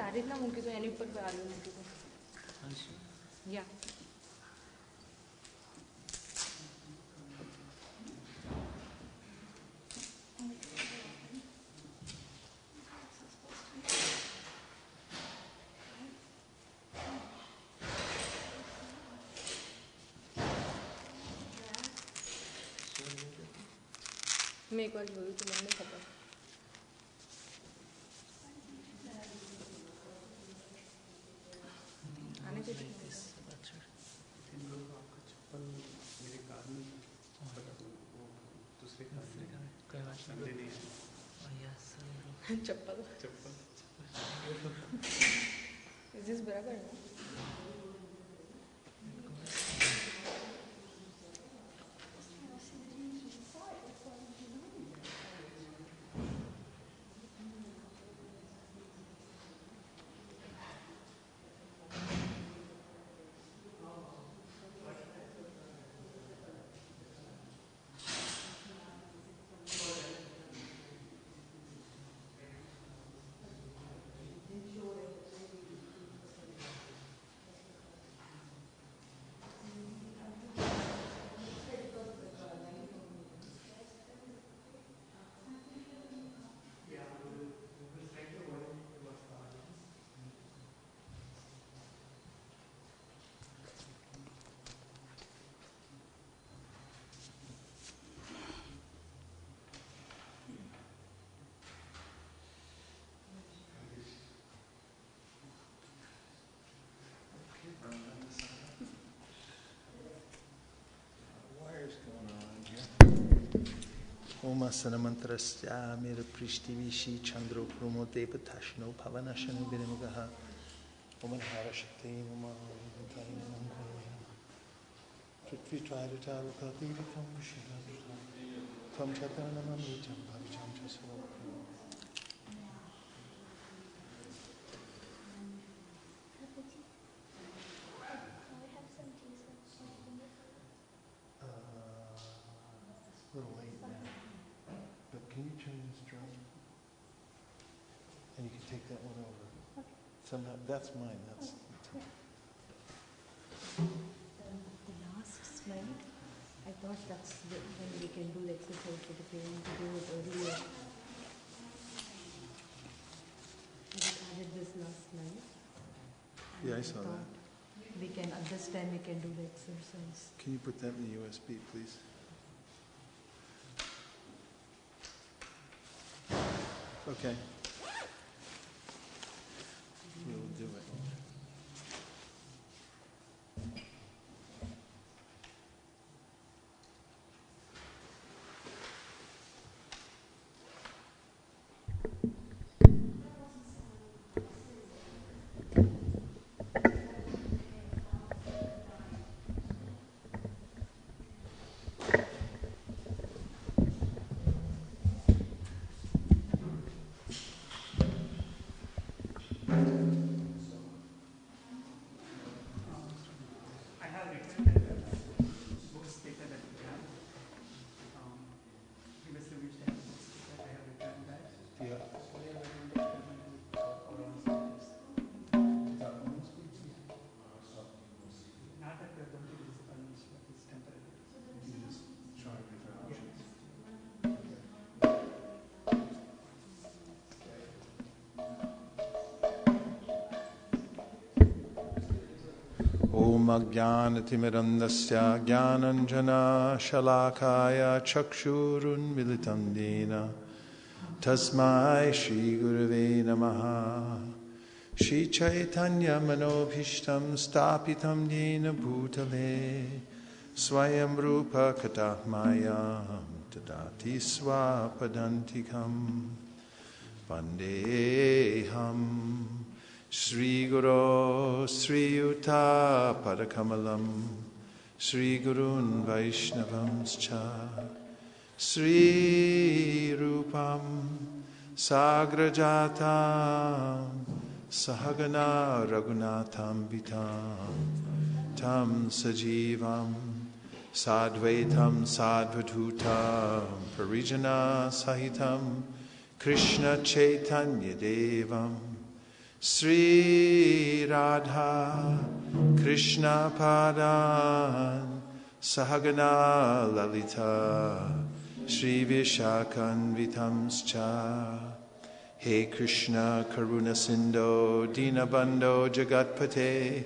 આ રીતના મૂકી દો, એની ઉપર આલુ મૂકી દો. યા મેં એક વાર જોયું તો મને ખબર. આને कुछ चप्पल इज दिस बराबर है? Om asana mantrasya mera prishti vishi chandro prumo devatashno pavanashano vinimugaha Om anhara shakti mama vintari namkaya Prithvi tvaritavaka vivikam vishidavika Tvam chataranam amritam bhavicham chasavakam A little late now. But can you turn this drum? And you can take that one over. Okay. Somehow, that's mine. That's Okay. The last slide, I thought that's when we can do the exercise for the parent to do it earlier. I just added this last slide. Yeah, I saw that. We can, at this time, we can do the exercise. Can you put that in the USB, please? Okay. We'll do it. Om Ajnanatimidandasya Jnananjana Shalakaya Chakshurun Militam Dena Tasmai Shri Gurave Namaha Shri Chaitanya Manobhishtam Stapitam Dena Bhutale Swayam Rupa Katahmayam Tadati Swapadantikam Vandeham Shri Guru Sri Yuta Padakamalam Shri Gurun Vaishnavamscha Sri Rupam Sagrajatam Sahagana Raghunatham Vitam Tam Sajivam Sadvaitam Sadvatutam Parijana Sahitam Krishna Chaitanya Devam Sri Radha Krishna Padan Sahagana Lalita Shri Vishakanvitamscha He Krishna Karuna Sindho Dinabandho Jagatpate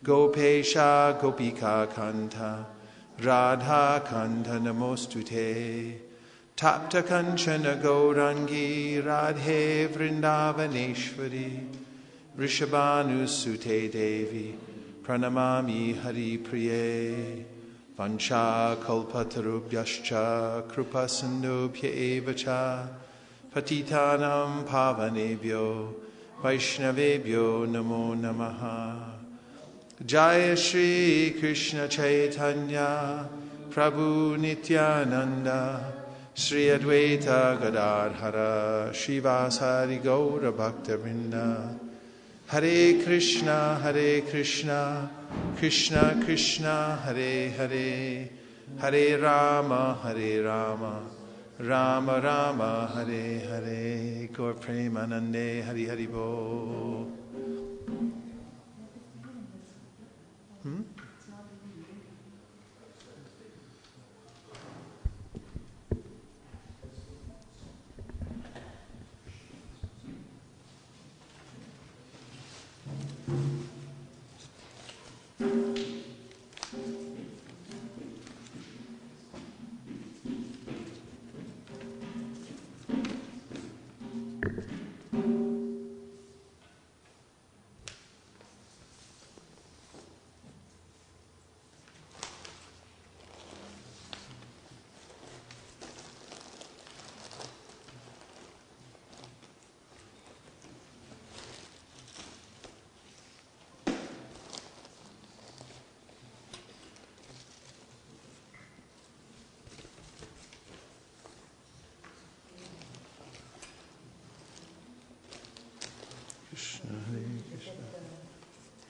Gopesha Gopika Kanta Radha Kanta Namostute Tapta Kanchana Gaurangi Radhe Vrindavaneshwari Rishabhanu Sute Devi Pranamami Hari Priye Vancha Kalpatarubhyascha Krupa Sindhubhya Evacha Patitanam Pavanebhyo Vaishnavebhyo Namo Namaha Jaya Shri Krishna Chaitanya Prabhu Nityananda Sri Advaita Gadadhara Srivasari Gaura Bhaktavinda Hare Krishna Krishna Krishna Hare Hare Hare Rama Rama Rama Hare Hare Gaur Premanande Hari Hari Bo.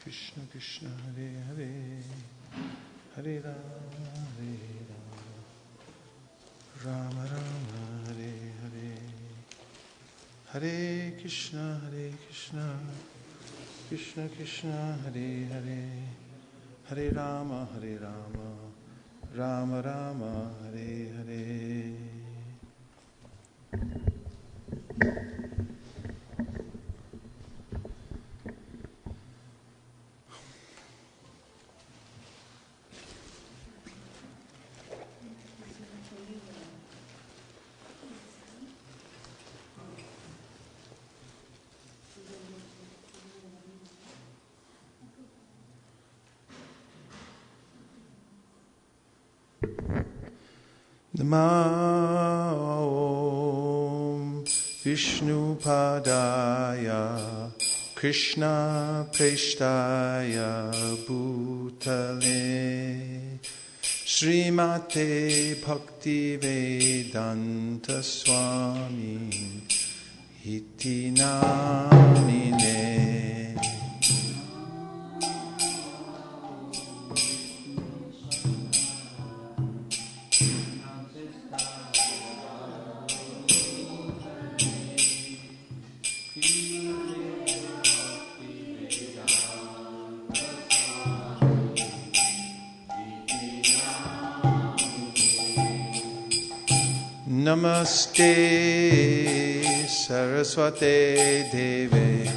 Krishna Krishna Hare Hare Hare Rama Rama Rama Hare Hare Hare Krishna Krishna Krishna Hare Hare Hare Rama Rama Rama Hare Hare. Namo Vishnu Padaya Krishna Preshtaya Bhutale Srimate Bhakti Vedanta Swami Iti Namine. Namaste Saraswate Deve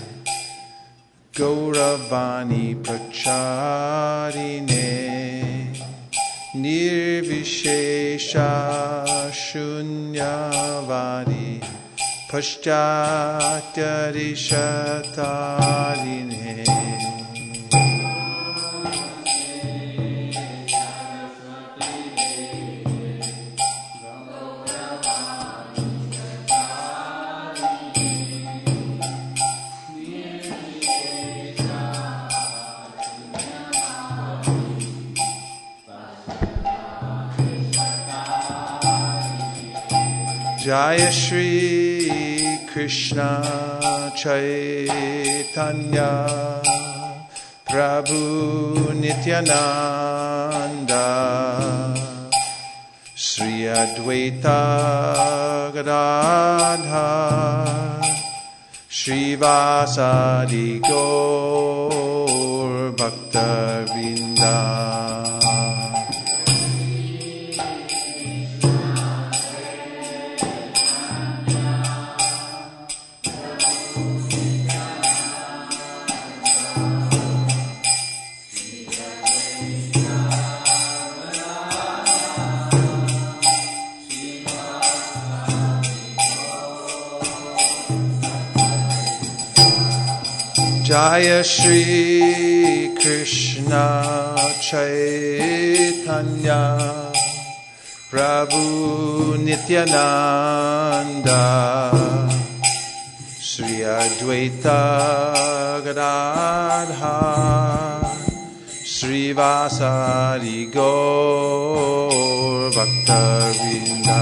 Gauravani Pracharine Nirvishesha Shunyavadi Paschatyarishatarine. Jaya Shri Krishna Chaitanya Prabhu Nityananda Sri Advaita Gadadhar Srivasadi Gaur Bhakta Vrinda. Jaya Shri Krishna Chaitanya Prabhu Nityananda Sri Advaita Gadadhar Srivasadi Gaur Bhakta Vrinda.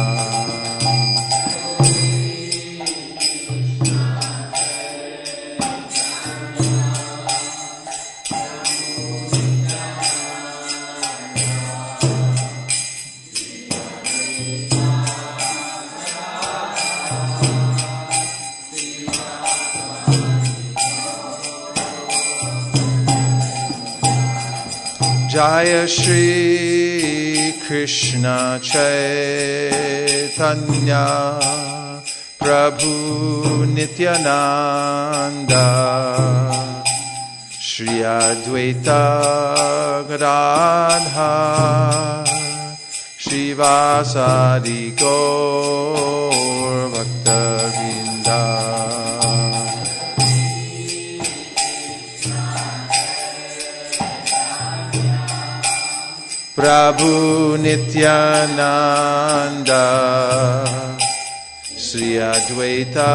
Jaya Shri Krishna Chaitanya Prabhu Nityananda Sri Advaita Gadadhar Srivasadi Gaur Bhakta Vrinda. Prabhu Nityananda Sri Advaita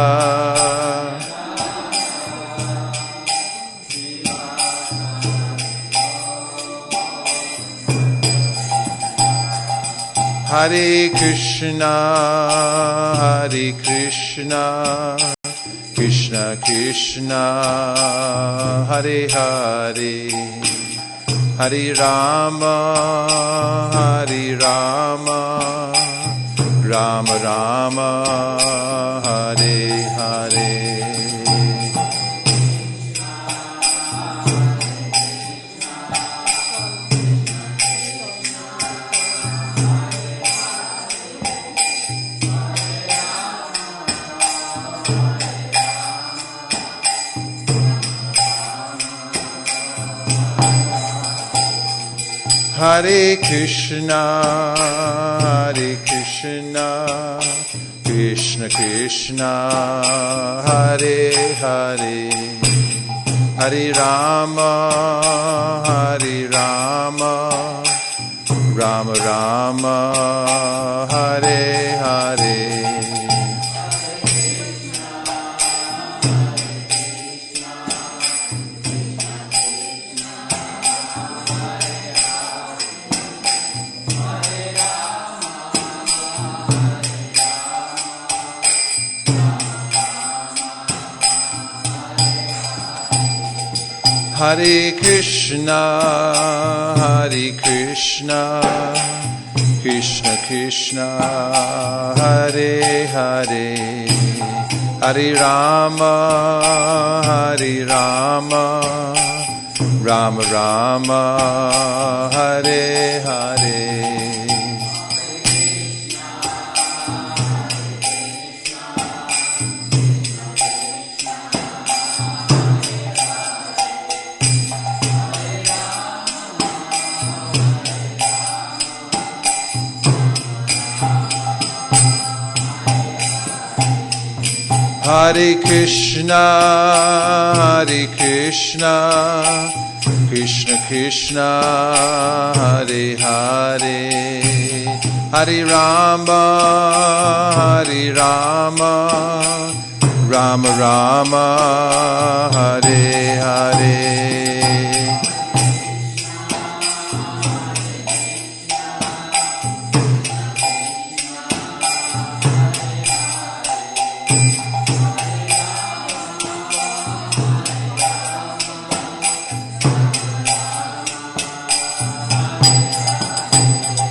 Hare Krishna Krishna Krishna Hare Hare Hare Rama Rama Rama Hare Hare. Hare Krishna Krishna Krishna Hare Hare Hare Rama Rama Rama Hare Hare. Hare Krishna Krishna Krishna Hare Hare Hare Rama Rama Rama Hare Hare. Hare Krishna Krishna Krishna Hare Hare Hare Rama Rama Rama Hare Hare.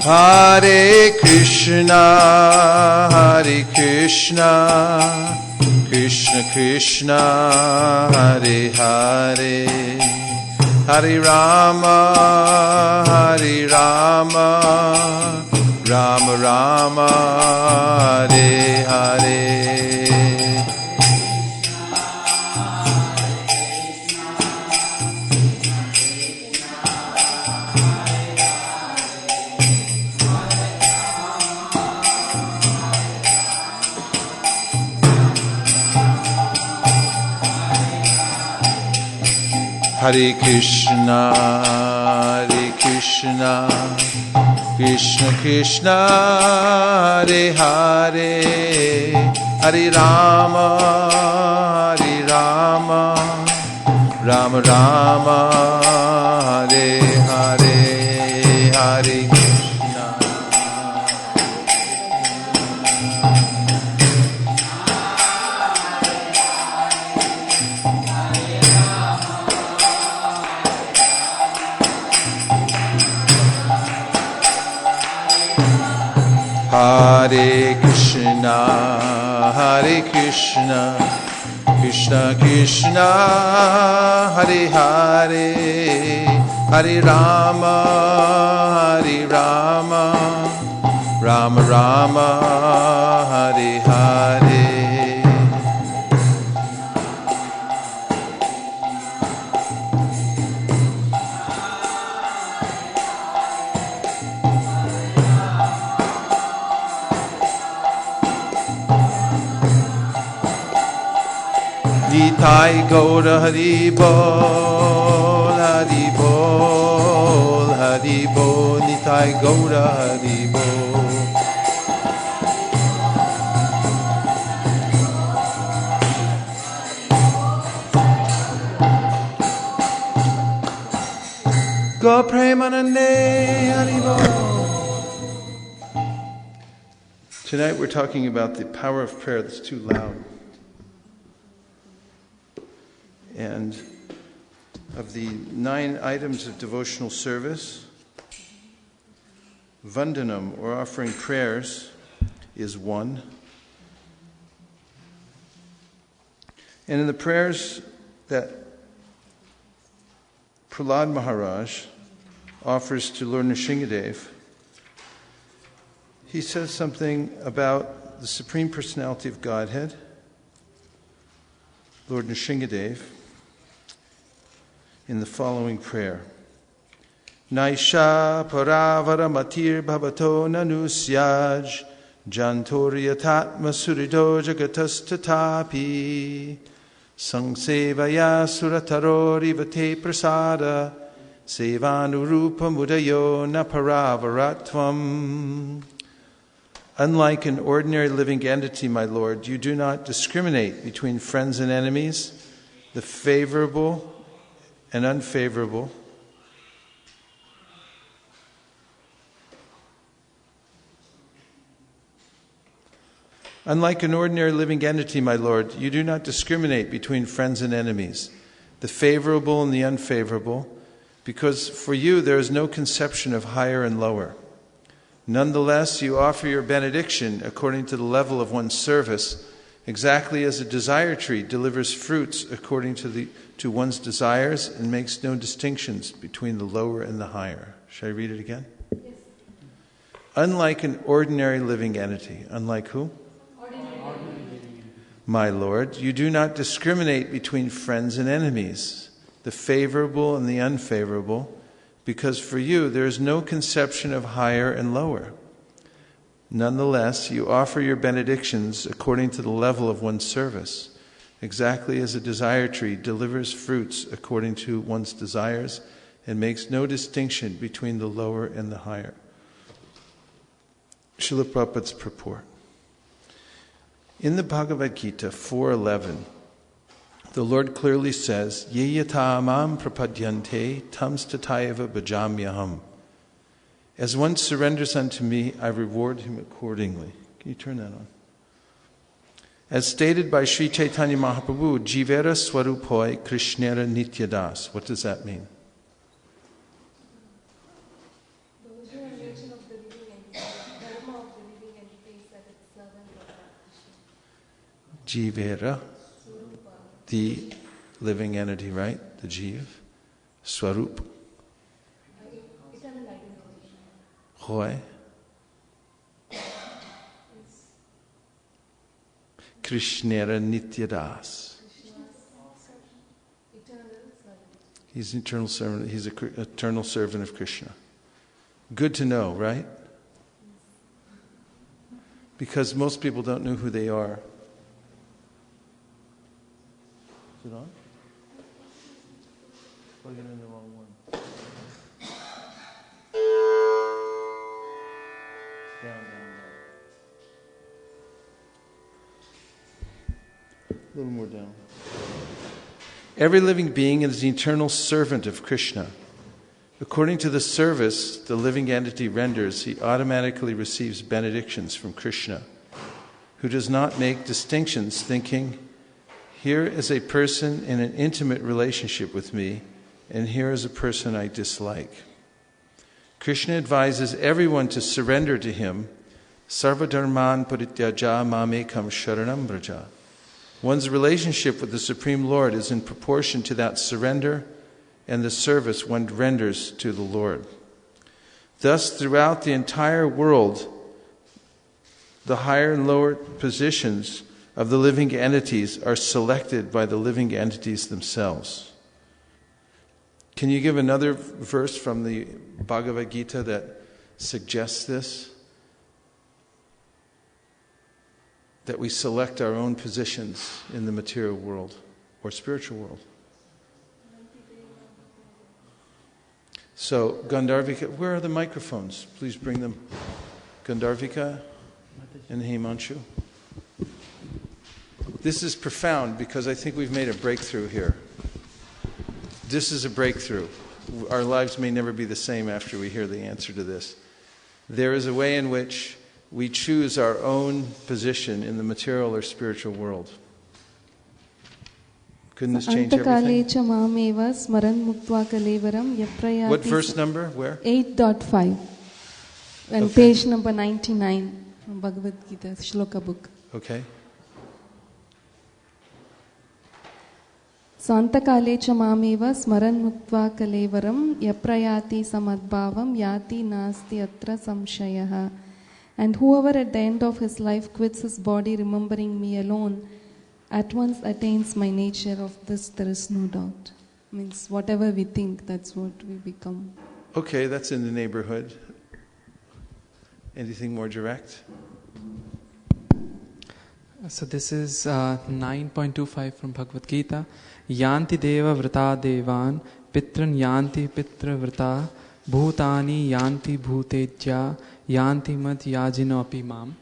Hare Krishna, Krishna Krishna, Hare Hare, Hare Rama, Rama Rama, Hare Hare. Hare Krishna, Krishna Krishna, Hare Hare, Hare Rama, Rama Rama, Hare Hare, Hare Krishna. Hare Krishna, Krishna Krishna, Hare Hare, Hare Rama, Rama Rama, Hare Hare. Nitai Gaura Hari Bol, Hari Bol, Hari Bol, Nitai Gaura Hari Bol. Go Premanande Hari Bol. Tonight we're talking about the power of prayer that's too loud. And of the 9 items of devotional service, Vandanam, or offering prayers, is one. And in the prayers that Prahlad Maharaj offers to Lord Nrsingadev, he says something about the Supreme Personality of Godhead, Lord Nrsingadev, in the following prayer. Naisha paravara matir bhavato nanusyaj jantoryatatma surido jagatastatapi sangsevaya suratarorivate prasada sevanurupa mudayo naparavaratvam. Unlike an ordinary living entity, my Lord, you do not discriminate between friends and enemies, the favorable and unfavorable. Unlike an ordinary living entity, my Lord, you do not discriminate between friends and enemies, the favorable and the unfavorable, because for you there is no conception of higher and lower. Nonetheless, you offer your benediction according to the level of one's service, exactly as a desire tree delivers fruits according to one's desires and makes no distinctions between the lower and the higher. Should I read it again? Yes. Unlike an ordinary living entity. Unlike who? Ordinary. My Lord, you do not discriminate between friends and enemies, the favorable and the unfavorable, because for you there is no conception of higher and lower. Nonetheless, you offer your benedictions according to the level of one's service, exactly as a desire tree delivers fruits according to one's desires and makes no distinction between the lower and the higher. Srila Prabhupada's purport. In the Bhagavad Gita 4:11, the Lord clearly says, Ye yata mam prapadyante tams tatayava bhajamyaham. As one surrenders unto me, I reward him accordingly. Can you turn that on? As stated by Sri Chaitanya Mahaprabhu, Jivera Swarupoi Krishnera Nityadas. What does that mean? Those who are engaged in the devotional Jivera, the living entity, right? The Jiv. Swarup. Hoy. Krishnera Nityadas. He's an eternal servant. He's an eternal servant of Krishna. Good to know, right? Because most people don't know who they are. Is it on? Plug it in the wrong one. Down. A little more down. Every living being is the eternal servant of Krishna. According to the service the living entity renders, he automatically receives benedictions from Krishna, who does not make distinctions, thinking, here is a person in an intimate relationship with me, and here is a person I dislike. Krishna advises everyone to surrender to him. Sarvadharman parityaja mamekam sharanam braja. One's relationship with the Supreme Lord is in proportion to that surrender and the service one renders to the Lord. Thus, throughout the entire world, the higher and lower positions of the living entities are selected by the living entities themselves. Can you give another verse from the Bhagavad Gita that suggests this? That we select our own positions in the material world or spiritual world. So, Gandharvika, where are the microphones? Please bring them. Gandharvika and Himanshu. This is profound because I think we've made a breakthrough here. This is a breakthrough. Our lives may never be the same after we hear the answer to this. There is a way in which we choose our own position in the material or spiritual world. Couldn't this change everything? What verse number? Where? 8.5 and Okay. page number 99 from Bhagavad Gita, Shloka book. Okay. Santakale cha mameva smaran muktva kalevaram yaprayati samadbhavam yati nasti atra samshayaha. And whoever at the end of his life quits his body remembering me alone, at once attains my nature. Of this there is no doubt. Means whatever we think, that's what we become. Okay, that's in the neighborhood. Anything more direct? So this is 9.25 from Bhagavad Gita. Yanti deva vrata devan pitran yanti pitra vrata bhutani yanti bhutejya yanti mat yajino api mam.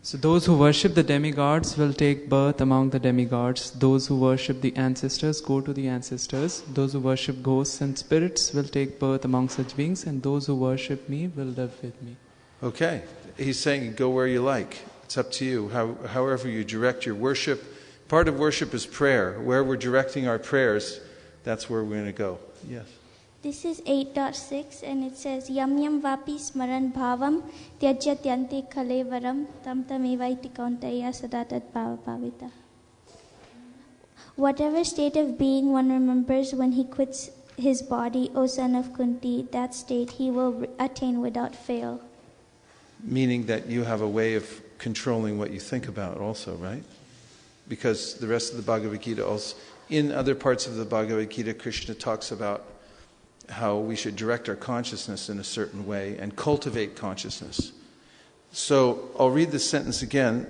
So those who worship the demigods will take birth among the demigods. Those who worship the ancestors go to the ancestors. Those who worship ghosts and spirits will take birth among such beings, and those who worship me will live with me. Okay. He's saying go where you like. It's up to you. However you direct your worship. Part of worship is prayer. Where we're directing our prayers, that's where we're going to go. Yes. This is 8.6 and it says Yam yam vapi smaran bhavam tyajyat yanti kalevaram tam tamivaiti kaunteya sadatat bhava bhavita. Whatever state of being one remembers when he quits his body, O son of Kunti, that state he will attain without fail. Meaning that you have a way of controlling what you think about also, right? Because the rest of the Bhagavad Gita also, in other parts of the Bhagavad Gita, Krishna talks about how we should direct our consciousness in a certain way and cultivate consciousness. So I'll read this sentence again.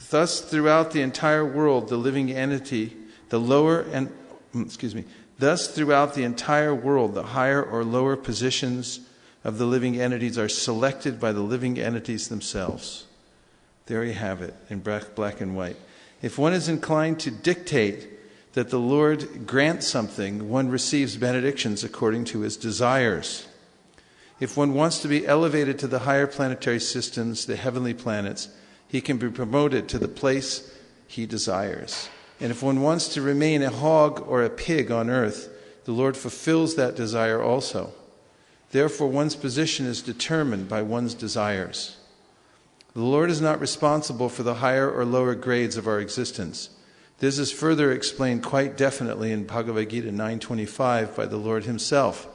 Thus, throughout the entire world, the living entity, thus throughout the entire world, the higher or lower positions of the living entities are selected by the living entities themselves. There you have it, in black and white. If one is inclined to dictate that the Lord grants something, one receives benedictions according to his desires. If one wants to be elevated to the higher planetary systems, the heavenly planets, he can be promoted to the place he desires. And if one wants to remain a hog or a pig on earth, the Lord fulfills that desire also. Therefore, one's position is determined by one's desires. The Lord is not responsible for the higher or lower grades of our existence. This is further explained quite definitely in Bhagavad Gita 9:25 by the Lord himself.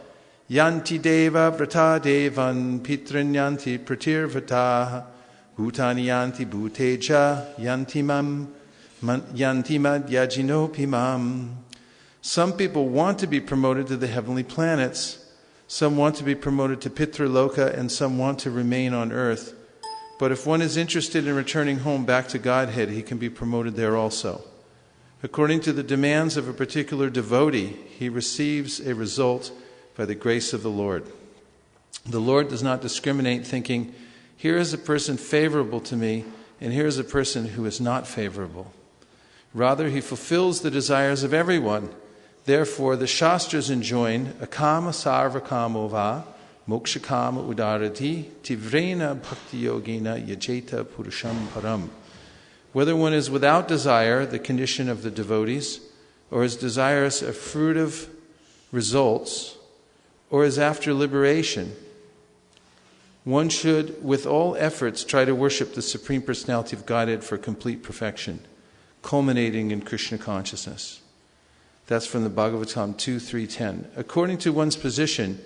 Yanti deva vrata devan pitrin yanti pratirvata bhutani yanti bhuteja yanti mad yajinopi mam. Some people want to be promoted to the heavenly planets. Some want to be promoted to Pitraloka, and some want to remain on earth. But if one is interested in returning home back to Godhead, he can be promoted there also. According to the demands of a particular devotee, he receives a result by the grace of the Lord. The Lord does not discriminate, thinking, here is a person favorable to me, and here is a person who is not favorable. Rather, he fulfills the desires of everyone. Therefore, the Shastras enjoin, akama sarva kamo va, moksha kama udarati, tivrena bhakti yogina yajeta purusham param. Whether one is without desire, the condition of the devotees, or is desirous of fruitive results, or is after liberation, one should, with all efforts, try to worship the Supreme Personality of Godhead for complete perfection, culminating in Krishna consciousness. That's from the Bhagavatam 2.3.10. According to one's position,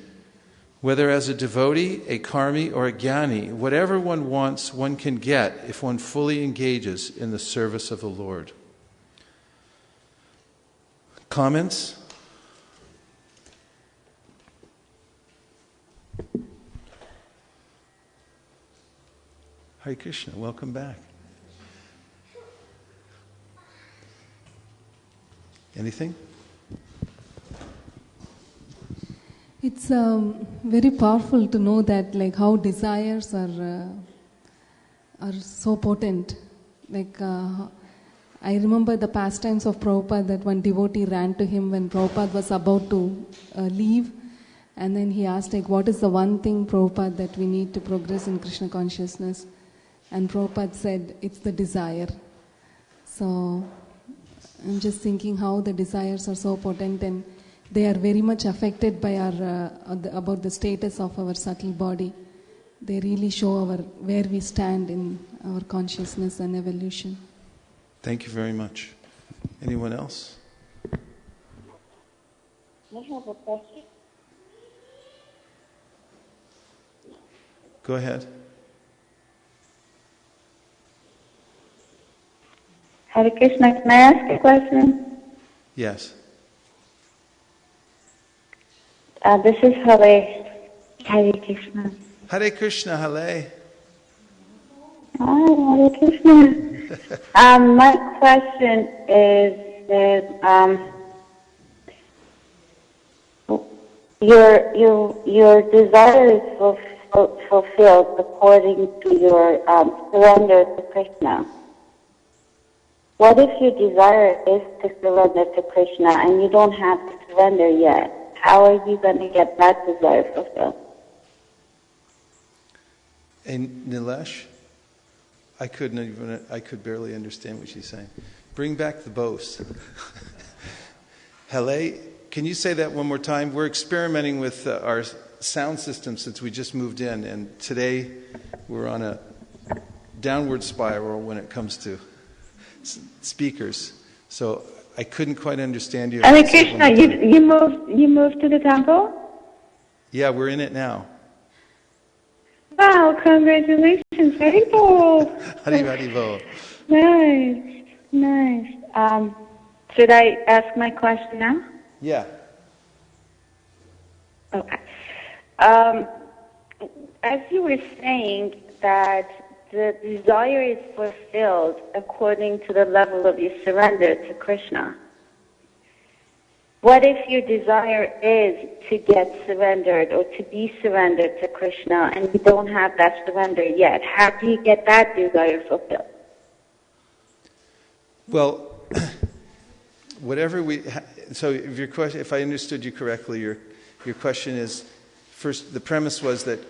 whether as a devotee, a karmi, or a jnani, whatever one wants, one can get if one fully engages in the service of the Lord. Comments? Hare Krishna, welcome back. Anything? It's very powerful to know that, like, how desires are so potent. Like, I remember the pastimes of Prabhupada, that one devotee ran to him when Prabhupada was about to leave, and then he asked, like, what is the one thing, Prabhupada, that we need to progress in Krishna consciousness? And Prabhupada said, it's the desire. So I'm just thinking how the desires are so potent, and they are very much affected by our about the status of our subtle body. They really show where we stand in our consciousness and evolution. Thank you very much. Anyone else? I have a question. Go ahead. Hare Krishna, can I ask a question? Yes. This is Hare. Hare Krishna. Hare Krishna, Hare. Hi, Hare Krishna. My question is that your desire is fulfilled according to your surrender to Krishna. What if your desire is to surrender to Krishna and you don't have to surrender yet? How are you going to get that desire fulfilled? And Nilesh, I could barely understand what she's saying. Bring back the boast. Hele, can you say that one more time? We're experimenting with our sound system since we just moved in, and today we're on a downward spiral when it comes to speakers. So I couldn't quite understand you. Hare Krishna, you moved to the temple? Yeah, we're in it now. Wow, congratulations. Very cool. Haribol. Nice. Should I ask my question now? Yeah. Okay. As you were saying that the desire is fulfilled according to the level of your surrender to Krishna. What if your desire is to get surrendered or to be surrendered to Krishna and you don't have that surrender yet? How do you get that desire fulfilled? Well, so if your question, if I understood you correctly, your question is, first, the premise was that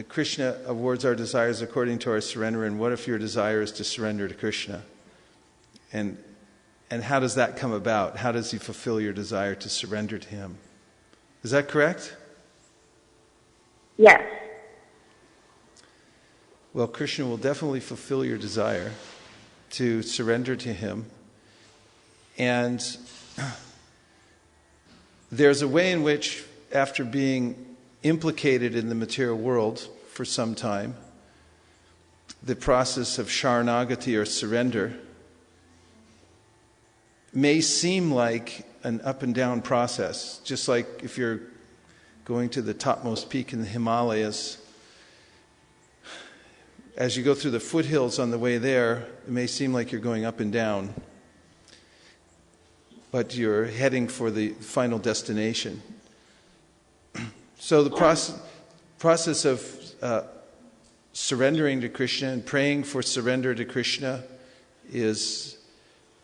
Krishna awards our desires according to our surrender, and what if your desire is to surrender to Krishna? And how does that come about? How does he fulfill your desire to surrender to him? Is that correct? Yes. well, Krishna will definitely fulfill your desire to surrender to him. And there's a way in which, after being implicated in the material world for some time, the process of sharanagati or surrender may seem like an up and down process, just like if you're going to the topmost peak in the Himalayas. As you go through the foothills on the way there, it may seem like you're going up and down, but you're heading for the final destination. So the process of surrendering to Krishna and praying for surrender to Krishna is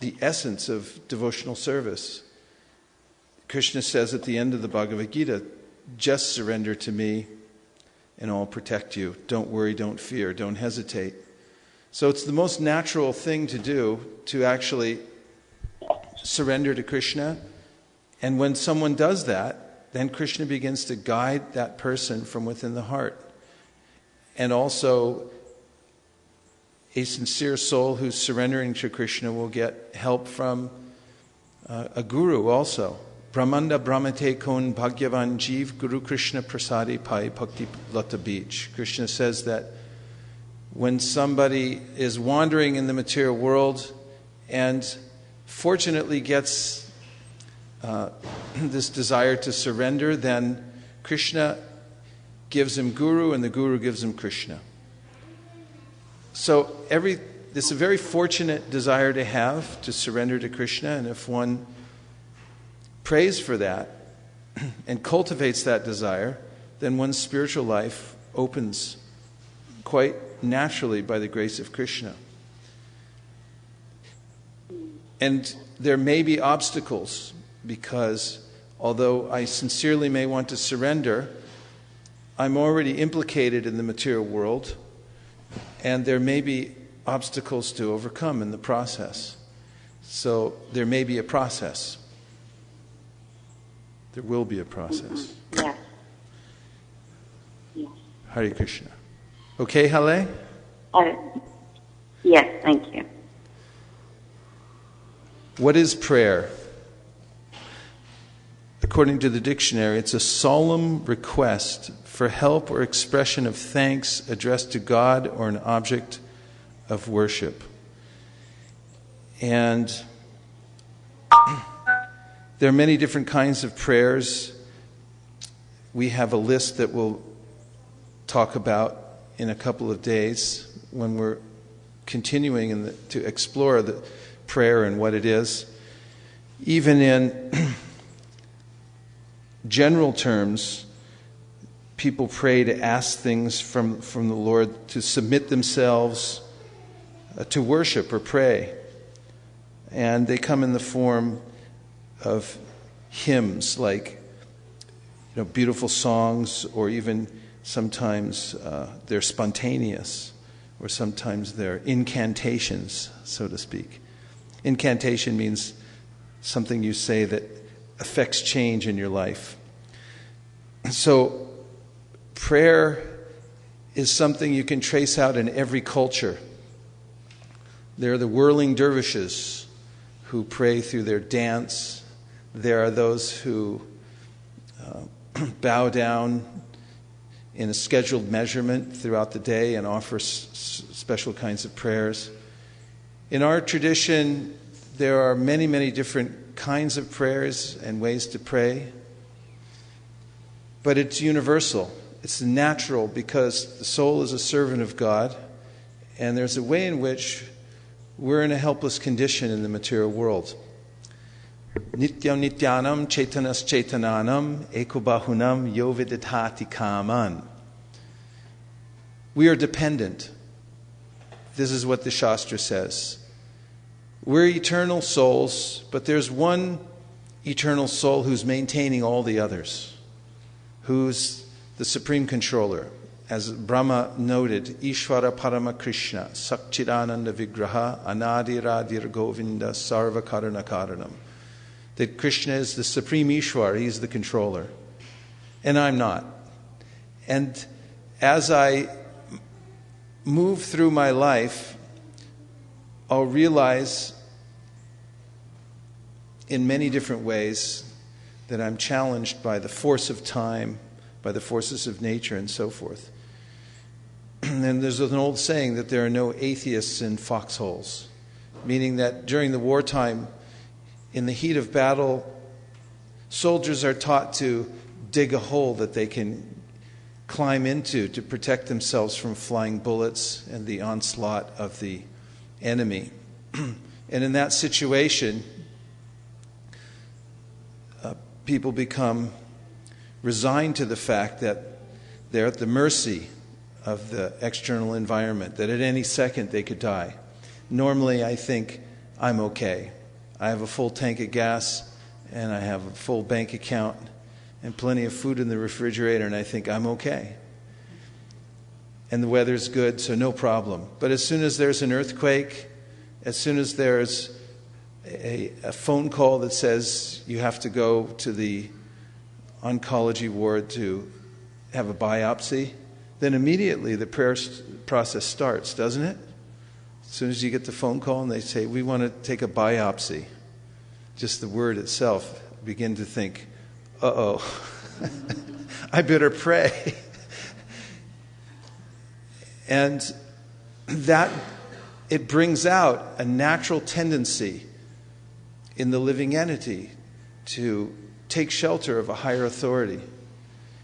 the essence of devotional service. Krishna says at the end of the Bhagavad Gita, just surrender to me and I'll protect you. Don't worry, don't fear, don't hesitate. So it's the most natural thing to do, to actually surrender to Krishna. And when someone does that, then Krishna begins to guide that person from within the heart. And also, a sincere soul who's surrendering to Krishna will get help from a guru also. Brahmanda Brahmate Kon Bhagyavan Jeev Guru Krishna Prasadi Pai Bhakti Lata Beach. Krishna says that when somebody is wandering in the material world and fortunately gets this desire to surrender, then Krishna gives him Guru and the Guru gives him Krishna. So this is a very fortunate desire to have, to surrender to Krishna, and if one prays for that and cultivates that desire, then one's spiritual life opens quite naturally by the grace of Krishna. And there may be obstacles, because although I sincerely may want to surrender, I'm already implicated in the material world, and there may be obstacles to overcome in the process. So there may be a process. There will be a process. Yes. Yes. Hare Krishna. Okay, Hale? Yes, thank you. What is prayer? According to the dictionary, it's a solemn request for help or expression of thanks addressed to God or an object of worship. And there are many different kinds of prayers. We have a list that we'll talk about in a couple of days when we're continuing to explore the prayer and what it is. Even in general terms, people pray to ask things from the Lord, to submit themselves, to worship or pray. And they come in the form of hymns, like beautiful songs, or even sometimes they're spontaneous, or sometimes they're incantations, so to speak. Incantation means something you say that affects change in your life. So prayer is something you can trace out in every culture. There are the whirling dervishes who pray through their dance. There are those who bow down in a scheduled measurement throughout the day and offer special kinds of prayers. In our tradition, there are many, many different kinds of prayers and ways to pray. But it's universal. It's natural, because the soul is a servant of God, and there's a way in which we're in a helpless condition in the material world. Nityam nityanam chaitanas chaitananam ekobahunam yo vididhati kaman. We are dependent. This is what the Shastra says. We're eternal souls, but there's one eternal soul who's maintaining all the others, who's the supreme controller. As Brahma noted, Ishvara Parama Krishna, Sakchidananda Vigraha, Anadiradir Govinda, Sarva Karana Karanam. That Krishna is the supreme Ishvara, he's the controller. And I'm not. And as I move through my life, I'll realize in many different ways that I'm challenged by the force of time, by the forces of nature, and so forth. And there's an old saying that there are no atheists in foxholes, meaning that during the wartime, in the heat of battle, soldiers are taught to dig a hole that they can climb into to protect themselves from flying bullets and the onslaught of the enemy. And in that situation, people become resigned to the fact that they're at the mercy of the external environment, that at any second they could die. Normally, I think, I'm okay. I have a full tank of gas, and I have a full bank account, and plenty of food in the refrigerator, and I think I'm okay. And the weather's good, so no problem. But as soon as there's an earthquake, as soon as there's a phone call that says you have to go to the oncology ward to have a biopsy, then immediately the prayer process starts, doesn't it? As soon as you get the phone call and they say, we want to take a biopsy, just the word itself, begin to think, uh-oh, I better pray. And that, it brings out a natural tendency in the living entity to take shelter of a higher authority.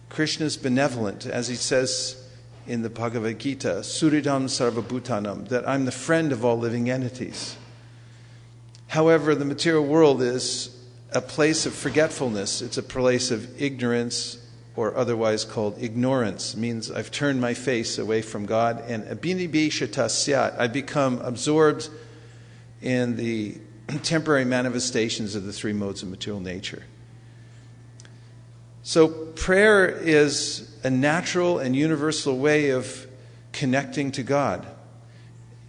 Krishna is benevolent, as he says in the Bhagavad Gita, Suridam Sarvabhutanam, that I'm the friend of all living entities. However, the material world is a place of forgetfulness. It's a place of ignorance, or otherwise called ignorance. It means I've turned my face away from God, and abhinibheshata syat, I become absorbed in the temporary manifestations of the three modes of material nature. So prayer is a natural and universal way of connecting to God.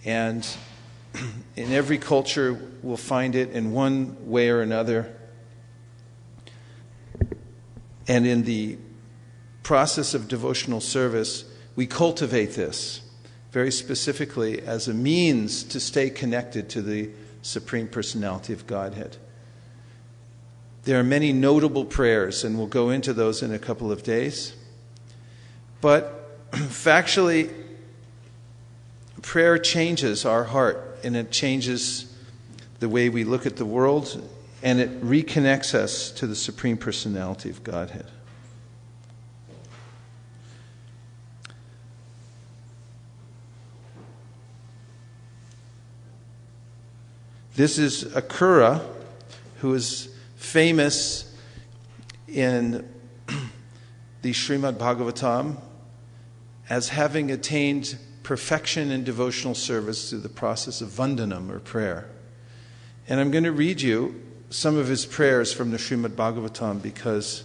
And in every culture, we'll find it in one way or another. And in the process of devotional service, we cultivate this very specifically as a means to stay connected to the Supreme Personality of Godhead. There are many notable prayers, and we'll go into those in a couple of days. But factually, prayer changes our heart, and it changes the way we look at the world, and it reconnects us to the Supreme Personality of Godhead. This is Akura, who is famous in the Srimad Bhagavatam as having attained perfection in devotional service through the process of vandanam, or prayer. And I'm going to read you some of his prayers from the Srimad Bhagavatam because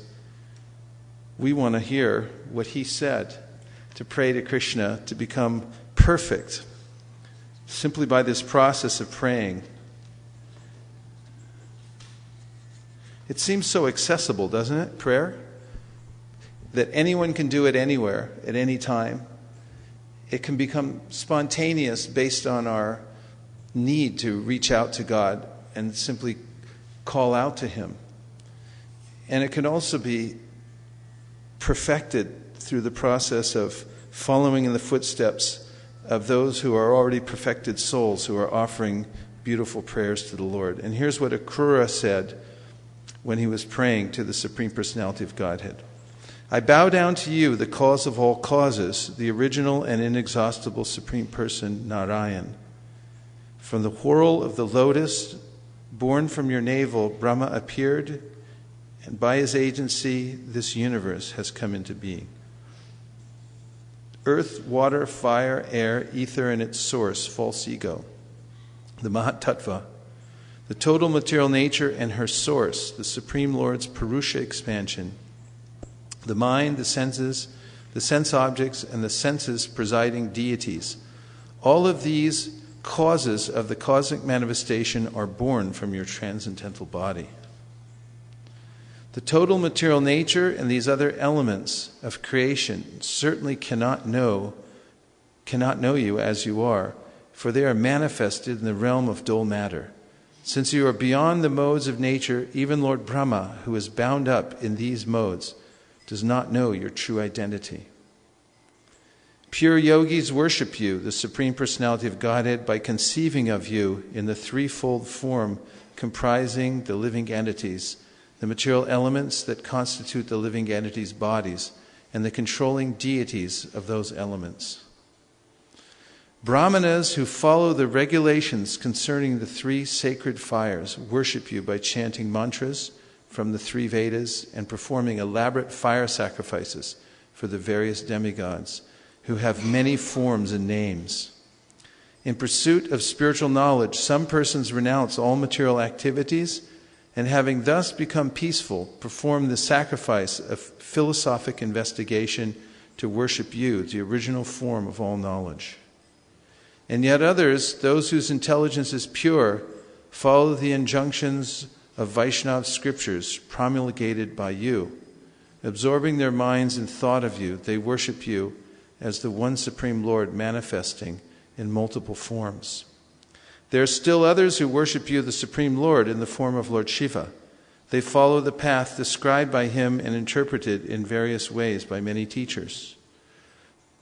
we want to hear what he said to pray to Krishna to become perfect simply by this process of praying. It seems so accessible, doesn't it, prayer? That anyone can do it anywhere, at any time. It can become spontaneous based on our need to reach out to God and simply call out to Him. And it can also be perfected through the process of following in the footsteps of those who are already perfected souls who are offering beautiful prayers to the Lord. And here's what Akrura said when he was praying to the Supreme Personality of Godhead. I bow down to you, the cause of all causes, the original and inexhaustible Supreme Person, Narayan. From the whorl of the lotus, born from your navel, Brahma appeared, and by his agency, this universe has come into being. Earth, water, fire, air, ether, and its source, false ego, the Mahat Tattva, the total material nature and her source, the Supreme Lord's Purusha expansion, the mind, the senses, the sense objects, and the senses presiding deities. All of these causes of the cosmic manifestation are born from your transcendental body. The total material nature and these other elements of creation certainly cannot know cannot know you as you are, for they are manifested in the realm of dull matter. Since you are beyond the modes of nature, even Lord Brahma, who is bound up in these modes, does not know your true identity. Pure yogis worship you, the Supreme Personality of Godhead, by conceiving of you in the threefold form comprising the living entities, the material elements that constitute the living entities' bodies, and the controlling deities of those elements. Brahmanas who follow the regulations concerning the three sacred fires worship you by chanting mantras from the three Vedas and performing elaborate fire sacrifices for the various demigods who have many forms and names. In pursuit of spiritual knowledge, some persons renounce all material activities and, having thus become peaceful, perform the sacrifice of philosophic investigation to worship you, the original form of all knowledge. And yet others, those whose intelligence is pure, follow the injunctions of Vaishnava scriptures promulgated by you. Absorbing their minds in thought of you, they worship you as the one Supreme Lord manifesting in multiple forms. There are still others who worship you, the Supreme Lord, in the form of Lord Shiva. They follow the path described by him and interpreted in various ways by many teachers.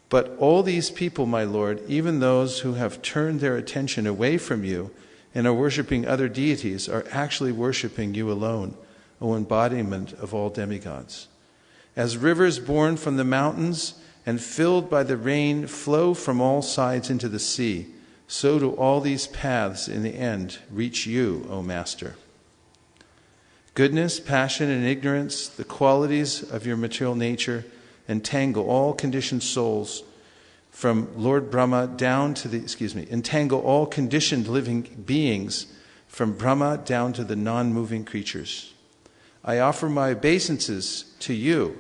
But all these people, my Lord, even those who have turned their attention away from you and are worshiping other deities, are actually worshiping you alone, O embodiment of all demigods. As rivers born from the mountains and filled by the rain flow from all sides into the sea, so do all these paths in the end reach you, O Master. Goodness, passion, and ignorance, the qualities of your material nature, entangle all conditioned souls from Lord Brahma down to entangle all conditioned living beings from Brahma down to the non-moving creatures. I offer my obeisances to you,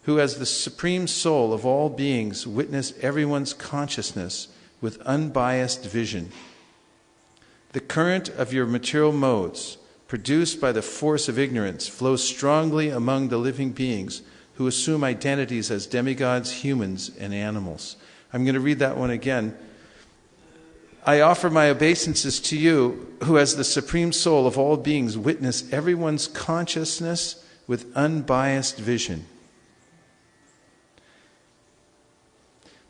who as the supreme soul of all beings witness everyone's consciousness with unbiased vision. The current of your material modes, produced by the force of ignorance, flows strongly among the living beings who assume identities as demigods, humans, and animals. I'm going to read that one again. I offer my obeisances to you, who as the supreme soul of all beings witness everyone's consciousness with unbiased vision.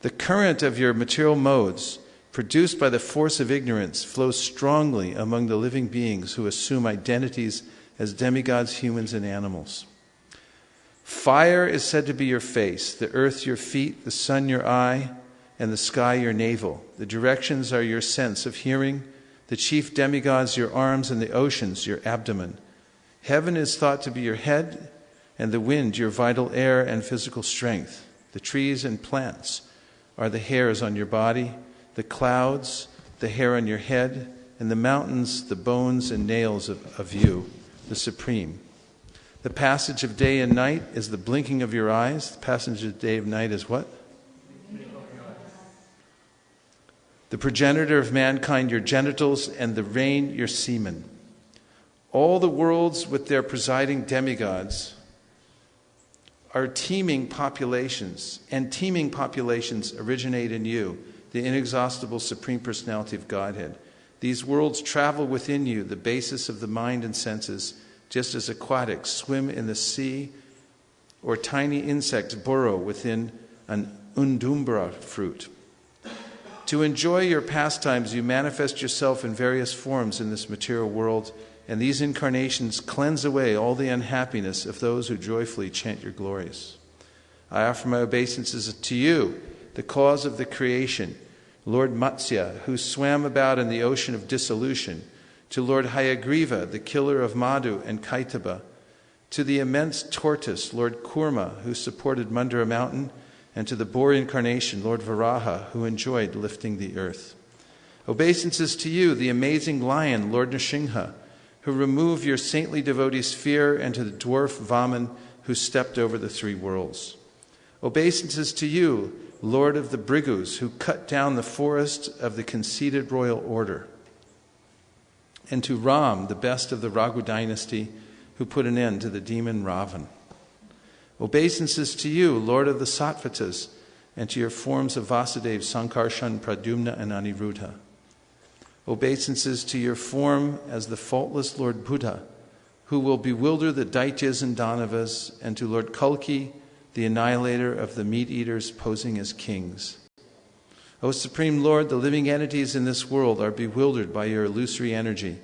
The current of your material modes, produced by the force of ignorance, flows strongly among the living beings who assume identities as demigods, humans, and animals. Fire is said to be your face, the earth your feet, the sun your eye, and the sky your navel. The directions are your sense of hearing, the chief demigods your arms, and the oceans your abdomen. Heaven is thought to be your head, and the wind your vital air and physical strength. The trees and plants are the hairs on your body, the clouds, the hair on your head, and the mountains, the bones and nails of you, the Supreme. The passage of day and night is the blinking of your eyes. The passage of day and night is what? The progenitor of mankind, your genitals, and the rain, your semen. All the worlds with their presiding demigods are teeming populations, and teeming populations originate in you, the inexhaustible Supreme Personality of Godhead. These worlds travel within you, the basis of the mind and senses, just as aquatics swim in the sea or tiny insects burrow within an undumbra fruit. To enjoy your pastimes, you manifest yourself in various forms in this material world, and these incarnations cleanse away all the unhappiness of those who joyfully chant your glories. I offer my obeisances to you, the cause of the creation, Lord Matsya, who swam about in the ocean of dissolution, to Lord Hayagriva, the killer of Madhu and Kaitaba, to the immense tortoise, Lord Kurma, who supported Mandara mountain, and to the boar incarnation, Lord Varaha, who enjoyed lifting the earth. Obeisances to you, the amazing lion, Lord Nrsimha, who removed your saintly devotees' fear, and to the dwarf Vaman, who stepped over the three worlds. Obeisances to you, Lord of the Brigus, who cut down the forest of the conceited royal order. And to Ram, the best of the Raghu dynasty, who put an end to the demon Ravan. Obeisances to you, Lord of the Sattvatas, and to your forms of Vasudeva, Sankarshan, Pradyumna, and Aniruddha. Obeisances to your form as the faultless Lord Buddha, who will bewilder the Daityas and Danavas, and to Lord Kalki, the annihilator of the meat-eaters posing as kings. O Supreme Lord, the living entities in this world are bewildered by your illusory energy.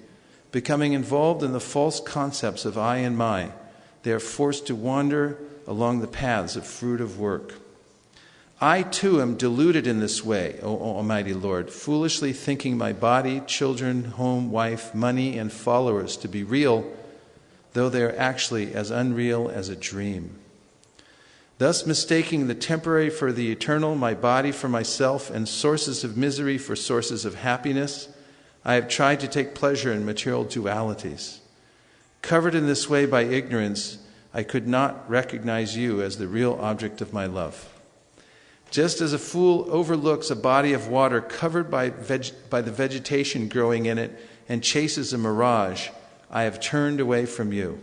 Becoming involved in the false concepts of I and my, they are forced to wander along the paths of fruitive work. I too am deluded in this way, O Almighty Lord, foolishly thinking my body, children, home, wife, money, and followers to be real, though they are actually as unreal as a dream. Thus mistaking the temporary for the eternal, my body for myself, and sources of misery for sources of happiness, I have tried to take pleasure in material dualities. Covered in this way by ignorance, I could not recognize you as the real object of my love. Just as a fool overlooks a body of water covered by the vegetation growing in it and chases a mirage, I have turned away from you.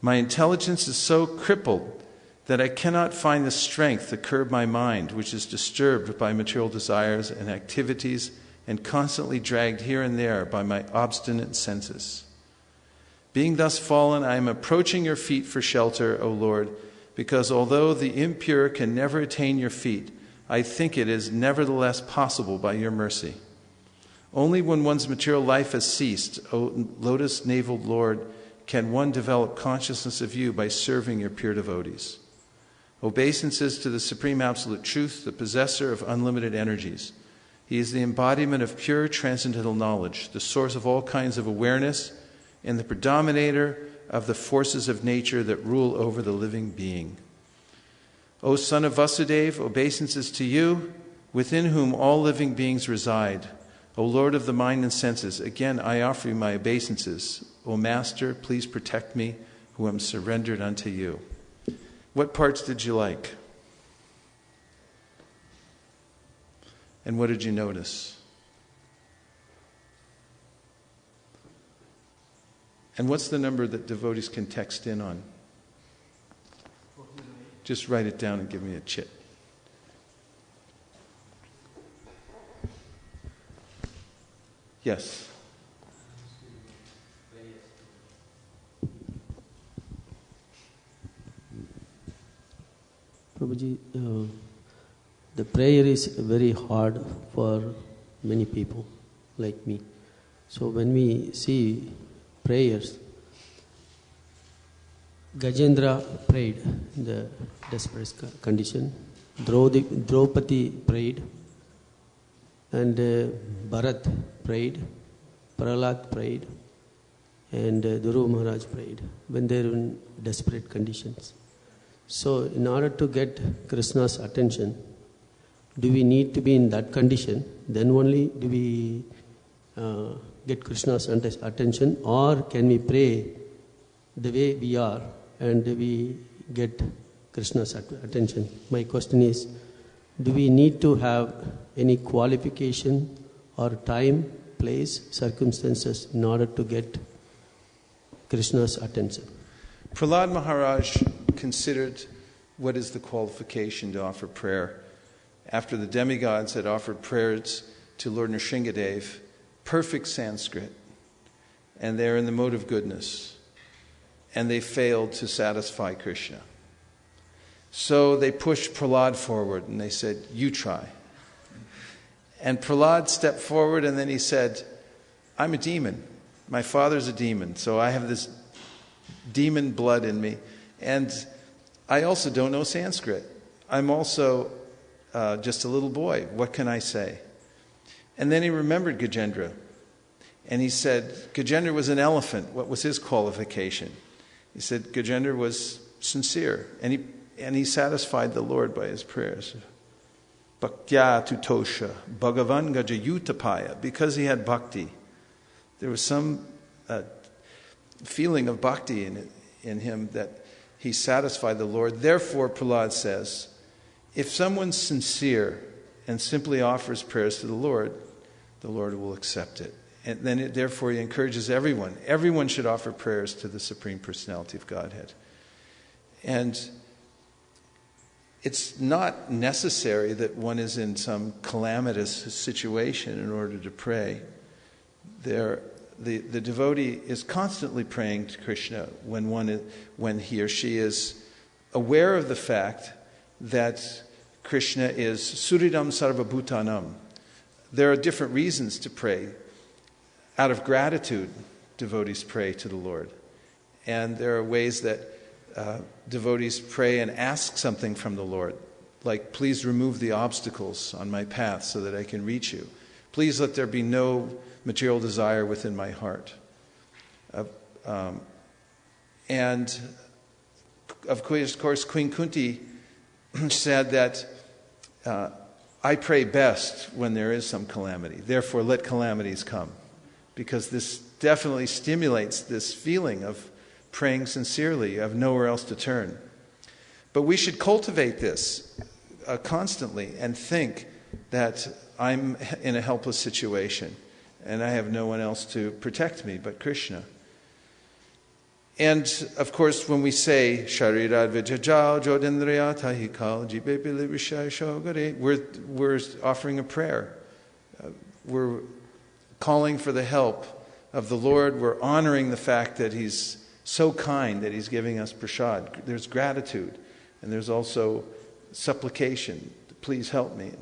My intelligence is so crippled that I cannot find the strength to curb my mind, which is disturbed by material desires and activities and constantly dragged here and there by my obstinate senses. Being thus fallen, I am approaching your feet for shelter, O Lord, because although the impure can never attain your feet, I think it is nevertheless possible by your mercy. Only when one's material life has ceased, O lotus-naveled Lord, can one develop consciousness of you by serving your pure devotees. Obeisances to the Supreme Absolute Truth, the possessor of unlimited energies. He is the embodiment of pure transcendental knowledge, the source of all kinds of awareness, and the predominator of the forces of nature that rule over the living being. O Son of Vasudeva, obeisances to you, within whom all living beings reside. O Lord of the mind and senses, again I offer you my obeisances. O Master, please protect me, who am surrendered unto you. What parts did you like? And what did you notice? And what's the number that devotees can text in on? Just write it down and give me a chit. Yes. Prabhuji, the prayer is very hard for many people like me. So when we see prayers, Gajendra prayed in the desperate condition, Draupadi prayed, and Bharat prayed, Prahlad prayed, and Dhruva Maharaj prayed when they were in desperate conditions. So in order to get Krishna's attention, do we need to be in that condition? Then only do we get Krishna's attention, or can we pray the way we are and we get Krishna's attention? My question is, do we need to have any qualification or time, place, circumstances in order to get Krishna's attention? Prahlad Maharaj considered what is the qualification to offer prayer. After the demigods had offered prayers to Lord Nrsingadev, perfect Sanskrit, and they're in the mode of goodness, and they failed to satisfy Krishna. So they pushed Prahlad forward and they said, you try. And Prahlad stepped forward and then he said, I'm a demon. My father's a demon, so I have this demon blood in me. And I also don't know Sanskrit. I'm also just a little boy. What can I say? And then he remembered Gajendra. And he said, Gajendra was an elephant. What was his qualification? He said, Gajendra was sincere. And he satisfied the Lord by his prayers. Bhaktya tutosha, Bhagavan Gajayutapaya. Because he had bhakti. There was some feeling of bhakti in him that he satisfied the Lord. Therefore, Prahlad says, if someone's sincere and simply offers prayers to the Lord will accept it. And then therefore he encourages everyone. Everyone should offer prayers to the Supreme Personality of Godhead. And it's not necessary that one is in some calamitous situation in order to pray. The devotee is constantly praying to Krishna when he or she is aware of the fact that Krishna is Suridam Sarvabhutanam. There are different reasons to pray. Out of gratitude, devotees pray to the Lord. And there are ways that devotees pray and ask something from the Lord, like, please remove the obstacles on my path so that I can reach you. Please let there be no material desire within my heart. And of course, Queen Kunti said that I pray best when there is some calamity. Therefore, let calamities come. Because this definitely stimulates this feeling of praying sincerely. You have nowhere else to turn. But we should cultivate this constantly and think that I'm in a helpless situation and I have no one else to protect me but Krishna. And of course, when we say Sharirad Vijajal Jodindriya Tahikal Jibe Bili Vishaya Shogare, we're offering a prayer. We're calling for the help of the Lord. We're honoring the fact that He's so kind that He's giving us prasad. There's gratitude, and there's also supplication. Please help me.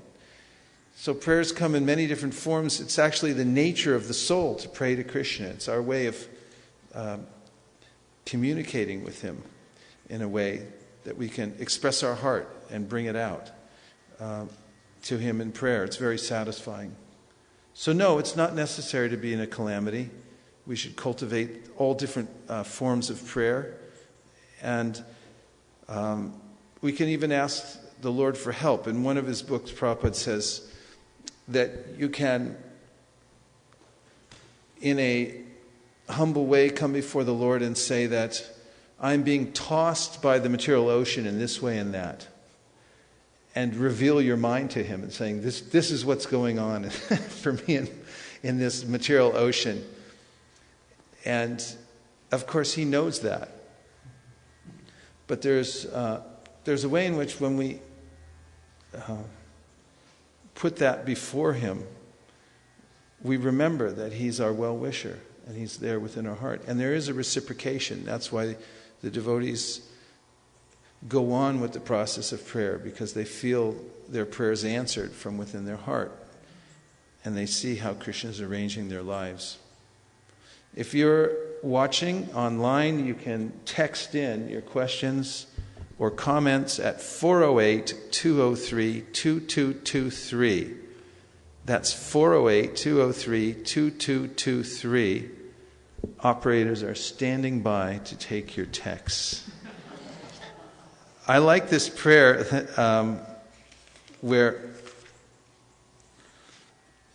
So prayers come in many different forms. It's actually the nature of the soul to pray to Krishna. It's our way of communicating with Him in a way that we can express our heart and bring it out to Him in prayer. It's very satisfying. So no, it's not necessary to be in a calamity. We should cultivate all different forms of prayer. And we can even ask the Lord for help. In one of his books, Prabhupada says that you can, in a humble way, come before the Lord and say that I'm being tossed by the material ocean in this way and that. And reveal your mind to Him and saying, this is what's going on for me in this material ocean. And of course He knows that. But there's a way in which when we put that before Him, we remember that He's our well-wisher and He's there within our heart. And there is a reciprocation. That's why the devotees go on with the process of prayer, because they feel their prayers answered from within their heart. And they see how Krishna is arranging their lives. If you're watching online, you can text in your questions or comments at 408-203-2223. That's 408-203-2223. Operators are standing by to take your texts. I like this prayer where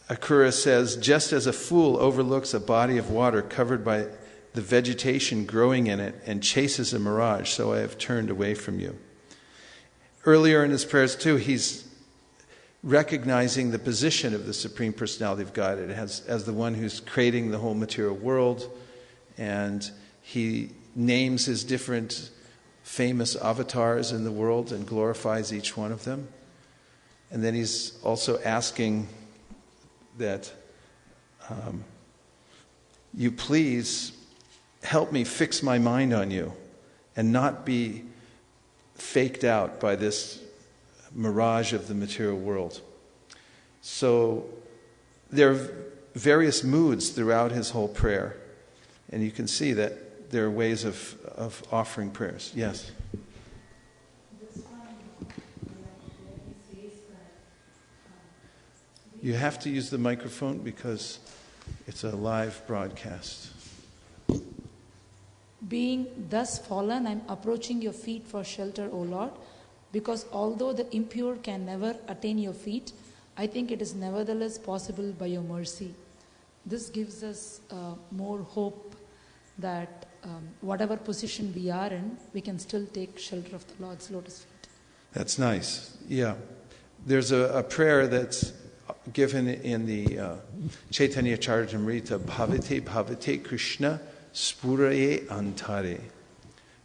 Akura says, just as a fool overlooks a body of water covered by the vegetation growing in it and chases a mirage, so I have turned away from you. Earlier in his prayers too, he's recognizing the position of the Supreme Personality of Godhead as the one who's creating the whole material world, and he names his different famous avatars in the world and glorifies each one of them. And then he's also asking that you please help me fix my mind on you and not be faked out by this mirage of the material world. So there are various moods throughout his whole prayer, and you can see that there are ways of offering prayers. Yes? You have to use the microphone because it's a live broadcast. Being thus fallen, I'm approaching your feet for shelter, O Lord, because although the impure can never attain your feet, I think it is nevertheless possible by your mercy. This gives us more hope that whatever position we are in, we can still take shelter of the Lord's lotus feet. That's nice. Yeah. There's a prayer that's given in the Chaitanya Charitamrita, Bhavate Bhavate Krishna Spuraye Antare.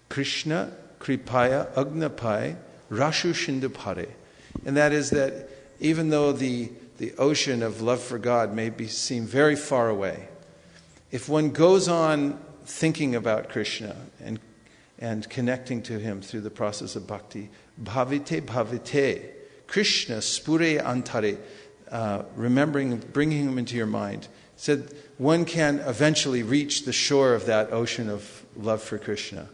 Krishna Kripaya Agnapai Rashu Shindu Pare. And that is that even though the ocean of love for God may seem very far away, if one goes on thinking about Krishna and connecting to him through the process of bhakti, bhavite, Krishna spure antare, remembering, bringing him into your mind, said one can eventually reach the shore of that ocean of love for Krishna.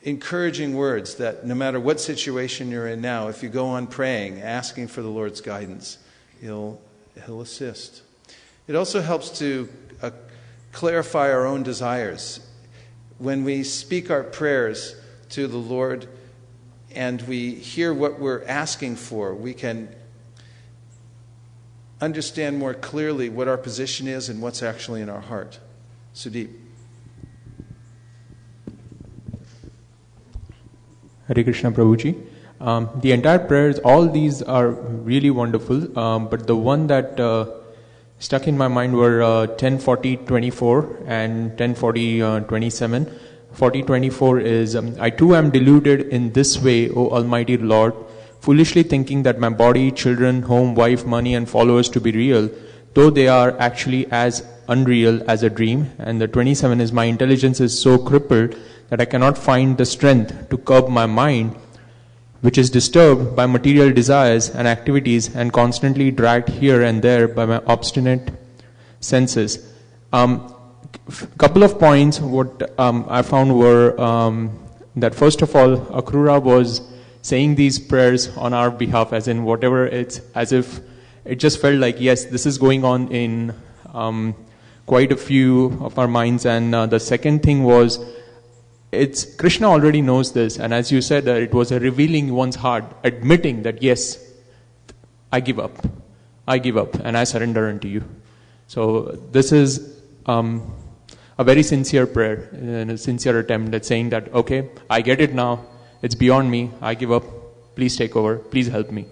Encouraging words that no matter what situation you're in now, if you go on praying, asking for the Lord's guidance, He'll assist. It also helps to clarify our own desires. When we speak our prayers to the Lord and we hear what we're asking for, we can understand more clearly what our position is and what's actually in our heart. Sudeep. Hare Krishna Prabhuji. The entire prayers, all these are really wonderful, but the one that stuck in my mind were 10:40:24 and 10:40:27. 40:24 is, I too am deluded in this way, O Almighty Lord, foolishly thinking that my body, children, home, wife, money and followers to be real, though they are actually as unreal as a dream. And the 27 is, my intelligence is so crippled that I cannot find the strength to curb my mind, which is disturbed by material desires and activities and constantly dragged here and there by my obstinate senses. Couple of points what I found were that first of all, Akrura was saying these prayers on our behalf, as in whatever it's, as if it just felt like, yes, this is going on in quite a few of our minds. And the second thing was, it's Krishna already knows this, and as you said, it was a revealing one's heart, admitting that yes, I give up, and I surrender unto you. So this is a very sincere prayer and a sincere attempt at saying that, okay, I get it now, it's beyond me, I give up, please take over, please help me.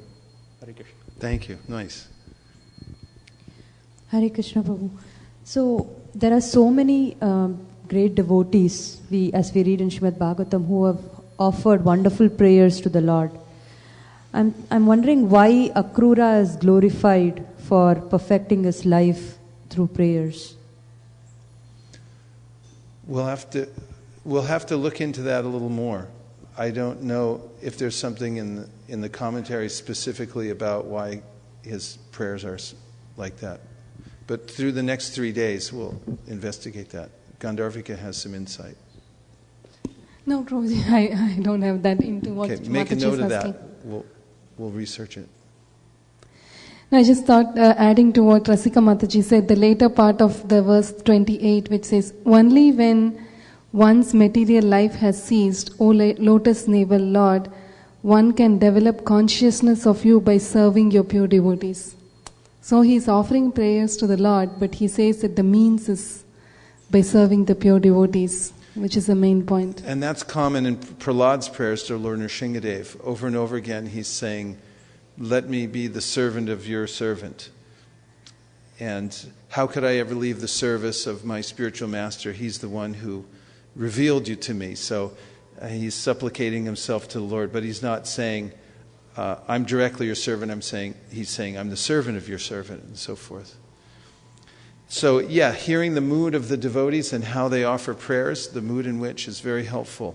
Hare Krishna. Thank you. Nice. Hare Krishna Prabhu. So there are so many great devotees, as we read in Srimad Bhagavatam, who have offered wonderful prayers to the Lord. I'm wondering why Akrura is glorified for perfecting his life through prayers. We'll have to look into that a little more. I don't know if there's something in the commentary specifically about why his prayers are like that. But through the next 3 days, we'll investigate that. Gandharvika has some insight. No, Prabhuji, I don't have that into what Okay, make a Mataji note is of asking. that. We'll research it. No, I just thought, adding to what Rasika Mataji said, the later part of the verse 28, which says, only when one's material life has ceased, O lotus navel Lord, one can develop consciousness of you by serving your pure devotees. So he's offering prayers to the Lord, but he says that the means is by serving the pure devotees, which is the main point. And that's common in Prahlad's prayers to Lord Nrsingadev. Over and over again, he's saying, let me be the servant of your servant. And how could I ever leave the service of my spiritual master? He's the one who revealed you to me. So he's supplicating himself to the Lord, but he's not saying, I'm directly your servant. He's saying, I'm the servant of your servant, and so forth. So, yeah, hearing the mood of the devotees and how they offer prayers, the mood in which is very helpful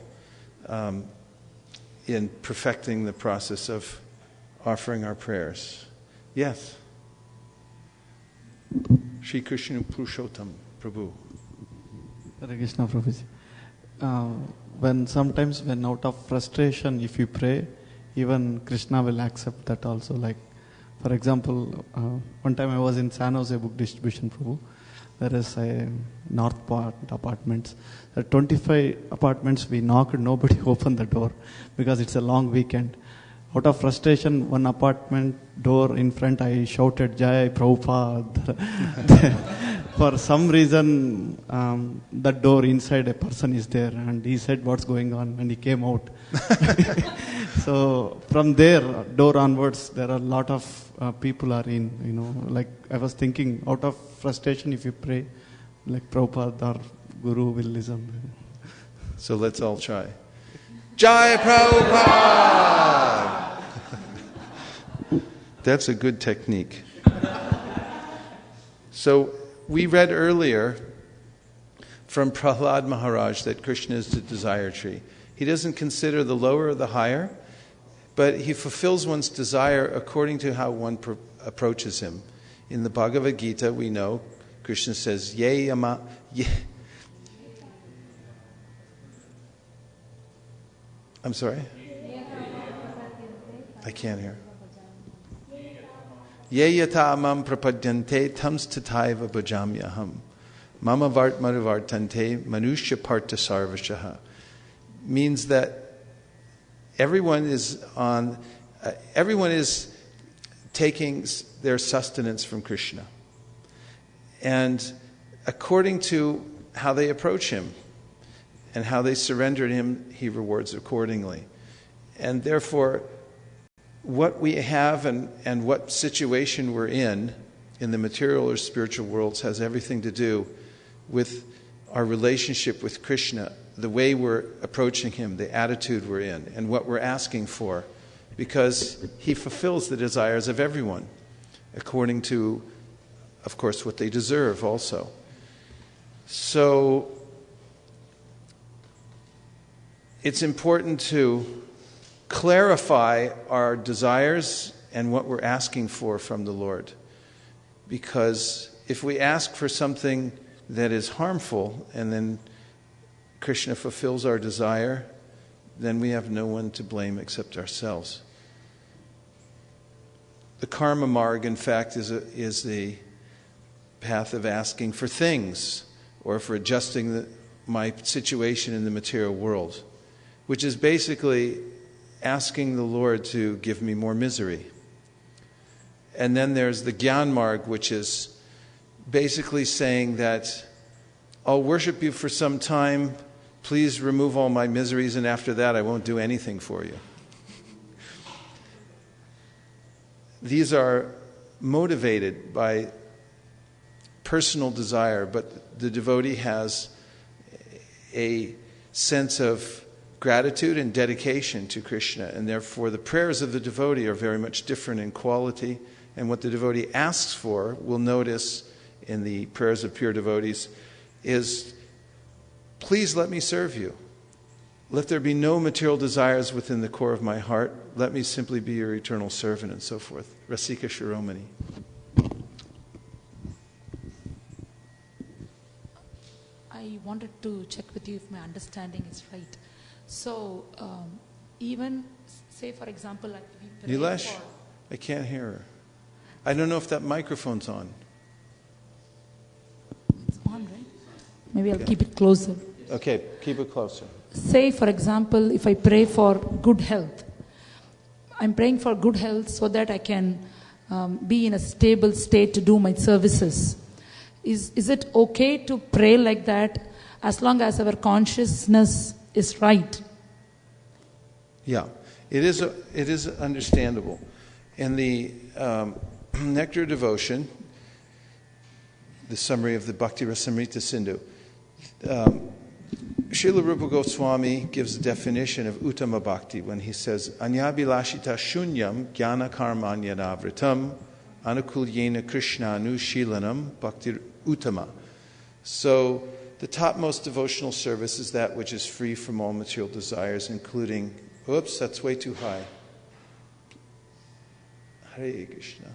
in perfecting the process of offering our prayers. Yes. Shri Krishna Purushottam, Prabhu. Hare Krishna Prabhuji. Sometimes when out of frustration, if you pray, even Krishna will accept that also. Like, for example, one time I was in San Jose book distribution, Prabhu. There is a north part apartments. There are 25 apartments. We knocked, nobody opened the door because it's a long weekend. Out of frustration, one apartment door in front, I shouted, Jai Prabhupada. For some reason, that door inside a person is there, and he said, what's going on? And he came out. So from there, door onwards, there are a lot of people are in, like I was thinking, out of frustration, if you pray, like Prabhupada or Guru will listen. So let's all try. Jai Prabhupada! That's a good technique. So we read earlier from Prahlad Maharaj that Krishna is the desire tree. He doesn't consider the lower or the higher, but he fulfills one's desire according to how one approaches him. In the Bhagavad Gita, we know Krishna says, I'm sorry? I can't hear. Ye yata amam prapadyante tams tataiva bhajamyaham. Mama vart manuvartante manushya parta sarvashaha. Means that everyone is taking their sustenance from Krishna. And according to how they approach him and how they surrender to him, he rewards accordingly. And therefore, what we have and what situation we're in the material or spiritual worlds has everything to do with our relationship with Krishna, the way we're approaching him, the attitude we're in, and what we're asking for, because he fulfills the desires of everyone according to, of course, what they deserve also. So it's important to clarify our desires and what we're asking for from the Lord. Because if we ask for something that is harmful and then Krishna fulfills our desire, then we have no one to blame except ourselves. The karma marg, in fact, is the path of asking for things or for adjusting my situation in the material world, which is basically asking the Lord to give me more misery. And then there's the Gyan Marg, which is basically saying that I'll worship you for some time, please remove all my miseries, and after that I won't do anything for you. These are motivated by personal desire, but the devotee has a sense of gratitude and dedication to Krishna, and therefore the prayers of the devotee are very much different in quality, and what the devotee asks for, we'll notice in the prayers of pure devotees, is please let me serve you. Let there be no material desires within the core of my heart. Let me simply be your eternal servant, and so forth. Rasika Shiromani. I wanted to check with you if my understanding is right. So, even, say for example, like we pray Nilesh, for... I can't hear her. I don't know if that microphone's on. It's on, right? Maybe I'll keep it closer. Okay, keep it closer. Say, for example, if I pray for good health, I'm praying for good health so that I can be in a stable state to do my services. Is it okay to pray like that as long as our consciousness is right? Yeah, it is understandable. In the Nectar Devotion, the summary of the Bhakti Rasamrita Sindhu, Srila Rupa Goswami gives a definition of Uttama Bhakti when he says, Anyabhilashita shunyam jnana karmanyadavritam anukulyena krishna anushilanam bhakti uttama. So the topmost devotional service is that which is free from all material desires, including, oops, that's way too high. Hare Krishna.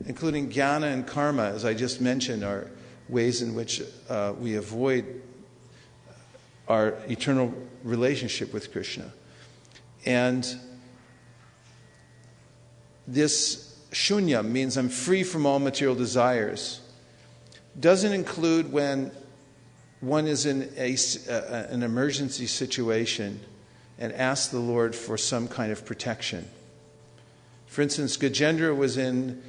Including jnana and karma, as I just mentioned, are ways in which we avoid our eternal relationship with Krishna. And this shunya means I'm free from all material desires. Doesn't include when one is in an emergency situation and asks the Lord for some kind of protection. For instance, Gajendra was in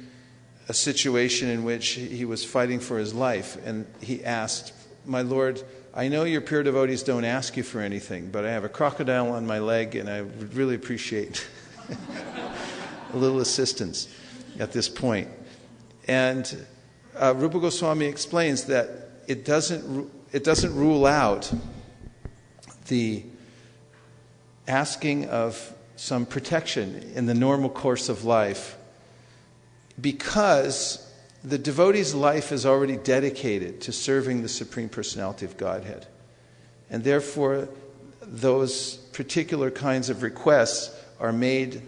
a situation in which he was fighting for his life, and he asked, my Lord, I know your pure devotees don't ask you for anything, but I have a crocodile on my leg and I would really appreciate a little assistance at this point. And Rupa Goswami explains that it doesn't rule out the asking of some protection in the normal course of life because the devotee's life is already dedicated to serving the Supreme Personality of Godhead. And therefore, those particular kinds of requests are made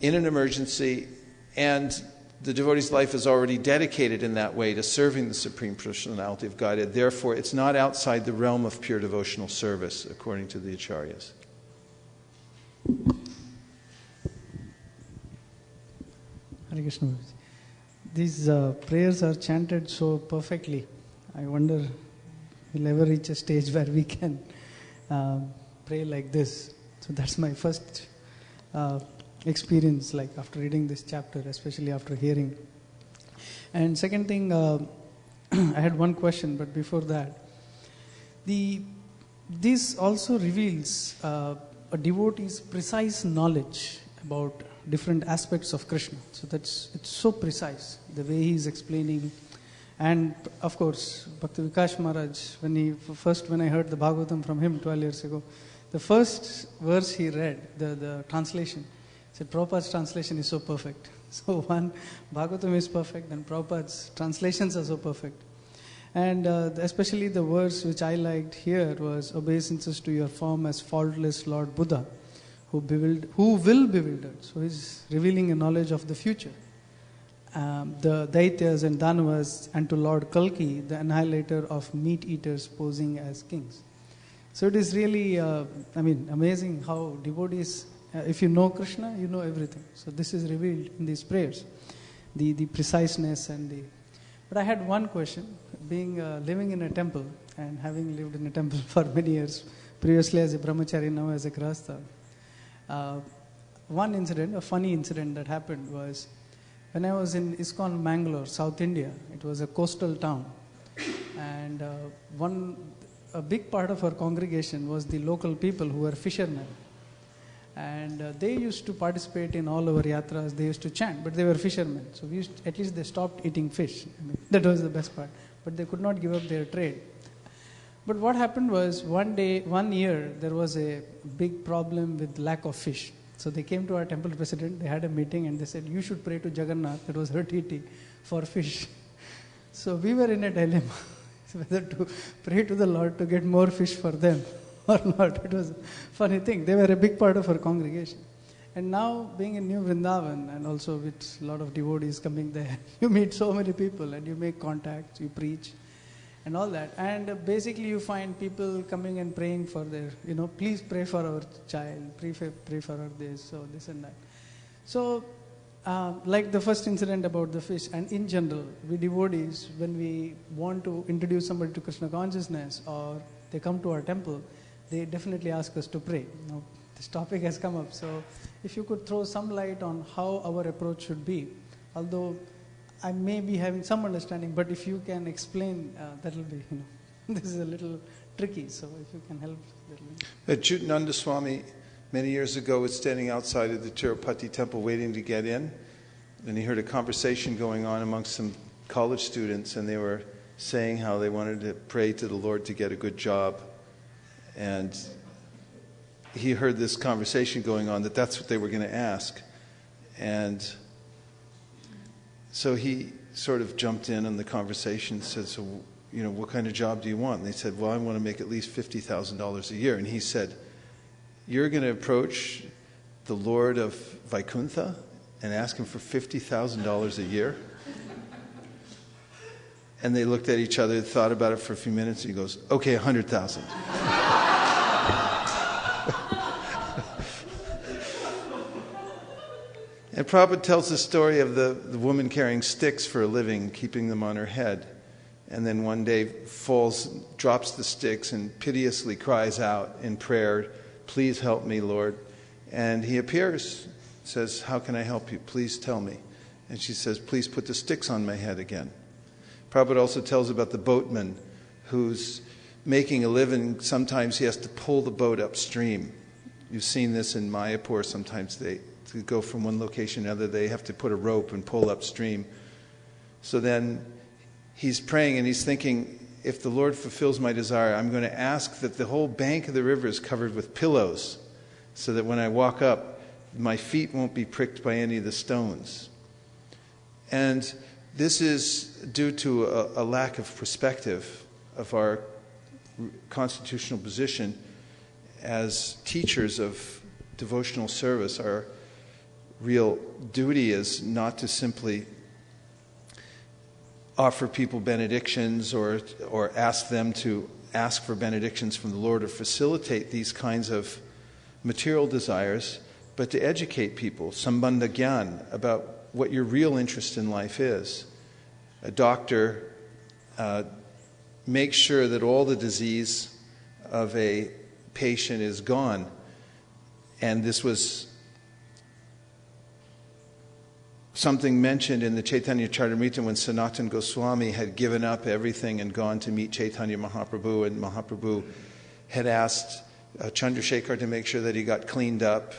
in an emergency, and the devotee's life is already dedicated in that way to serving the Supreme Personality of Godhead. Therefore, it's not outside the realm of pure devotional service, according to the Acharyas. Hare Krishna. These prayers are chanted so perfectly. I wonder we'll ever reach a stage where we can pray like this. So that's my first experience, like after reading this chapter, especially after hearing. And second thing, I had one question, but before that, this also reveals a devotee's precise knowledge about different aspects of Krishna. So it's so precise, the way he is explaining. And of course, Bhakti Vikash Maharaj, when I heard the Bhagavatam from him 12 years ago, the first verse he read, the translation, said Prabhupada's translation is so perfect. So one, Bhagavatam is perfect, and Prabhupada's translations are so perfect. And especially the verse which I liked here was obeisances to your form as faultless Lord Buddha, who will bewilder. So he's revealing a knowledge of the future. The Daityas and Danavas, and to Lord Kalki, the annihilator of meat eaters posing as kings. So it is really, amazing how devotees, if you know Krishna, you know everything. So this is revealed in these prayers, the preciseness and the. But I had one question, living in a temple and having lived in a temple for many years, previously as a brahmachari, now as a grahastha. One incident, a funny incident that happened was when I was in ISKCON Mangalore, South India. It was a coastal town, and a big part of our congregation was the local people who were fishermen, and they used to participate in all our yatras. They used to chant, but they were fishermen, so at least they stopped eating fish. That was the best part, but they could not give up their trade. But what happened was, one year, there was a big problem with lack of fish. So they came to our temple president, they had a meeting, and they said, you should pray to Jagannath, that was her deity, for fish. So we were in a dilemma, whether to pray to the Lord to get more fish for them or not. It was a funny thing. They were a big part of our congregation. And now, being in New Vrindavan, and also with a lot of devotees coming there, you meet so many people, and you make contacts, you preach, and all that. And basically you find people coming and praying for their, please pray for our child, pray for our this, so this and that. So, like the first incident about the fish, and in general, we devotees, when we want to introduce somebody to Krishna consciousness, or they come to our temple, they definitely ask us to pray. Now, this topic has come up, so if you could throw some light on how our approach should be, although I may be having some understanding, but if you can explain, that will be, this is a little tricky, so if you can help. Jutananda Swami, many years ago, was standing outside of the Tirupati temple waiting to get in, and he heard a conversation going on amongst some college students, and they were saying how they wanted to pray to the Lord to get a good job. And he heard this conversation going on, that's what they were going to ask. And so he sort of jumped in on the conversation and said, so, what kind of job do you want? And they said, well, I want to make at least $50,000 a year. And he said, you're going to approach the Lord of Vaikuntha and ask him for $50,000 a year? And they looked at each other, thought about it for a few minutes, and he goes, okay, 100,000. And Prabhupada tells the story of the woman carrying sticks for a living, keeping them on her head. And then one day drops the sticks and piteously cries out in prayer, please help me, Lord. And he appears, says, how can I help you? Please tell me. And she says, please put the sticks on my head again. Prabhupada also tells about the boatman who's making a living. Sometimes he has to pull the boat upstream. You've seen this in Mayapur. Sometimes to go from one location to another, they have to put a rope and pull upstream. So then he's praying and he's thinking, if the Lord fulfills my desire, I'm going to ask that the whole bank of the river is covered with pillows so that when I walk up, my feet won't be pricked by any of the stones. And this is due to a lack of perspective of our constitutional position as teachers of devotional service. Our real duty is not to simply offer people benedictions or ask them to ask for benedictions from the Lord or facilitate these kinds of material desires, but to educate people, sambandha gyan, about what your real interest in life is. A doctor makes sure that all the disease of a patient is gone. And this was something mentioned in the Chaitanya Charitamrita when Sanatana Goswami had given up everything and gone to meet Chaitanya Mahaprabhu, and Mahaprabhu had asked Chandrasekhar to make sure that he got cleaned up.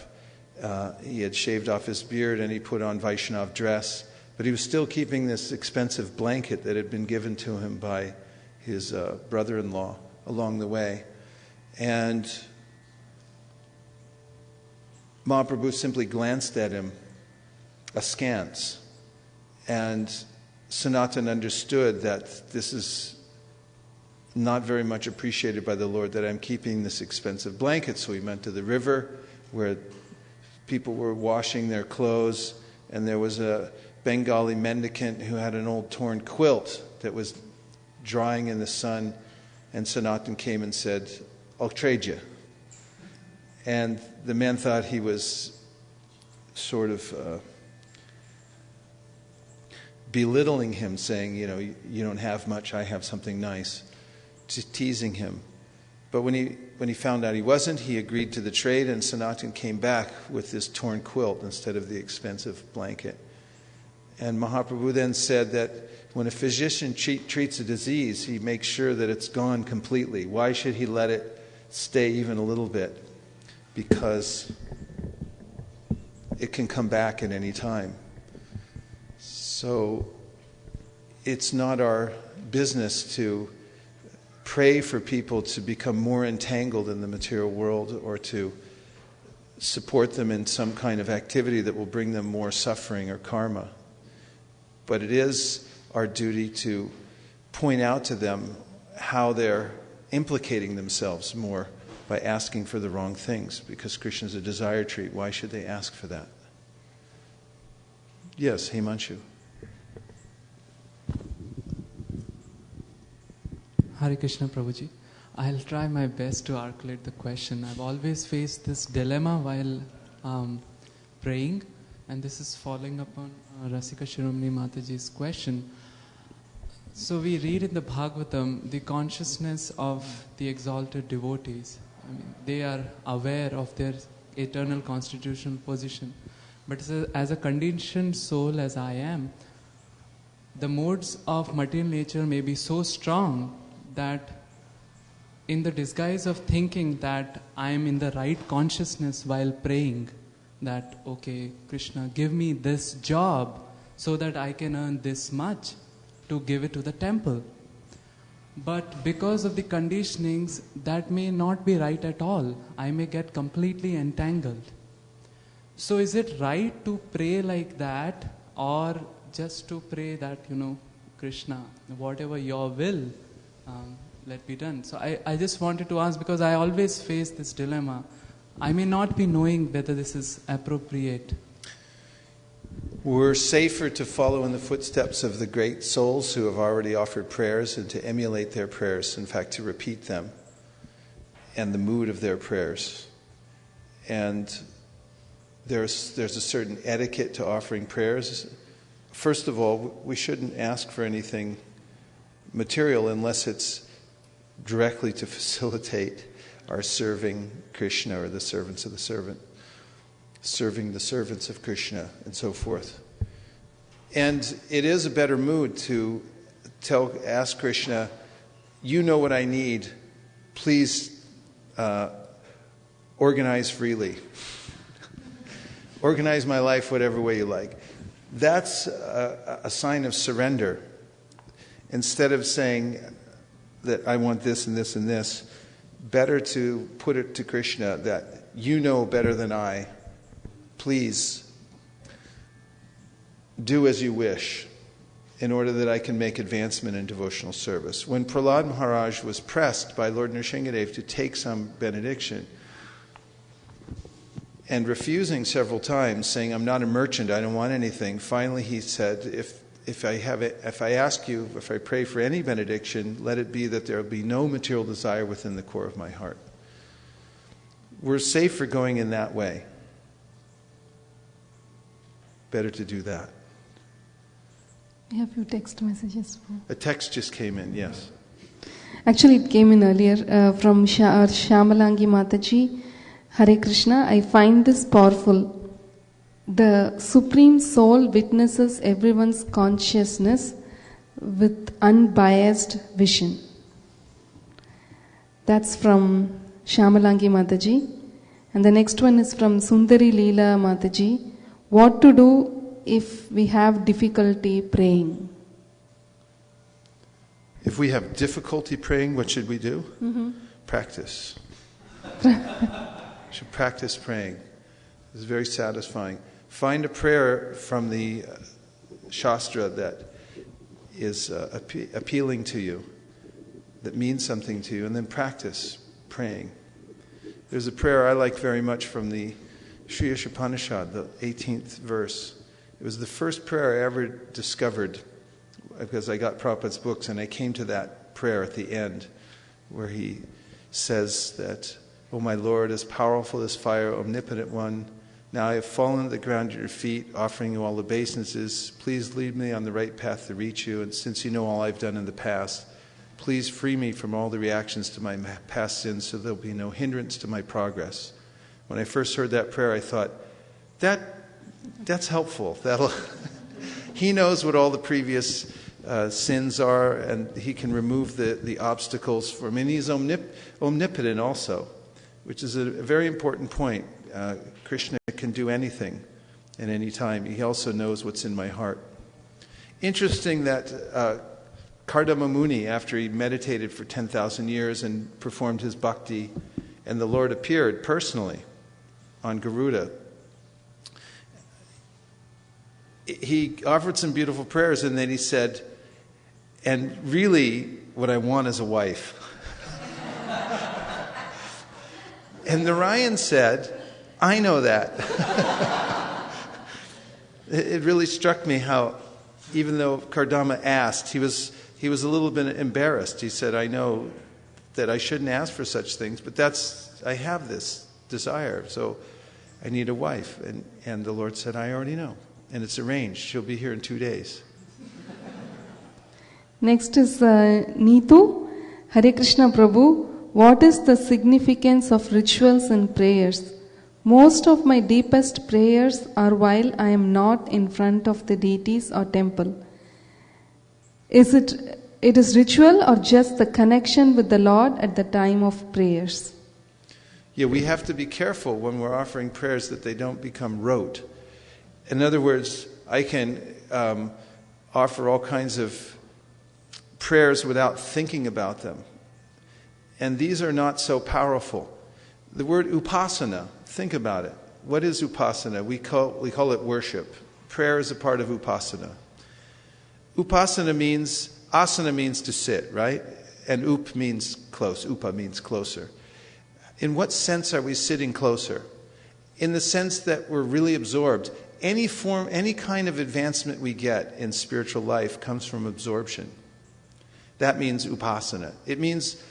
He had shaved off his beard and he put on Vaishnav dress, but he was still keeping this expensive blanket that had been given to him by his brother-in-law along the way. And Mahaprabhu simply glanced at him askance, and Sanatana understood that this is not very much appreciated by the Lord, that I'm keeping this expensive blanket. So he went to the river where people were washing their clothes, and there was a Bengali mendicant who had an old torn quilt that was drying in the sun, and Sanatana came and said, "I'll trade you." And the man thought he was sort of belittling him, saying, you don't have much, I have something nice, just teasing him. But when he found out he wasn't, he agreed to the trade, and Sanatana came back with this torn quilt instead of the expensive blanket. And Mahaprabhu then said that when a physician treats a disease, he makes sure that it's gone completely. Why should he let it stay even a little bit? Because it can come back at any time. So it's not our business to pray for people to become more entangled in the material world or to support them in some kind of activity that will bring them more suffering or karma. But it is our duty to point out to them how they're implicating themselves more by asking for the wrong things, because Krishna is a desire tree. Why should they ask for that? Yes, Himanshu. Hare Krishna, Prabhuji. I'll try my best to articulate the question. I've always faced this dilemma while praying, and this is following upon Rasika Shiromani Mataji's question. So we read in the Bhagavatam the consciousness of the exalted devotees. I mean, they are aware of their eternal constitutional position. But as a conditioned soul as I am, the modes of material nature may be so strong that in the disguise of thinking that I am in the right consciousness while praying, that, okay, Krishna, give me this job so that I can earn this much to give it to the temple. But because of the conditionings, that may not be right at all. I may get completely entangled. So is it right to pray like that, or just to pray that, Krishna, whatever your will, let be done? So I just wanted to ask, because I always face this dilemma. I may not be knowing whether this is appropriate. We're safer to follow in the footsteps of the great souls who have already offered prayers and to emulate their prayers, in fact, to repeat them and the mood of their prayers. And there's a certain etiquette to offering prayers. First of all, we shouldn't ask for anything material unless it's directly to facilitate our serving Krishna or the servants of the servant, serving the servants of Krishna, and so forth. And it is a better mood to ask Krishna, you know what I need, please organize freely. Organize my life whatever way you like. That's a sign of surrender. Instead of saying that I want this and this and this, better to put it to Krishna that you know better than I. Please do as you wish, in order that I can make advancement in devotional service. When Prahlad Maharaj was pressed by Lord Nrsingadev to take some benediction, and refusing several times, saying, I'm not a merchant, I don't want anything, finally he said, if I ask you, if I pray for any benediction, let it be that there will be no material desire within the core of my heart. We're safer going in that way. Better to do that. We have a few text messages. A text just came in, yes. Actually, it came in earlier from Shamalangi Mataji. Hare Krishna, I find this powerful. The Supreme Soul witnesses everyone's consciousness with unbiased vision. That's from Shamalangi Mataji. And the next one is from Sundari Leela Mataji. What to do if we have difficulty praying? If we have difficulty praying, what should we do? Mm-hmm. Practice. Should practice praying. It's very satisfying. Find a prayer from the Shastra that is appealing to you, that means something to you, and then practice praying. There's a prayer I like very much from the Sri Ishopanishad, the 18th verse. It was the first prayer I ever discovered because I got Prabhupada's books, and I came to that prayer at the end where he says that, O my Lord, as powerful as fire, omnipotent one, now I have fallen to the ground at your feet, offering you all obeisances. Please lead me on the right path to reach you, and since you know all I've done in the past, please free me from all the reactions to my past sins so there'll be no hindrance to my progress. When I first heard that prayer, I thought, that's helpful. He knows what all the previous sins are, and he can remove the obstacles for me. And he's omnipotent also, which is a very important point. Krishna can do anything at any time. He also knows what's in my heart. Interesting that Kardama Muni, after he meditated for 10,000 years and performed his bhakti, and the Lord appeared personally on Garuda, he offered some beautiful prayers, and then he said, and really what I want is a wife. And Narayan said, I know that. It really struck me how, even though Kardama asked, he was a little bit embarrassed. He said, I know that I shouldn't ask for such things, but I have this desire, so I need a wife. And the Lord said, I already know. And it's arranged. She'll be here in 2 days. Next is Neetu. Hare Krishna Prabhu. What is the significance of rituals and prayers? Most of my deepest prayers are while I am not in front of the deities or temple. Is it ritual or just the connection with the Lord at the time of prayers? Yeah, we have to be careful when we're offering prayers that they don't become rote. In other words, I can offer all kinds of prayers without thinking about them. And these are not so powerful. The word upasana, think about it. What is upasana? We call it worship. Prayer is a part of upasana. Upasana means, asana means to sit, right? And up means close. Upa means closer. In what sense are we sitting closer? In the sense that we're really absorbed. Any kind of advancement we get in spiritual life comes from absorption. That means upasana. It means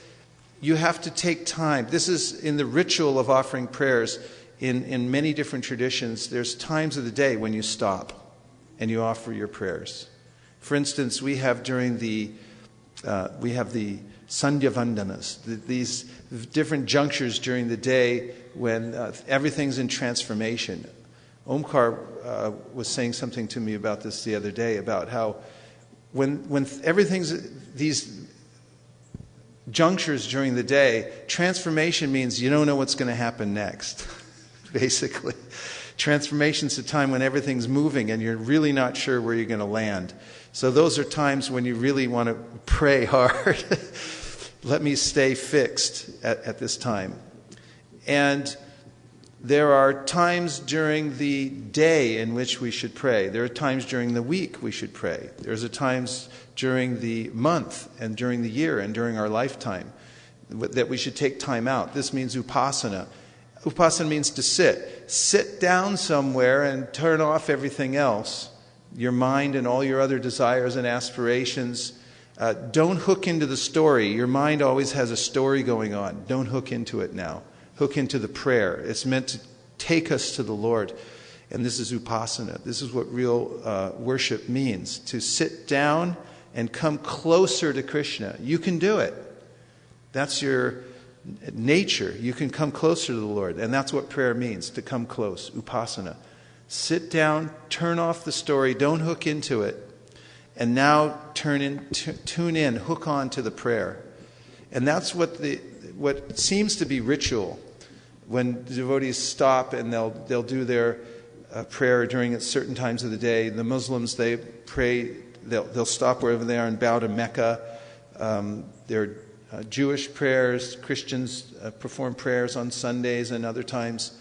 you have to take time. This is in the ritual of offering prayers in many different traditions. There's times of the day when you stop and you offer your prayers. For instance, we have the Sandhya Vandanas, these different junctures during the day when everything's in transformation. Omkar was saying something to me about this the other day, about how when everything's these junctures during the day, transformation means you don't know what's going to happen next, basically. Transformation's a time when everything's moving and you're really not sure where you're going to land. So those are times when you really want to pray hard. Let me stay fixed at this time. And There are times during the day in which we should pray. There are times during the week we should pray. There's times during the month and during the year and during our lifetime that we should take time out. This means upasana. Upasana means to sit. Sit down somewhere and turn off everything else, your mind and all your other desires and aspirations. Don't hook into the story. Your mind always has a story going on. Don't hook into it now. Hook into the prayer. It's meant to take us to the Lord. And this is upasana. This is what real worship means. To sit down and come closer to Krishna. You can do it. That's your nature. You can come closer to the Lord. And that's what prayer means, to come close. Upasana. Sit down, turn off the story, don't hook into it. And now tune in, hook on to the prayer. And that's what seems to be ritual. When devotees stop and they'll do their prayer during certain times of the day. The Muslims, they pray, they'll stop wherever they are and bow to Mecca. There are Jewish prayers. Christians perform prayers on Sundays and other times.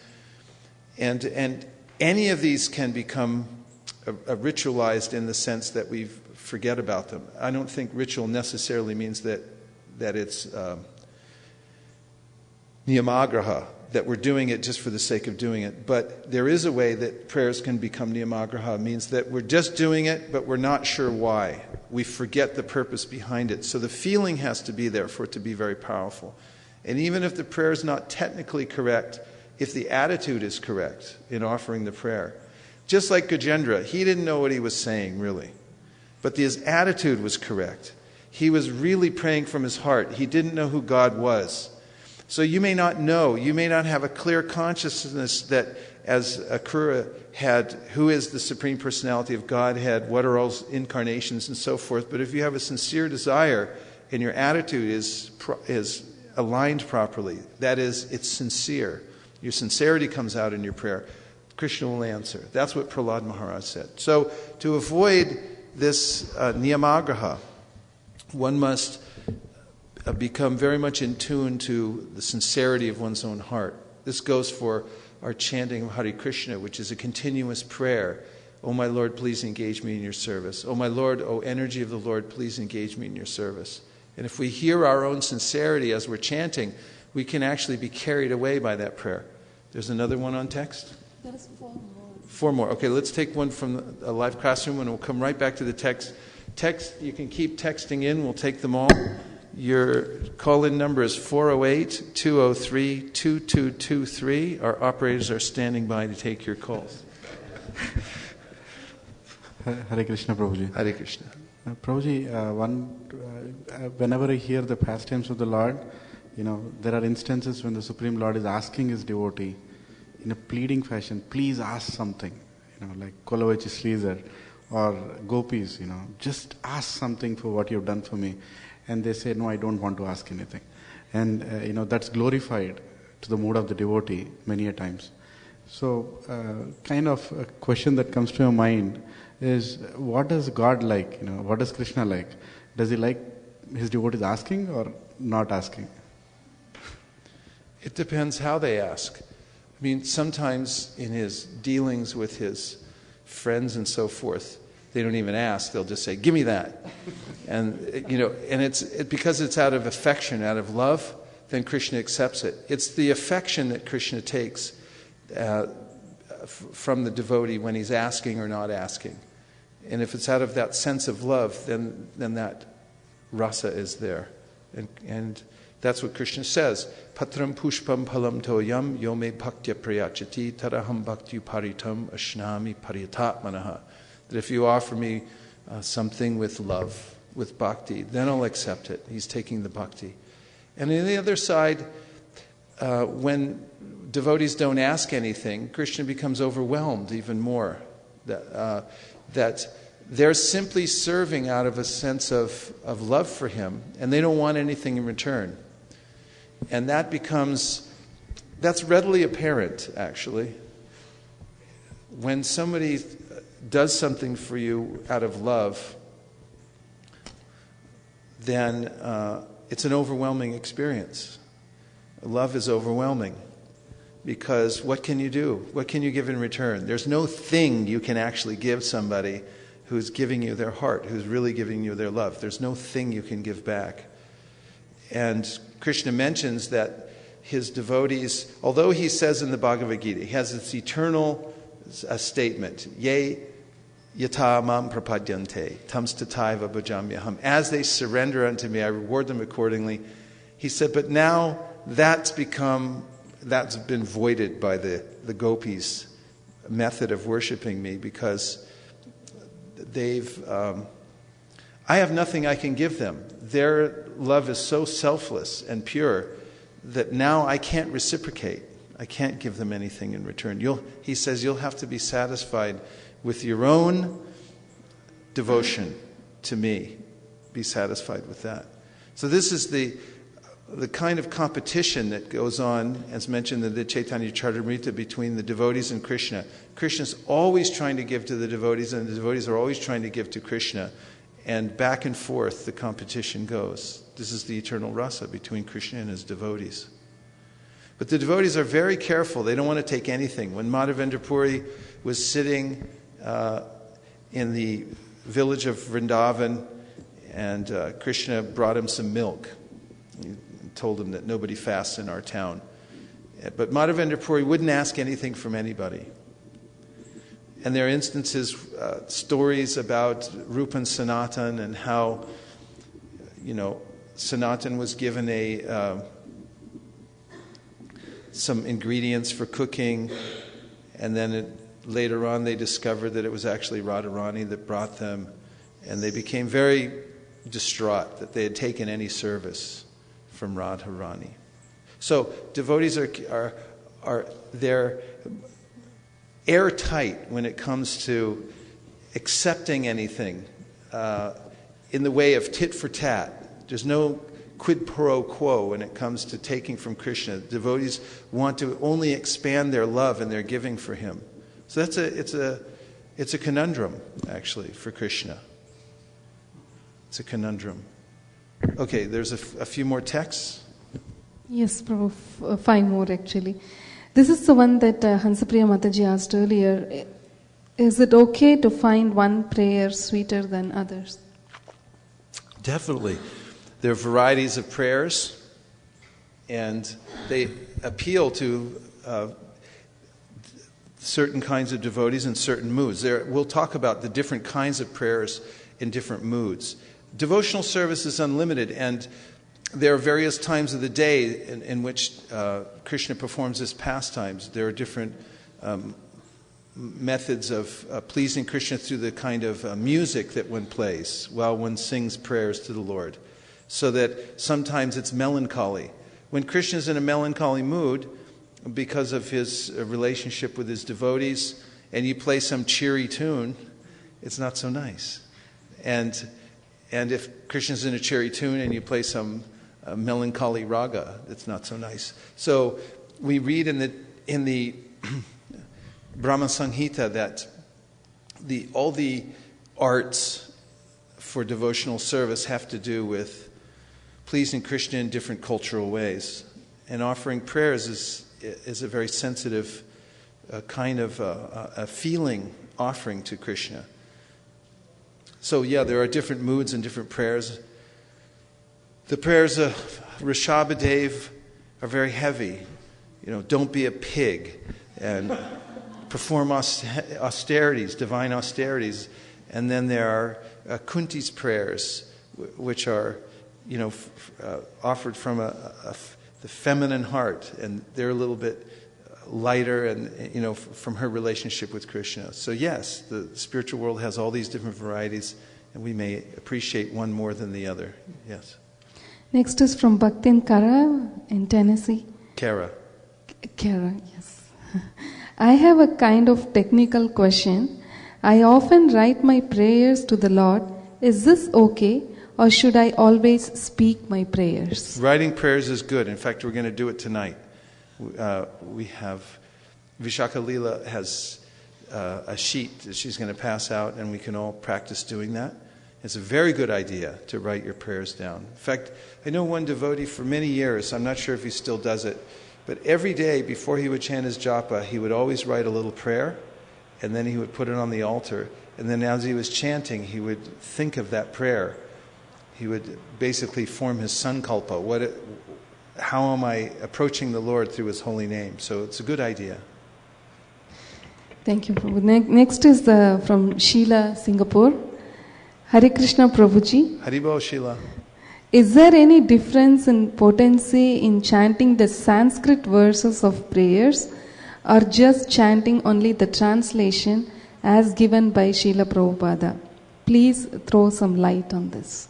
And any of these can become ritualized in the sense that we forget about them. I don't think ritual necessarily means that it's niyamagraha, that we're doing it just for the sake of doing it. But there is a way that prayers can become niyamagraha. It means that we're just doing it, but we're not sure why. We forget the purpose behind it. So the feeling has to be there for it to be very powerful. And even if the prayer is not technically correct, if the attitude is correct in offering the prayer. Just like Gajendra, he didn't know what he was saying, really. But his attitude was correct. He was really praying from his heart. He didn't know who God was. So you may not know, you may not have a clear consciousness that, as Akrura had, who is the Supreme Personality of Godhead, what are all incarnations and so forth. But if you have a sincere desire and your attitude is aligned properly, that is, it's sincere. Your sincerity comes out in your prayer. Krishna will answer. That's what Prahlad Maharaj said. So to avoid this niyamagraha, one must become very much in tune to the sincerity of one's own heart. This goes for our chanting of Hare Krishna, which is a continuous prayer. Oh my Lord, please engage me in your service. Oh my Lord, oh energy of the Lord, please engage me in your service. And if we hear our own sincerity as we're chanting, we can actually be carried away by that prayer. There's another one on text? There's 4 more. 4 more. Okay, let's take one from a live classroom and we'll come right back to the text. Text, you can keep texting in. We'll take them all. Your call-in number is 408-203-2223. Our operators are standing by to take your calls. Hare Krishna, Prabhuji. Hare Krishna. Prabhuji, whenever I hear the pastimes of the Lord, there are instances when the Supreme Lord is asking his devotee in a pleading fashion, please ask something, like Kolavachi Sridhar or Gopis, just ask something for what you've done for me. And they say, no, I don't want to ask anything. And, that's glorified to the mood of the devotee many a times. So, kind of a question that comes to your mind is, what does God like? What does Krishna like? Does he like his devotees asking or not asking? It depends how they ask. I mean, sometimes in his dealings with his friends and so forth, they don't even ask. They'll just say, give me that. And, and it's because it's out of affection, out of love, then Krishna accepts it. It's the affection that Krishna takes from the devotee when he's asking or not asking. And if it's out of that sense of love, then that rasa is there. And that's what Krishna says. Patram pushpam phalam toyam yome bhaktya prayachati taraham bhakti paritam ashnami paritatmanaha. That if you offer me something with love, with bhakti, then I'll accept it. He's taking the bhakti. And on the other side, when devotees don't ask anything, Krishna becomes overwhelmed even more. That they're simply serving out of a sense of love for him, and they don't want anything in return. And that's readily apparent, actually. When somebody does something for you out of love, then it's an overwhelming experience. Love is overwhelming. because what can you do? What can you give in return? There's no thing you can actually give somebody who's giving you their heart, who's really giving you their love. There's no thing you can give back. And Krishna mentions that his devotees, although he says in the Bhagavad Gita, he has this eternal statement, Ye yata mam prapadyante, tams tataiva bhajamyaham. As they surrender unto me, I reward them accordingly. He said, but now that's been voided by the gopis' method of worshiping me, because I have nothing I can give them. Their love is so selfless and pure that now I can't reciprocate. I can't give them anything in return. He says you'll have to be satisfied with your own devotion to me. Be satisfied with that. So this is the kind of competition that goes on, as mentioned in the Chaitanya Charitamrita, between the devotees and Krishna. Krishna's always trying to give to the devotees, and the devotees are always trying to give to Krishna. And back and forth the competition goes. This is the eternal rasa between Krishna and his devotees. But the devotees are very careful. They don't want to take anything. When Madhavendra Puri was sitting in the village of Vrindavan, and Krishna brought him some milk. He told him that nobody fasts in our town. But Madhavendra Puri wouldn't ask anything from anybody. And there are instances, stories about Rupan Sanatan, and how, Sanatan was given some ingredients for cooking, and then later on they discovered that it was actually Radharani that brought them, and they became very distraught that they had taken any service from Radharani. So devotees are they're airtight when it comes to accepting anything in the way of tit for tat. There's no quid pro quo when it comes to taking from Krishna. Devotees want to only expand their love and their giving for him. So it's a conundrum, actually, for Krishna. It's a conundrum. Okay, there's a few more texts. Yes, Prabhu, 5 more actually. This is the one that Hansapriya Mataji asked earlier. Is it okay to find one prayer sweeter than others? Definitely. There are varieties of prayers, and they appeal to certain kinds of devotees in certain moods. We'll talk about the different kinds of prayers in different moods. Devotional service is unlimited, and there are various times of the day in which Krishna performs his pastimes. There are different methods of pleasing Krishna through the kind of music that one plays while one sings prayers to the Lord. So that sometimes it's melancholy. When Krishna is in a melancholy mood, because of his relationship with his devotees, and you play some cheery tune, it's not so nice. And if Krishna's in a cheery tune and you play some melancholy raga, it's not so nice. So we read in the Brahma Samhita that all the arts for devotional service have to do with pleasing Krishna in different cultural ways. And offering prayers is a very sensitive kind of a feeling offering to Krishna. So there are different moods and different prayers. The prayers of Rishabhadev are very heavy. Don't be a pig, and perform austerities, divine austerities. And then there are Kunti's prayers, which are offered from the feminine heart, and they're a little bit lighter, and from her relationship with Krishna. So yes, the spiritual world has all these different varieties, and we may appreciate one more than the other. Yes. Next is from Bhaktin Kara in Tennessee. Kara, yes. I have a kind of technical question. I often write my prayers to the Lord. Is this okay? Or should I always speak my prayers? Writing prayers is good. In fact, we're going to do it tonight. We have Vishakha Leela has a sheet that she's going to pass out, and we can all practice doing that. It's a very good idea to write your prayers down. In fact, I know one devotee for many years, I'm not sure if he still does it, But every day before he would chant his japa, he would always write a little prayer, and then he would put it on the altar. And then as he was chanting, he would think of that prayer. He would basically form his sankalpa. How am I approaching the Lord through his holy name? So it's a good idea. Thank you, Prabhu. Next is from Sheila, Singapore. Hare Krishna, Prabhuji. Haribo, Sheila. Is there any difference in potency in chanting the Sanskrit verses of prayers or just chanting only the translation as given by Srila Prabhupada? Please throw some light on this.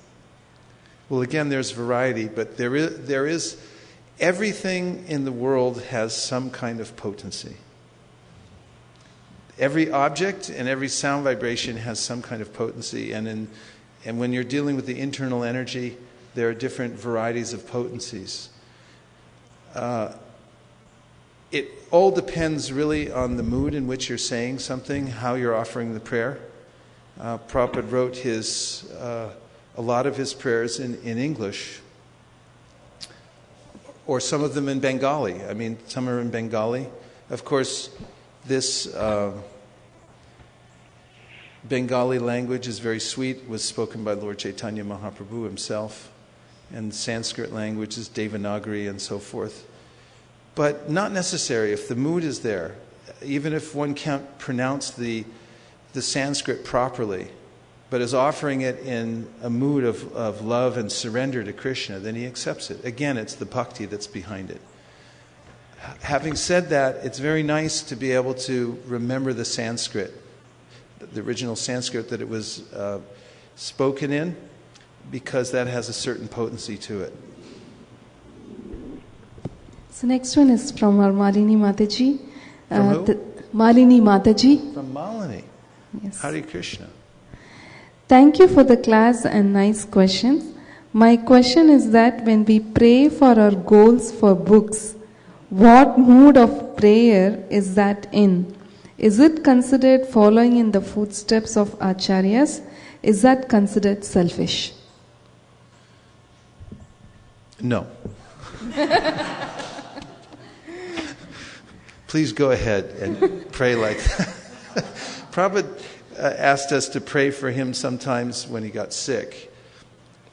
Well, again, there's variety, but there is everything in the world has some kind of potency. Every object and every sound vibration has some kind of potency, and when you're dealing with the internal energy, there are different varieties of potencies. It all depends really on the mood in which you're saying something, how you're offering the prayer. Prabhupada wrote a lot of his prayers in English, or some of them in Bengali. I mean, some are in Bengali. Of course, this Bengali language is very sweet, was spoken by Lord Chaitanya Mahaprabhu himself, and Sanskrit language is Devanagari and so forth. But not necessary if the mood is there. Even if one can't pronounce the Sanskrit properly, but is offering it in a mood of love and surrender to Krishna, then he accepts it. Again, it's the bhakti that's behind it. Having said that, it's very nice to be able to remember the Sanskrit, the original Sanskrit that it was spoken in, because that has a certain potency to it. So next one is from our Malini Mataji. From who? Malini Mataji. From Malini. Yes. Hare Krishna. Thank you for the class and nice questions. My question is that when we pray for our goals for books, what mood of prayer is that in? Is it considered following in the footsteps of acharyas? Is that considered selfish? No. Please go ahead and pray like that. Prabhupada asked us to pray for him sometimes when he got sick.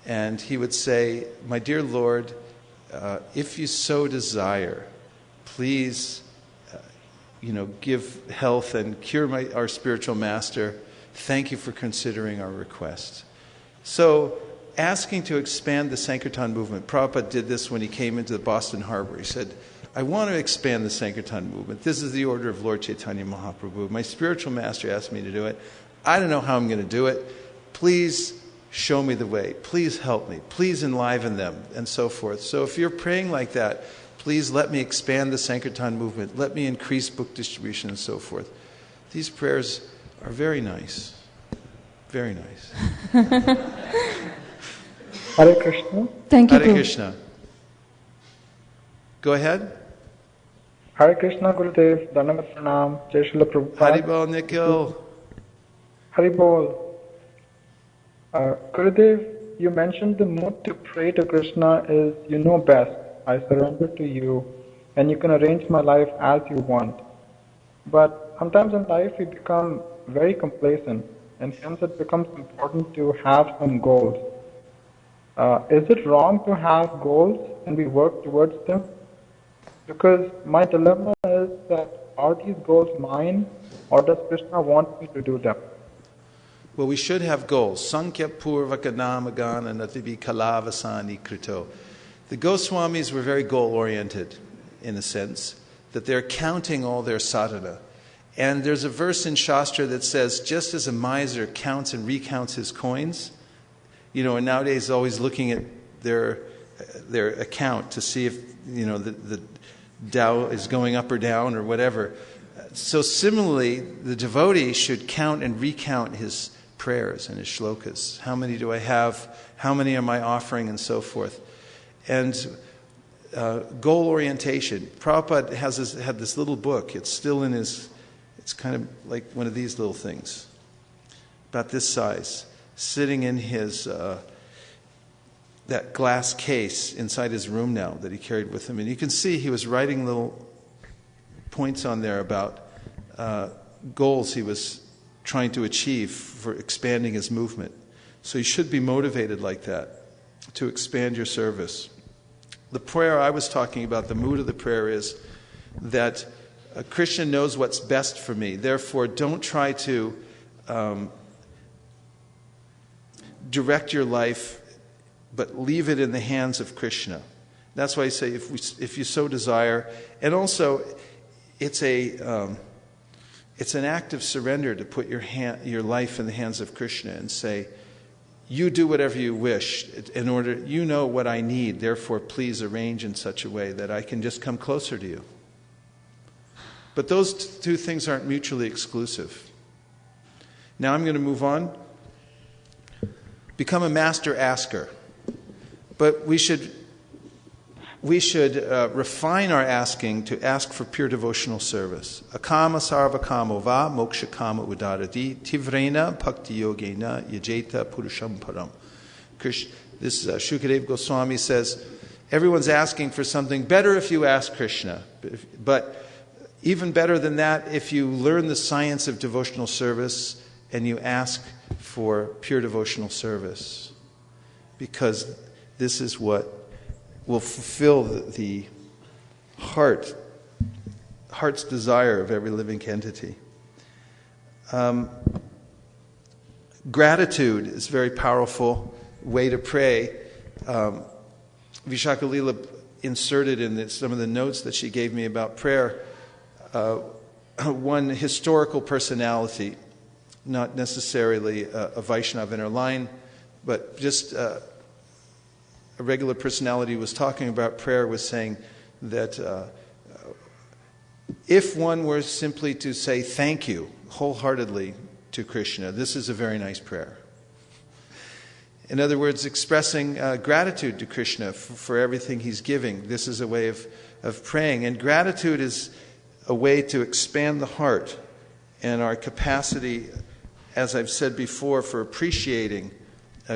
And he would say, "My dear Lord, if you so desire, please, give health and cure our spiritual master. Thank you for considering our request." So, asking to expand the Sankirtan movement. Prabhupada did this when he came into the Boston Harbor. He said, "I want to expand the Sankirtan movement. This is the order of Lord Chaitanya Mahaprabhu. My spiritual master asked me to do it. I don't know how I'm going to do it. Please show me the way. Please help me. Please enliven them," and so forth. So if you're praying like that, please let me expand the Sankirtan movement. Let me increase book distribution and so forth. These prayers are very nice. Very nice. Hare Krishna. Thank you, Hare Prabhu. Krishna. Go ahead. Hare Krishna Gurudev, Dhanavad Pranam, Jai Srila Prabhupada. Haribol, Nikhil. Haribol. Gurudev, you mentioned the mood to pray to Krishna is, you know best. I surrender to you, and you can arrange my life as you want. But sometimes in life we become very complacent, and hence it becomes important to have some goals. Is it wrong to have goals and we work towards them? Because my dilemma is that are these goals mine, or does Krishna want me to do them? Well, we should have goals. Sankhya purvaka namagana natibi kalavasani krito. The Goswamis were very goal-oriented, in a sense, that they're counting all their sadhana. And there's a verse in Shastra that says, just as a miser counts and recounts his coins, and nowadays always looking at their account to see if, the Dow is going up or down or whatever. So similarly, the devotee should count and recount his prayers and his shlokas. How many do I have? How many am I offering? And so forth. And goal orientation. Prabhupada had this little book. It's still in it's kind of like one of these little things, about this size, sitting in his that glass case inside his room now that he carried with him. And you can see he was writing little points on there about goals he was trying to achieve for expanding his movement. So you should be motivated like that to expand your service. The prayer I was talking about, the mood of the prayer is that Krishna knows what's best for me. Therefore, don't try to direct your life, but leave it in the hands of Krishna. That's why I say if you so desire. And also, it's an act of surrender to put your life in the hands of Krishna and say, you do whatever you wish in order, you know what I need, therefore please arrange in such a way that I can just come closer to you. But those two things aren't mutually exclusive. Now I'm going to move on. Become a master asker. But we should refine our asking to ask for pure devotional service. Akama sarva kamo va moksha kama udarati tivrena bhakti yogena yajeta purusham param. This Shukadeva Goswami says, everyone's asking for something better if you ask Krishna. But even better than that, if you learn the science of devotional service and you ask for pure devotional service. Because this is what will fulfill the heart's desire of every living entity. Gratitude is a very powerful way to pray. Vishakalila inserted in some of the notes that she gave me about prayer one historical personality, not necessarily a Vaishnava in her line, but just a regular personality was talking about prayer, was saying that if one were simply to say thank you wholeheartedly to Krishna, this is a very nice prayer. In other words, expressing gratitude to Krishna for everything he's giving. This is a way of praying. And gratitude is a way to expand the heart and our capacity, as I've said before, for appreciating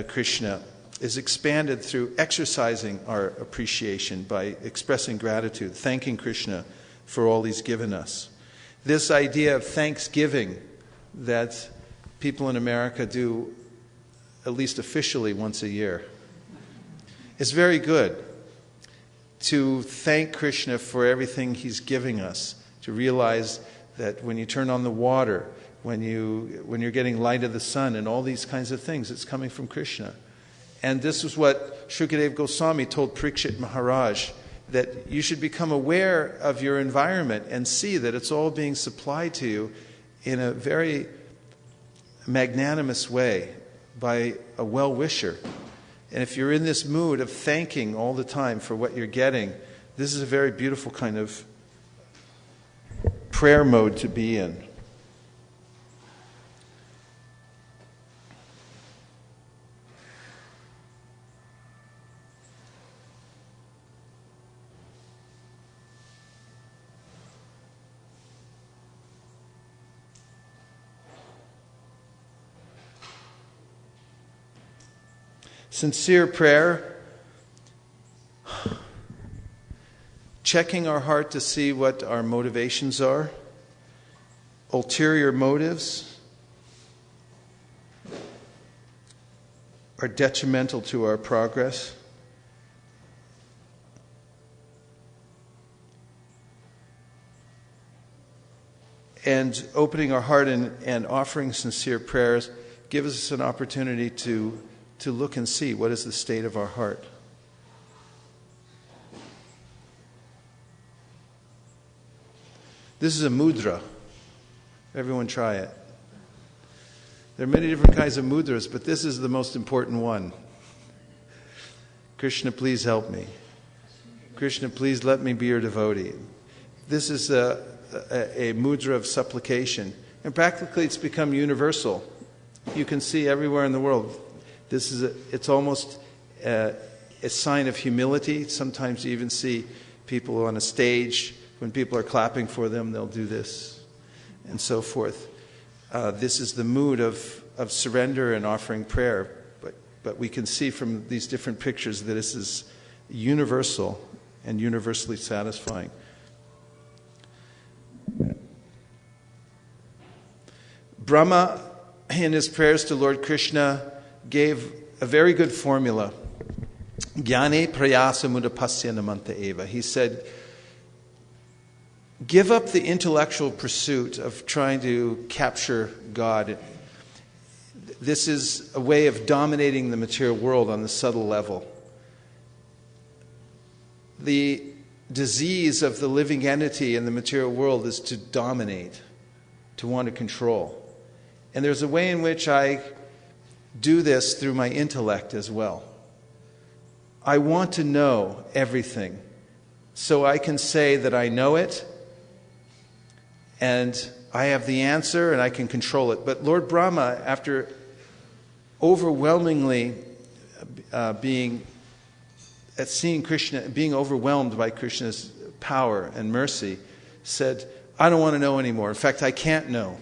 Krishna is expanded through exercising our appreciation by expressing gratitude, thanking Krishna for all he's given us. This idea of thanksgiving that people in America do at least officially once a year is very good. To thank Krishna for everything he's giving us, to realize that when you turn on the water, when you're getting light of the sun and all these kinds of things, it's coming from Krishna. And this is what Shukadeva Goswami told Parikshit Maharaj, that you should become aware of your environment and see that it's all being supplied to you in a very magnanimous way by a well-wisher. And if you're in this mood of thanking all the time for what you're getting, this is a very beautiful kind of prayer mode to be in. Sincere prayer, checking our heart to see what our motivations are, ulterior motives are detrimental to our progress. And opening our heart and offering sincere prayers gives us an opportunity to look and see what is the state of our heart. This is a mudra. Everyone try it. There are many different kinds of mudras, but this is the most important one. Krishna, please help me. Krishna, please let me be your devotee. This is a mudra of supplication. And practically it's become universal. You can see everywhere in the world. It's almost a sign of humility. Sometimes you even see people on a stage, when people are clapping for them, they'll do this, and so forth. This is the mood of surrender and offering prayer. But but we can see from these different pictures that this is universal and universally satisfying. Brahma, in his prayers to Lord Krishna, gave a very good formula. Jnane prayasa mudapasya namanta eva. He said, give up the intellectual pursuit of trying to capture God. This is a way of dominating the material world on the subtle level. The disease of the living entity in the material world is to dominate, to want to control. And there's a way in which I do this through my intellect as well. I want to know everything so I can say that I know it and I have the answer and I can control it. But Lord Brahma, after overwhelmingly seeing Krishna, being overwhelmed by Krishna's power and mercy, said, I don't want to know anymore. In fact, I can't know.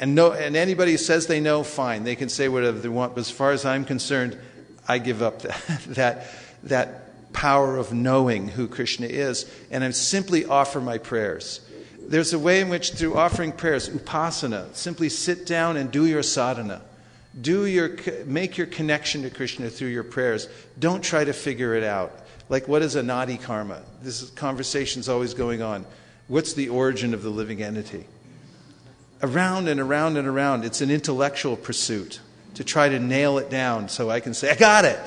And anybody who says they know, fine. They can say whatever they want. But as far as I'm concerned, I give up that power of knowing who Krishna is. And I simply offer my prayers. There's a way in which through offering prayers, upasana, simply sit down and do your sadhana. Make your connection to Krishna through your prayers. Don't try to figure it out. Like, what is anadi karma? This conversation's always going on. What's the origin of the living entity? Around and around and around. It's an intellectual pursuit to try to nail it down so I can say, I got it.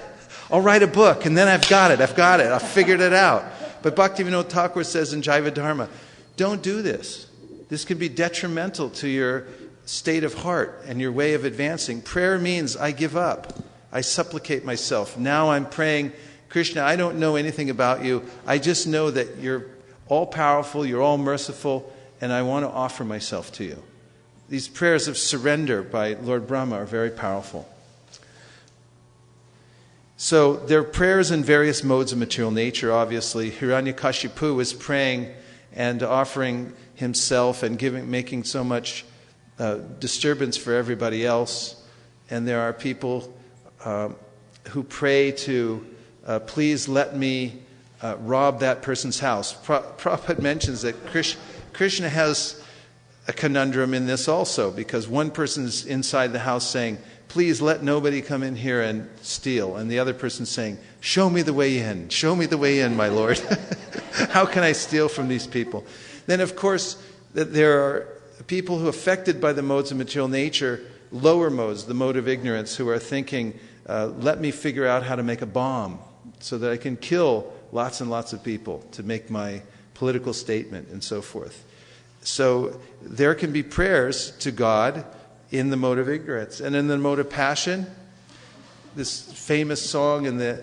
I'll write a book and then I've got it. I've figured it out. But Bhaktivinoda Thakur says in Jaiva Dharma, don't do this. This can be detrimental to your state of heart and your way of advancing. Prayer means I give up. I supplicate myself. Now I'm praying, Krishna, I don't know anything about you. I just know that you're all-powerful, you're all-merciful, and I want to offer myself to you. These prayers of surrender by Lord Brahma are very powerful. So there are prayers in various modes of material nature, obviously. Hiranyakashipu is praying and offering himself and making so much disturbance for everybody else. And there are people who pray to, please let me rob that person's house. Prabhupada mentions that Krishna has a conundrum in this also, because one person's inside the house saying, please let nobody come in here and steal. And the other person's saying, show me the way in. Show me the way in, my Lord. How can I steal from these people? Then, of course, there are people who are affected by the modes of material nature, lower modes, the mode of ignorance, who are thinking, let me figure out how to make a bomb so that I can kill lots and lots of people to make my political statement and so forth. So there can be prayers to God in the mode of ignorance. And in the mode of passion, this famous song in the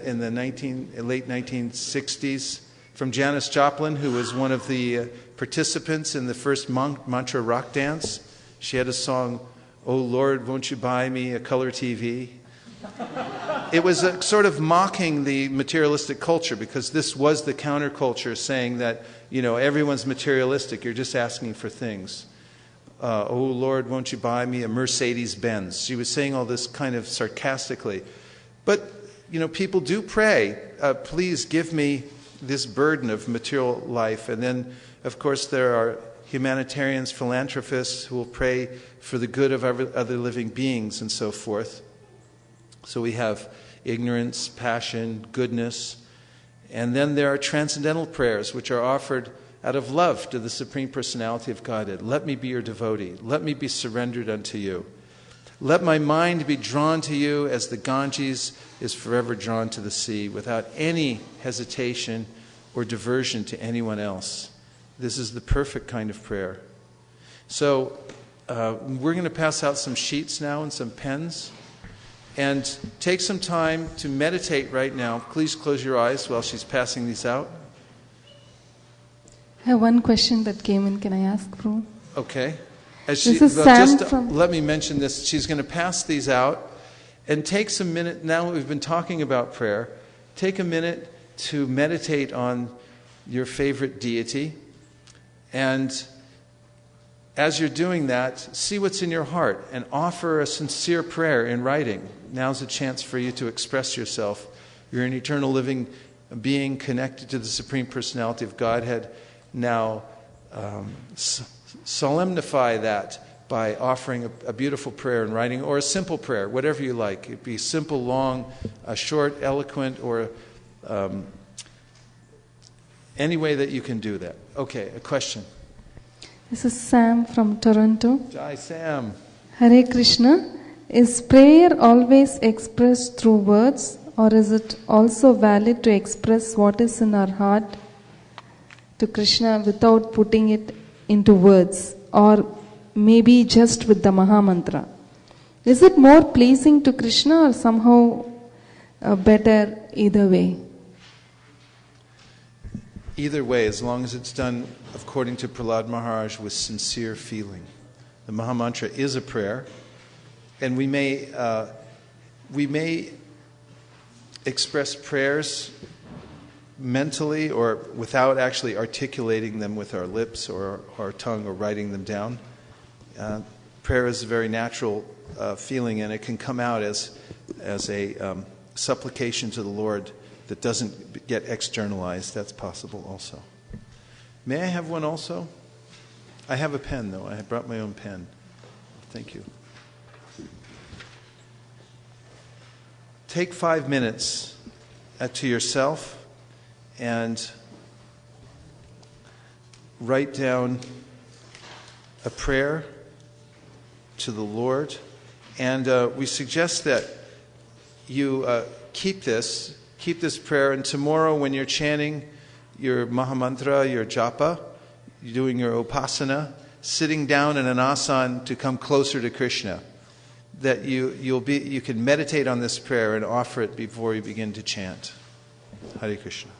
late 1960s from Janis Joplin, who was one of the participants in the first mantra rock dance. She had a song, "Oh Lord, won't you buy me a color TV?" It was sort of mocking the materialistic culture, because this was the counterculture saying that, everyone's materialistic, you're just asking for things. Oh Lord, won't you buy me a Mercedes-Benz? She was saying all this kind of sarcastically. But, people do pray, please give me this burden of material life. And then, of course, there are humanitarians, philanthropists who will pray for the good of other living beings and so forth. So we have ignorance, passion, goodness. And then there are transcendental prayers, which are offered out of love to the Supreme Personality of Godhead. Let me be your devotee. Let me be surrendered unto you. Let my mind be drawn to you as the Ganges is forever drawn to the sea, without any hesitation or diversion to anyone else. This is the perfect kind of prayer. So we're going to pass out some sheets now and some pens. And take some time to meditate right now. Please close your eyes while she's passing these out. I have one question that came in. Can I ask, Prabhu? Okay. This is Sam from... Let me mention this. She's going to pass these out. And take some minute, now that we've been talking about prayer, take a minute to meditate on your favorite deity. And as you're doing that, see what's in your heart and offer a sincere prayer in writing. Now's a chance for you to express yourself. You're an eternal living being connected to the Supreme Personality of Godhead. Now, solemnify that by offering a beautiful prayer in writing, or a simple prayer, whatever you like. It could be simple, long, short, eloquent, or any way that you can do that. Okay, a question. This is Sam from Toronto. Hi, Sam. Hare Krishna. Is prayer always expressed through words, or is it also valid to express what is in our heart to Krishna without putting it into words, or maybe just with the Maha Mantra? Is it more pleasing to Krishna, or somehow better either way? Either way, as long as it's done according to Prahlad Maharaj with sincere feeling. The Maha Mantra is a prayer, and we may express prayers mentally or without actually articulating them with our lips or our tongue or writing them down. Prayer is a very natural feeling, and it can come out as a supplication to the Lord that doesn't get externalized. That's possible also. May I have one also? I have a pen, though. I brought my own pen. Thank you. Take 5 minutes to yourself and write down a prayer to the Lord. And we suggest that you keep this prayer, and tomorrow when you're chanting your Mahamantra, your japa, you're doing your upasana, sitting down in an asana to come closer to Krishna, that you can meditate on this prayer and offer it before you begin to chant. Hare Krishna.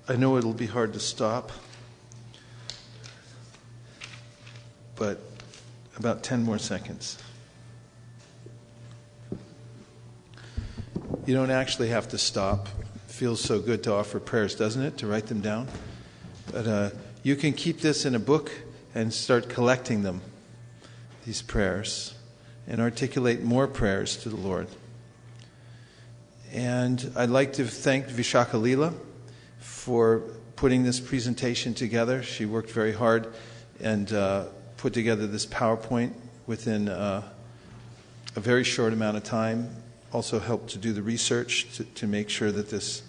I know it'll be hard to stop, but about 10 more seconds. You don't actually have to stop. It feels so good to offer prayers, doesn't it, to write them down? But you can keep this in a book and start collecting them, these prayers, and articulate more prayers to the Lord. And I'd like to thank Vishaka Leela for putting this presentation together. She worked very hard and put together this PowerPoint within a very short amount of time. Also helped to do the research to make sure that this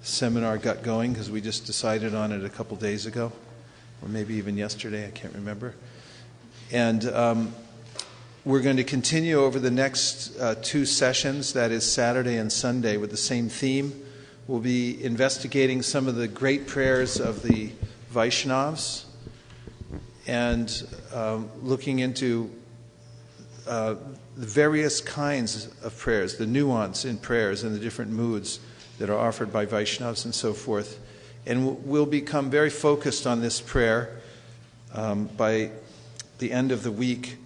seminar got going, because we just decided on it a couple days ago, or maybe even yesterday, I can't remember. And we're going to continue over the next 2 sessions, that is Saturday and Sunday, with the same theme. We'll be investigating some of the great prayers of the Vaishnavas and looking into the various kinds of prayers, the nuance in prayers and the different moods that are offered by Vaishnavas and so forth. And we'll become very focused on this prayer. By the end of the week,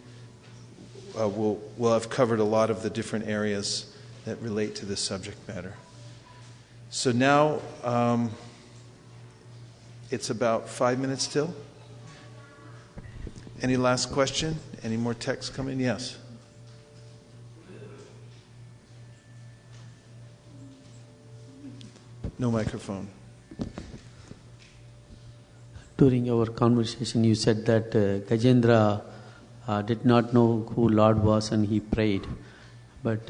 we'll have covered a lot of the different areas that relate to this subject matter. So now it's about 5 minutes till. Any last question? Any more texts coming? Yes. No microphone. During our conversation, you said that Gajendra did not know who Lord was and he prayed. But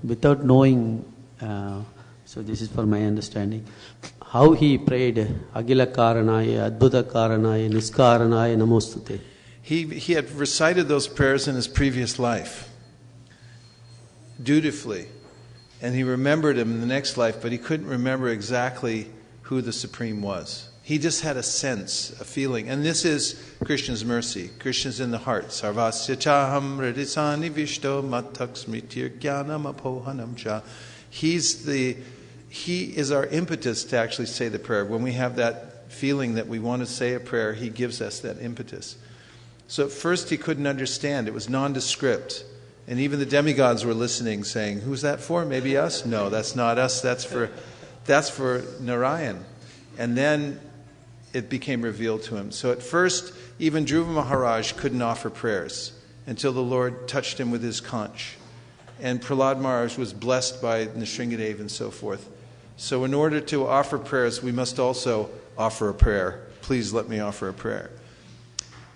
without knowing, so this is for my understanding, how he prayed, Agila Karanaya, Adbhuta Karanaya, Niskaranaya, Namostute. He had recited those prayers in his previous life, dutifully. And he remembered him in the next life, but he couldn't remember exactly who the Supreme was. He just had a sense, a feeling. And this is Krishna's mercy. Krishna's in the heart. Sarvasya chaham hridisani vishto mattak smritir jnanam apohanam cha. He is our impetus to actually say the prayer. When we have that feeling that we want to say a prayer, he gives us that impetus. So at first he couldn't understand. It was nondescript. And even the demigods were listening, saying, "Who's that for? Maybe us? No, that's not us. That's for Narayan." And then it became revealed to him. So at first, even Dhruva Maharaj couldn't offer prayers until the Lord touched him with his conch. And Prahlad Maharaj was blessed by Nrsingadev and so forth. So in order to offer prayers, we must also offer a prayer. Please let me offer a prayer.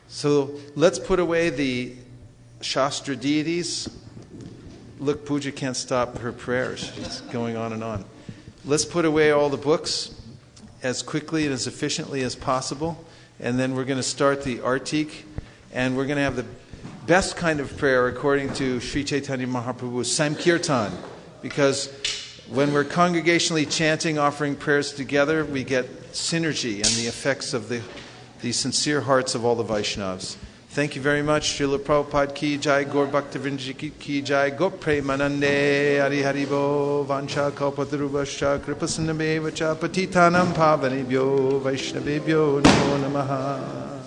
So let's put away the Shastra deities. Look, Pooja can't stop her prayers. She's going on and on. Let's put away all the books as quickly and as efficiently as possible. And then we're going to start the Artik. And we're going to have the best kind of prayer according to Sri Chaitanya Mahaprabhu's Samkirtan. Because when we're congregationally chanting, offering prayers together, we get synergy and the effects of the sincere hearts of all the Vaishnavas. Thank you very much. Srila Prabhupada ki jai, Gaur Bhaktivinoda ki jai, Go Premanande, Hari Haribo, Vancha Kalpatarubhascha, Kripasinabheva cha, Patitanam Pavanebhyo, Vaishnavebhyo, Namo Namaha.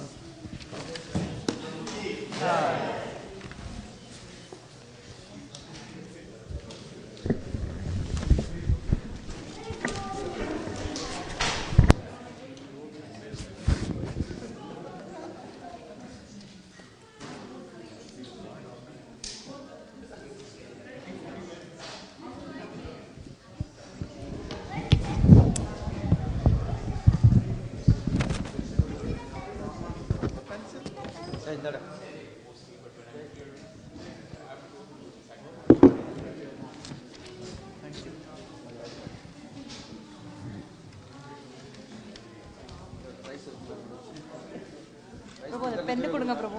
பெண்ணு கொடுங்க பிரபு.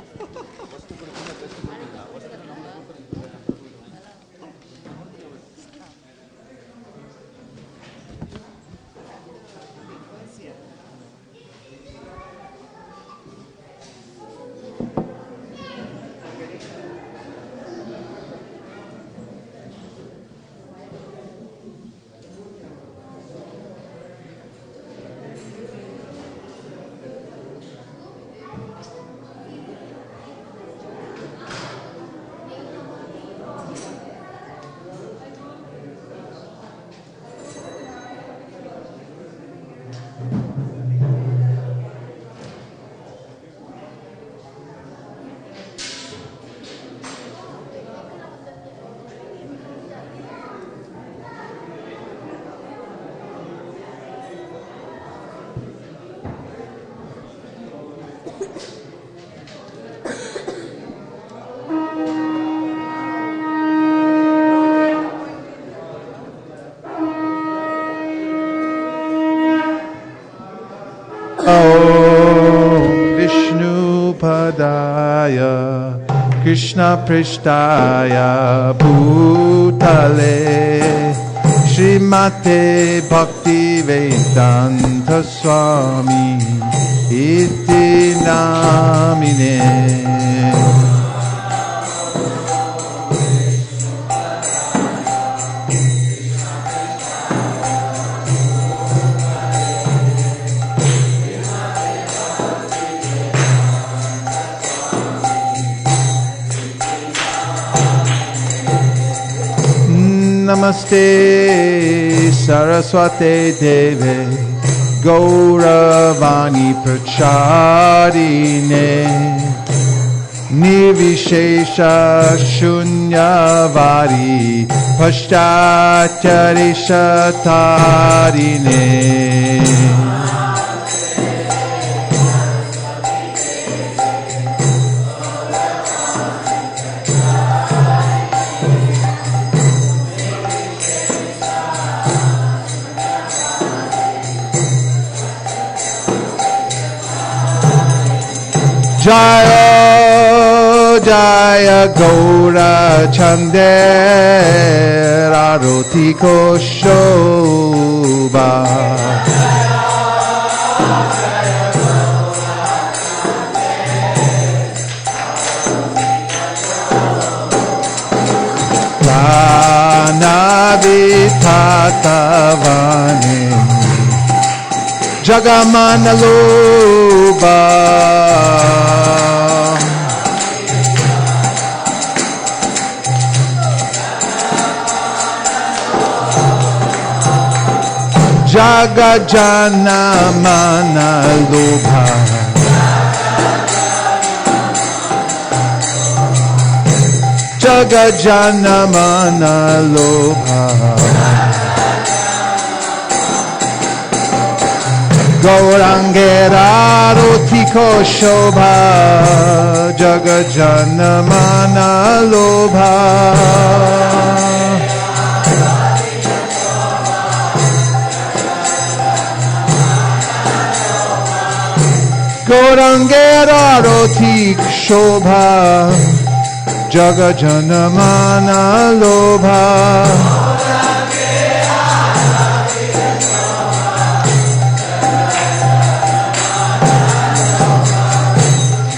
Prasadaya Krishna Prishtaya Bhutale Srimate Bhakti Vedanta Swami Iti Namine Namaste Saraswate Deve Gauravani Pracharine Nirvishesha Shunyavadi Pashtacharishatarine Jaya Jaya Gaura Chandera Rotiko Shobha Pranavithatavane Jagamanaloba Jagajanamana-lobha Jagajanamana-lobha Gaurangera Rotiko Shobha Jagajanamana-lobha Gaurangera Rotik Shobha Jagajanamana-lobha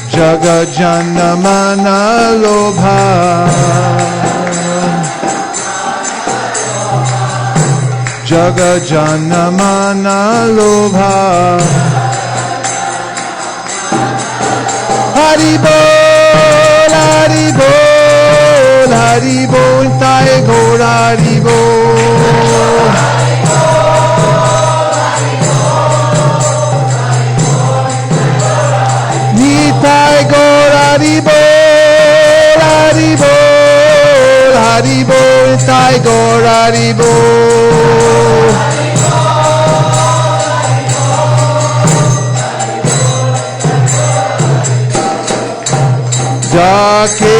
Jagajanamana-lobha Jagajanamana-lobha Hari Bol, Hari Bol, Hari Bol, Nitai Gaur Hari Bol. Nitai Gaur Hari Bol, Hari Bol, Hari Bol, Nitai Gaur Hari Bol. Jake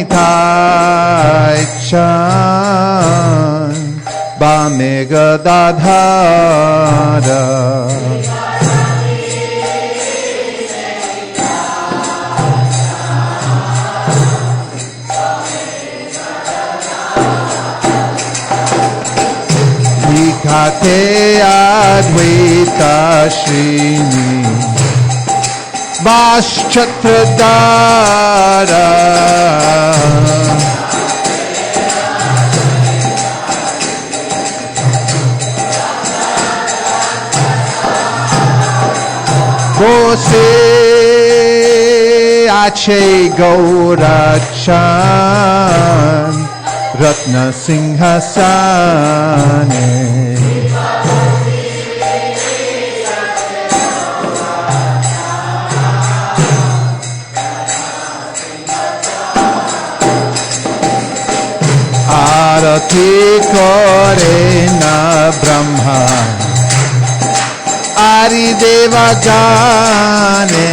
Nitai Chan Bamega Dadhara Vikate Advaita Srini Vaschatradara Bose Ache Gaurachan Ratna Singhasane Arati kore na Brahma Ari Deva jane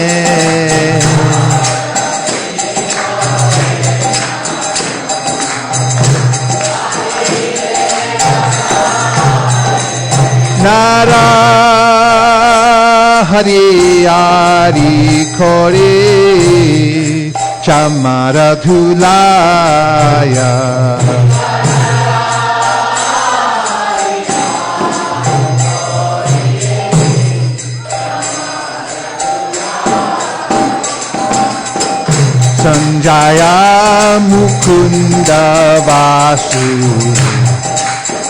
Nara Hari Kore Chamara Dhulaya Sanjaya Mukunda Vasu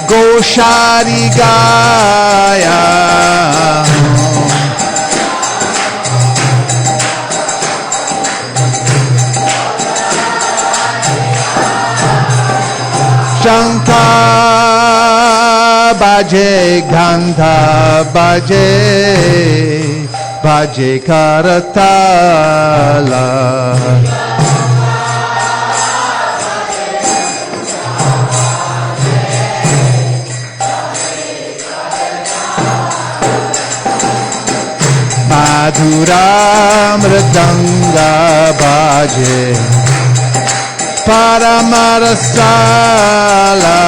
Goshari Gaya Shankha Baje Gandha Baje Baje Karatala Madhura Mridanga Baje Paramarasala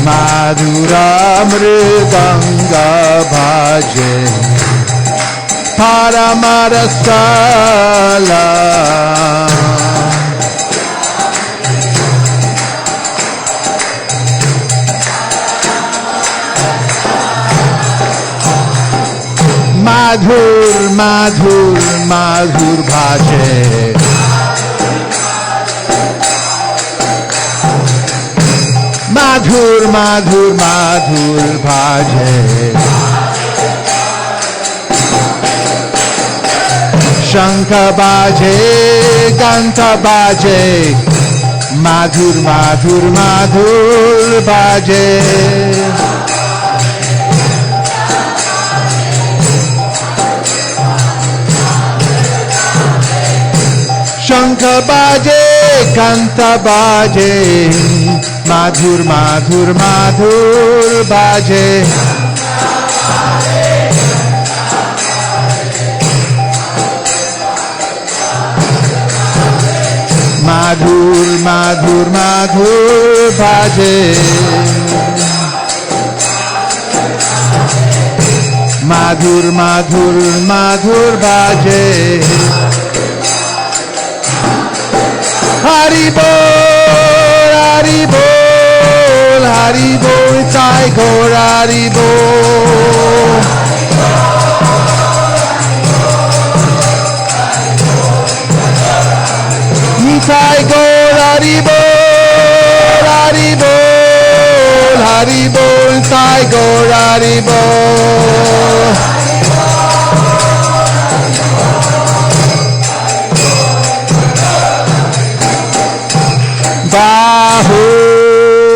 Madhura Mridanga Bhaje Paramarasala Madhur, Madhur, Madhur Bhaje Madhur, Madhur, Madhur Bhaje Shankha Bhaje, Ganta Bhaje Madhur, Madhur, Madhur Bhaje Shankha Baje, Kanta Baje, Madhur, Madhur, Madhur Baje. Madhur, Madhur, Madhur Baje. Madhur, Madhur, Madhur Baje. Hari Bol, Hari Bol, Hari Bol, Sai Gaur Hari Bol. Sai Gaur Hari Bol, Hari Bol, Hari Bol, Sai Gaur Hari Bol.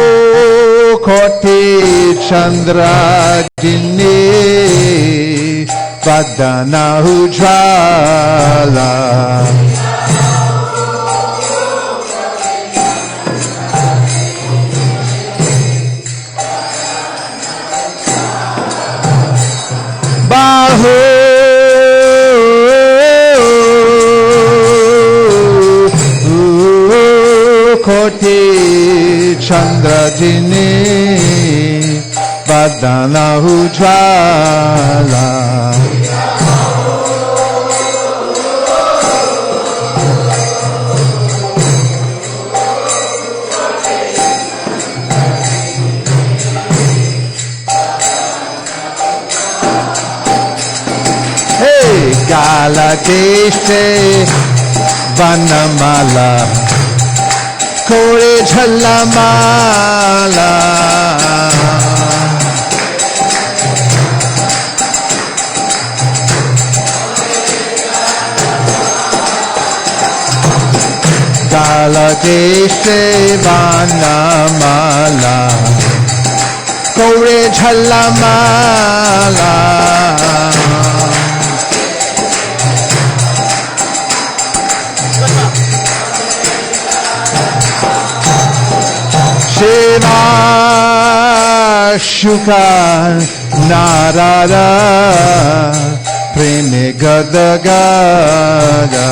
Bahu Koti Chandra Jini Vadana Ujjvala Bahu Koti Chandra Jini Vadana Ujjvala Hey Gala Deshe Vanamala Kore Jhalamala Gala Deshe Vanamala Kore Jhalamala Shiva Shuka Narada Preme Gada Gaga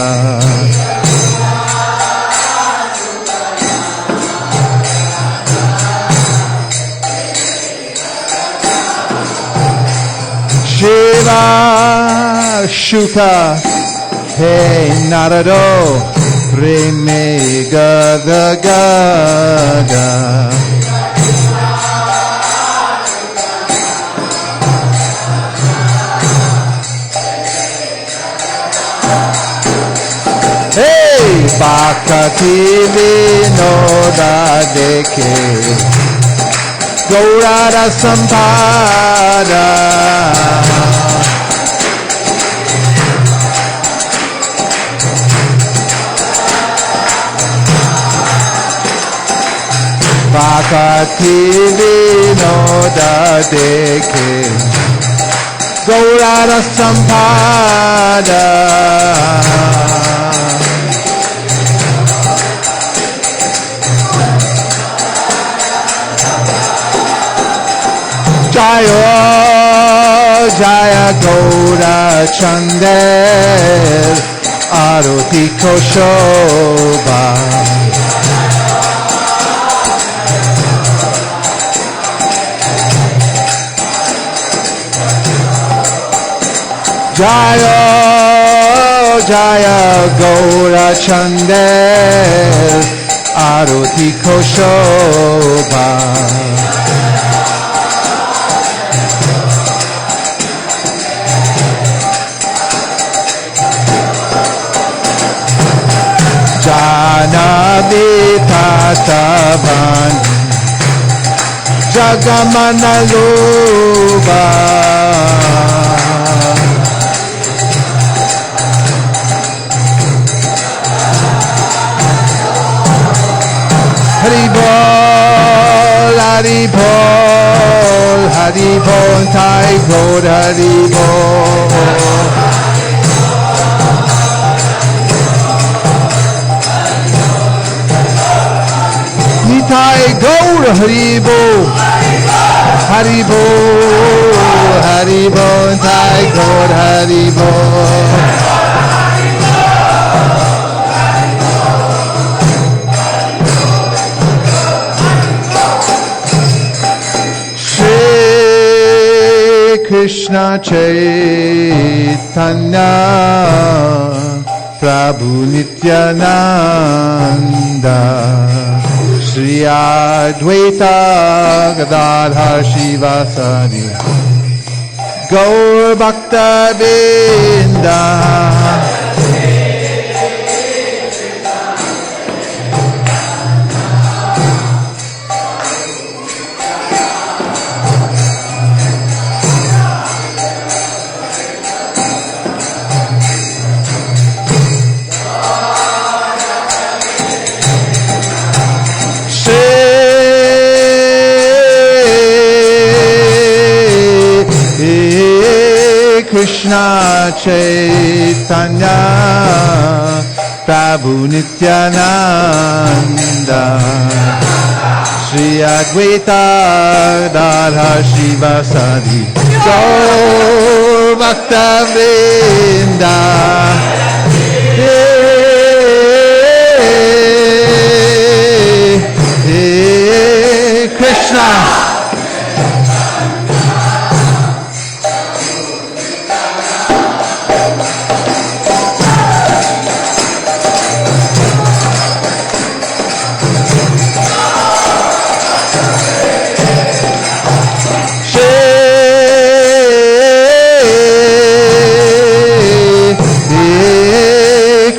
Deva Shuka Hey Narado Preme Gada Gada Hey Bhakti Vinoda Dekhe Gaurada Sampada Bhakti Vinoda Dekhe Gaurada Sampada Jaya Jaya Gaura Chandel Aroti Koshoba Jaya Jaya Gaura Chandel Aroti Koshoba Janavita Savan Jagamanaluba Haribol, Haribol, Haribol, Thai God, Haribol. Nitai Gaur Haribo Haribo Haribo Nitai Gaur Haribo Shri Krishna Chaitanya Prabhu Nityananda Shri Advaita Gadadhar Shivasadi Gaur Bhakta Binda Krishna Chaitanya Prabhu Nityananda Shri Advaita Gadadhar Shivasadi Gaur Bhakta Vrinda Krishna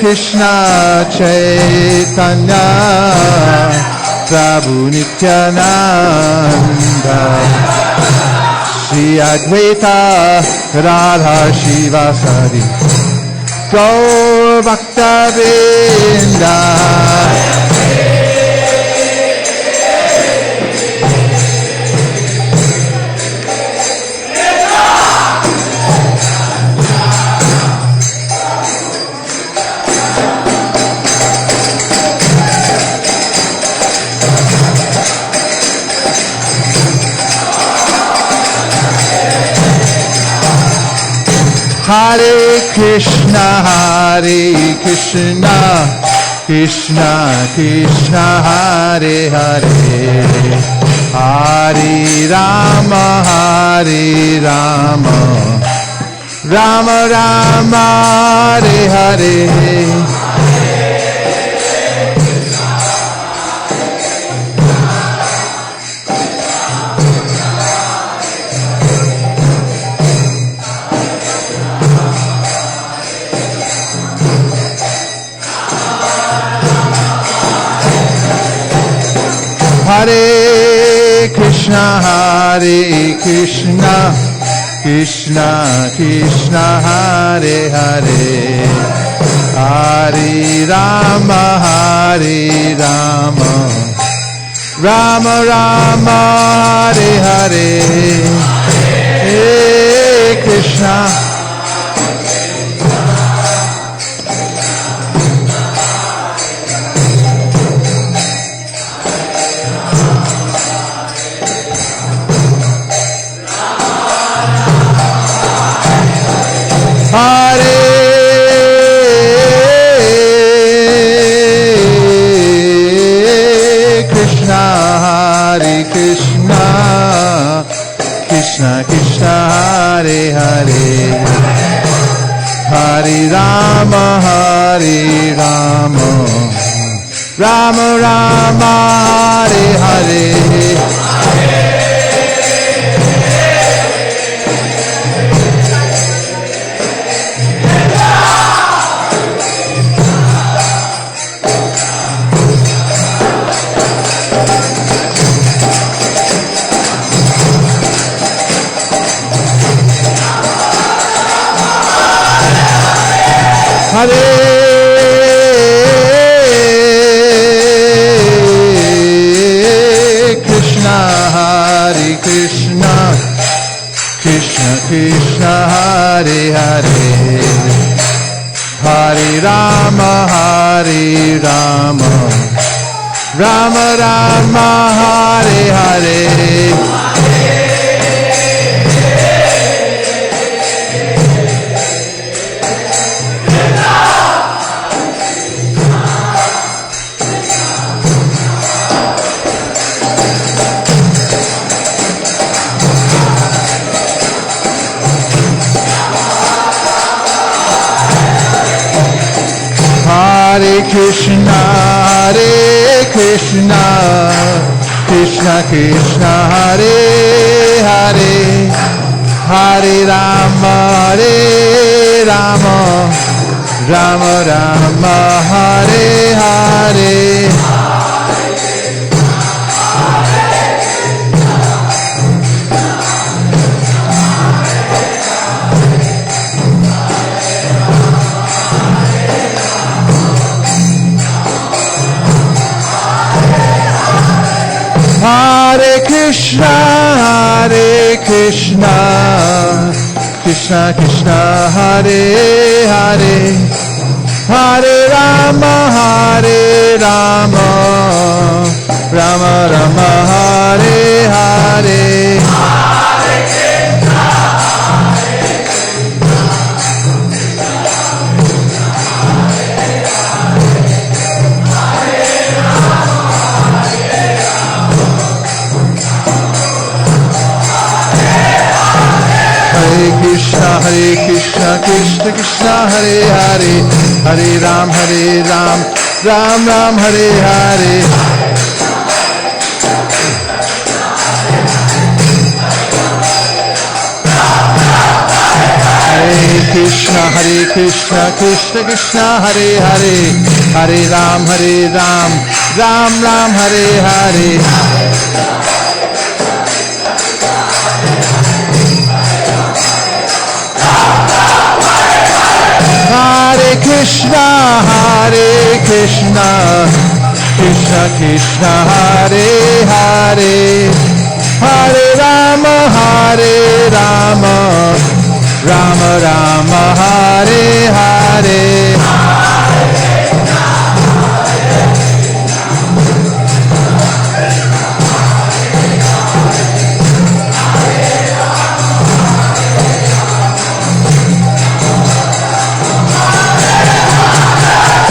Krishna Chaitanya Prabhu Nityananda Shri Advaita Radha Shivasadi Gaur Bhakta Vrinda Hare Krishna, Krishna Krishna, Hare Hare, Hare Rama, Rama Rama Hare Hare Hare Krishna, Krishna Krishna, Hare Hare, Hare Rama, Rama Rama, Hare Hare, Hare Krishna. Hare Krishna, Krishna Krishna, Hare Hare, Hare Rama, Rama Rama, Hare Hare. Hare Krishna, Krishna Krishna, Hare Hare, Hare Rama, Rama Rama, Hare Hare. Hare Krishna, Krishna Krishna, Hare Hare, Hare Rama, Rama Rama, Hare Hare. Hare Krishna, Krishna Krishna, Hare Hare, Hare Rama, Rama Rama, Hare Hare. Hare Krishna, Krishna Krishna, Hare Hare, Hare Ram, Ram Ram, Hare Hare. Hare Krishna, Krishna Krishna, Hare Hare, Hare Ram, Ram Ram, Hare Hare. Hare Krishna, Krishna Krishna, Hare Hare, Hare Rama, Rama Rama, Hare Hare.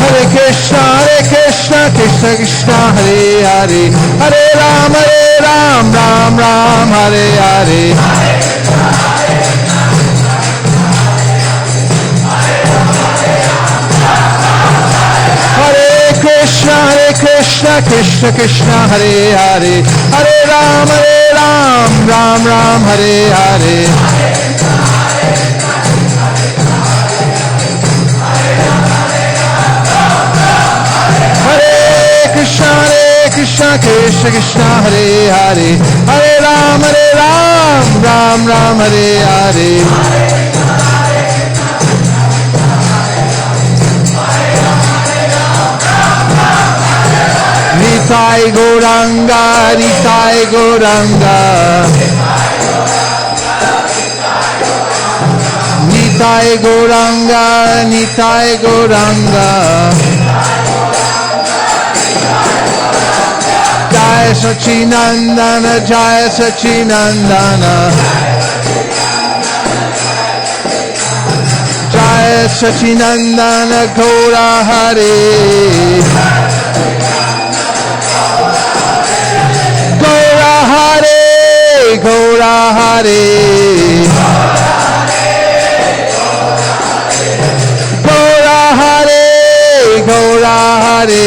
Hare Krishna, Krishna Krishna, Hare Hare, Hare Ram, Ram Ram, Hare Hare. Krishna Krishna Krishna Hare Hare Hare Ram Ram Ram Hare Hare Krishna Krishna Krishna Hare Hare Hare Ram Ram Ram Hare Hare Nitai Gauranga Nitai Gauranga Nitai Gauranga Nitai Gauranga Jai Sachinandana Jai Sachinandana Jai Sachinandana Gaura Hare Gaura Hare Gaura Hare Gaura Hare Gaura Hare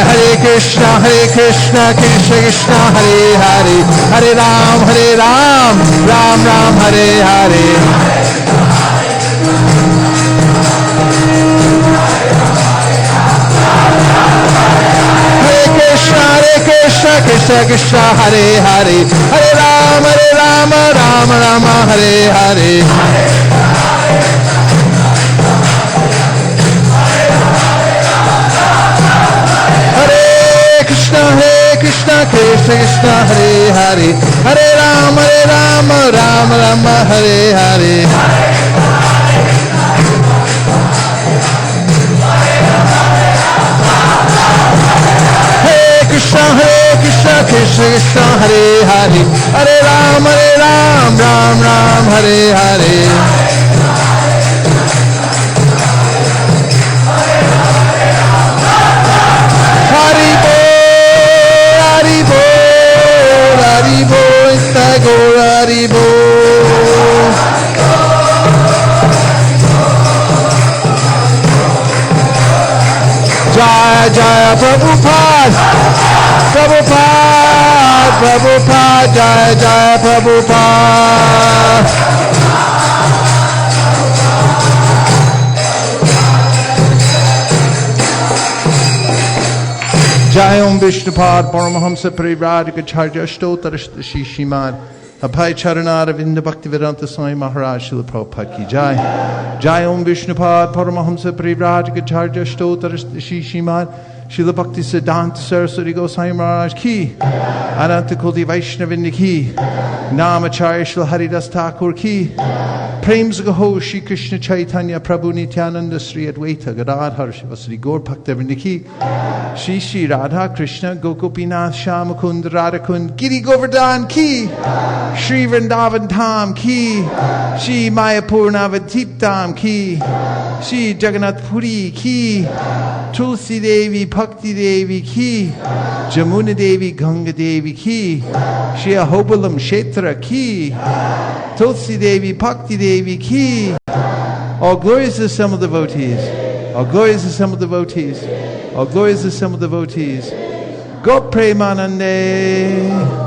Hare Krishna Krishna Krishna Hare Hare Hare Ram Ram Ram Hare Hare Hare Krishna Krishna Krishna Hare Hare Hare Ram Ram Hare Hare Krishna Krishna Krishna Hare Hare Hare Ram Ram Hare Hare Hare Krishna Krishna Hare Hare Hare Ram Ram Hare Hare Jaya Jaya Prabhupada Prabhupada Prabhupada Jaya Jaya Prabhupada Jai Om Vishnupad Paramahamsa Parivrajacharya Ashtotarashta Shishiman Abhay Charanara Vinda Bhaktivedanta Swami Maharaj Srila Prabhupada Ki Jai Jai Om Vishnupad Paramahamsa Parivrajacharya Ashtotarashta Shishiman Srila Bhakti Siddhanta Saraswati Goswami Maharaj Ki Ananta Koti Vaishnavinda Ki Namacharya Srila Haridas Thakur Ki Prem Gaho Shri Krishna Chaitanya Prabhu Nityananda Sri Advaita Gadadhar Shivasri Gaur Bhaktavinda Ki Shri Shri Radha Krishna Gokupinath Shamakund Radhakund Giri Govardhan Ki Shri Vrindavan Dham Ki Shri Mayapur Navadip Dham Ki Shri Jagannath Puri Ki Tulsi Devi Bhakti Devi Ki Jamuna Devi Ganga Devi Ki Shri Ahobalam Kshetra Ki Tulsi Devi Bhakti Devi Ki. All glories to some of the devotees. All glories to some of the devotees. All glories to some of the devotees. Go Premanande.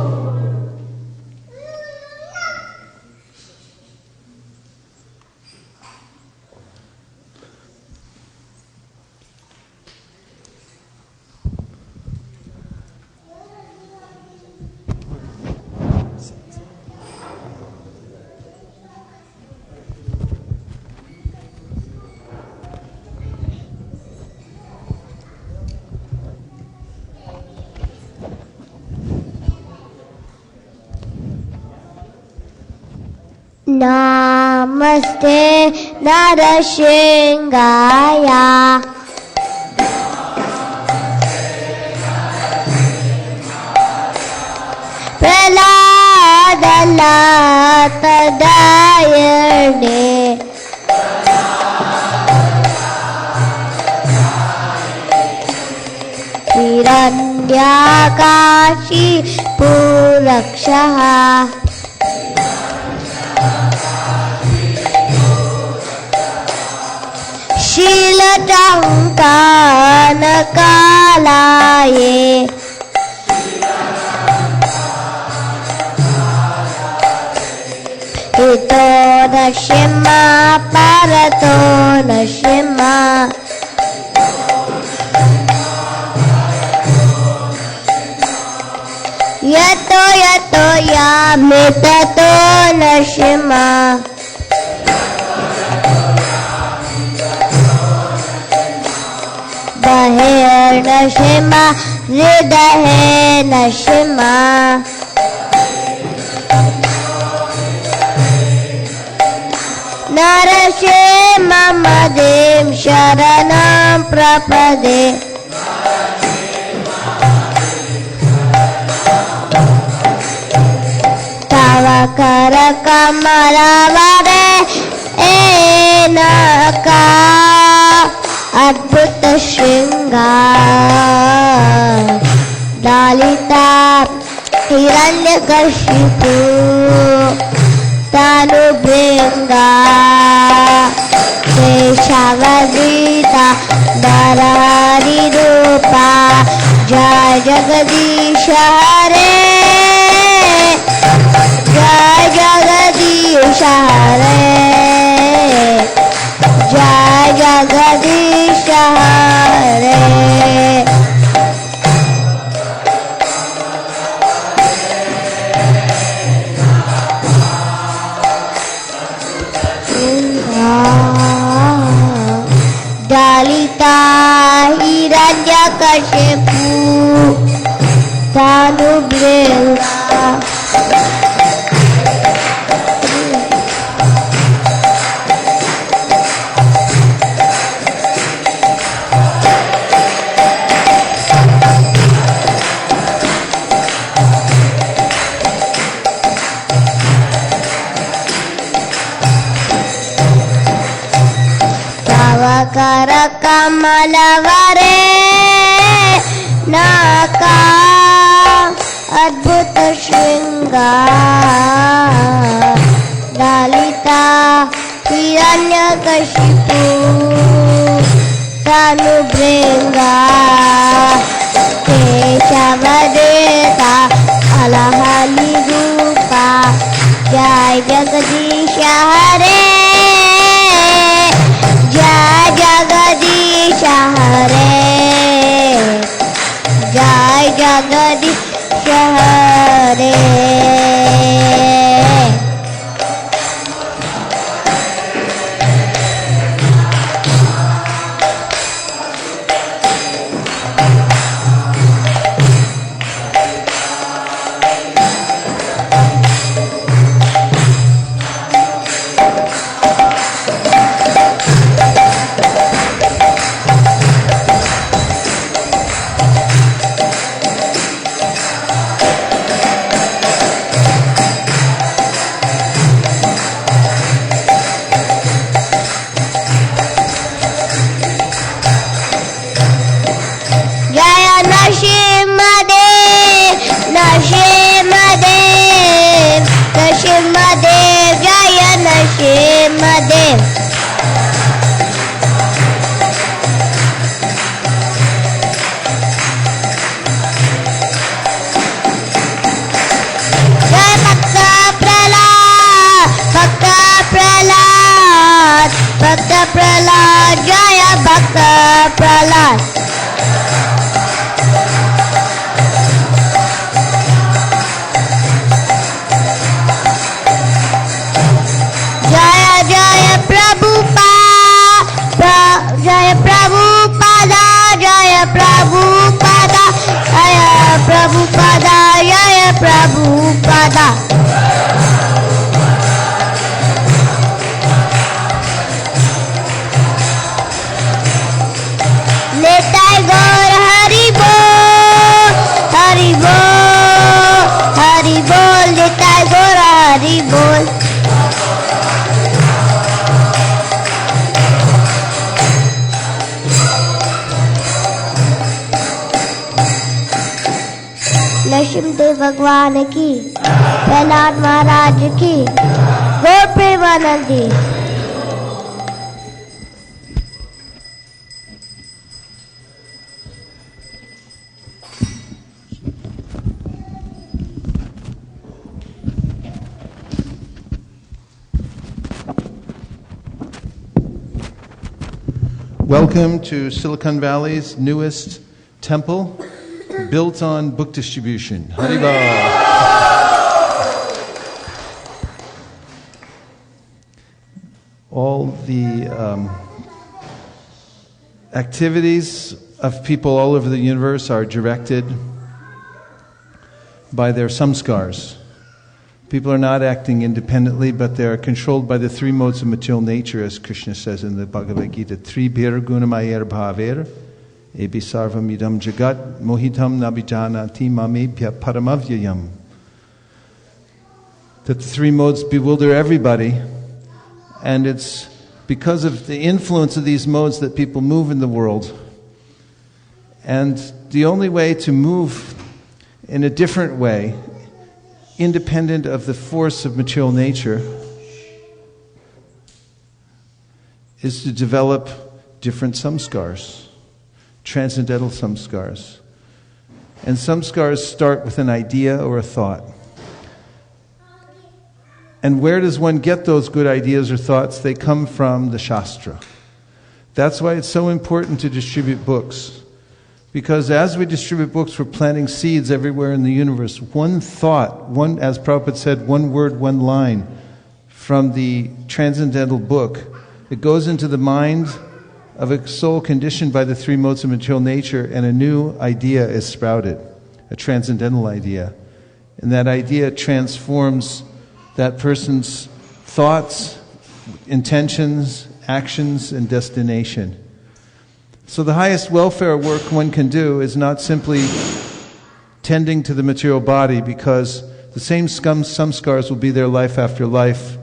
Namaste Narashingaya Praladalapadayane Hiranyakashi Purakshaha Shila टंकन कालाये हितो नशिमा परतो नशिमा यतो यतो यामिततो नशिमा बहिर्नशिमा हृदय नशिमा नरसिंह मदीं शरणं प्रपदे तव कर कमलवरे एनका अद्भुत श्रृंगार लालिता हिरण्यकशिपु तनुभृंगा केशवदीता नरहरि रूपा जय जगदीश हरे जय जगदीश हरे जय जगदीश हरे दलिता हिरण्यकशिपु तनुभृंगा कर कमलवरे नाका अद्भुत श्रृंगार ललिता हिरण्यकशिपु तनुभृंगा केशवदेता अलहली रूपा जय जगदीश हरे जय जगदीश हरे जय जगदीश हरे भक्त प्रहलाद जय भक्त प्रहलाद जय जय प्रभुपादा जय प्रभुपादा जय प्रभुपादा जय प्रभुपादा जय प्रभुपादा लेताय गौर हरि बोल लेताय गौर हरि बोल नरसिंह भगवान की प्रहलाद महाराज की गौर Premanandi. Welcome to Silicon Valley's newest temple, built on book distribution. Haribol. All the activities of people all over the universe are directed by their samskars. People are not acting independently, but they are controlled by the three modes of material nature, as Krishna says in the Bhagavad Gita. Tribhir gunamayer bhaver, ebi sarvam idam jagat, mohitam nabijanati mamebhya paramavyayam. That the three modes bewilder everybody, and it's because of the influence of these modes that people move in the world. And the only way to move in a different way, independent of the force of material nature, is to develop different samskars, transcendental samskars. And samskars start with an idea or a thought. And where does one get those good ideas or thoughts? They come from the Shastra. That's why it's so important to distribute books. Because as we distribute books, we're planting seeds everywhere in the universe. One thought, as Prabhupada said, one word, one line from the transcendental book, it goes into the mind of a soul conditioned by the three modes of material nature, and a new idea is sprouted, a transcendental idea. And that idea transforms that person's thoughts, intentions, actions, and destination. So the highest welfare work one can do is not simply tending to the material body, because the same samskars will be there life after life,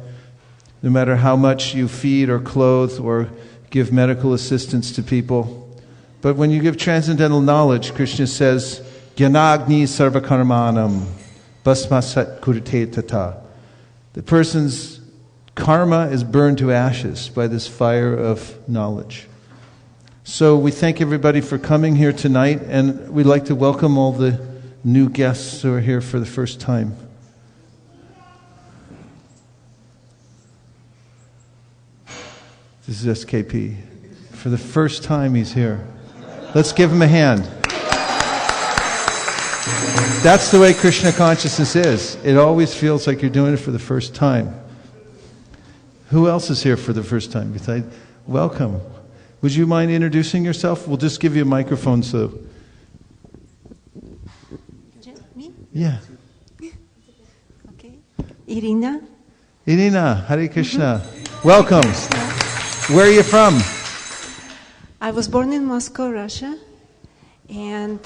no matter how much you feed or clothe or give medical assistance to people. But when you give transcendental knowledge, Krishna says, Gyanagni sarvakarmanam basmasat kurite tata. The person's karma is burned to ashes by this fire of knowledge. So we thank everybody for coming here tonight, and we'd like to welcome all the new guests who are here for the first time. This is SKP. For the first time he's here. Let's give him a hand. That's the way Krishna consciousness is. It always feels like you're doing it for the first time. Who else is here for the first time? Besides, welcome. Would you mind introducing yourself? We'll just give you a microphone so... Me? Yeah. Okay. Irina. Irina, Hare Krishna. Welcome. Where are you from? I was born in Moscow, Russia. And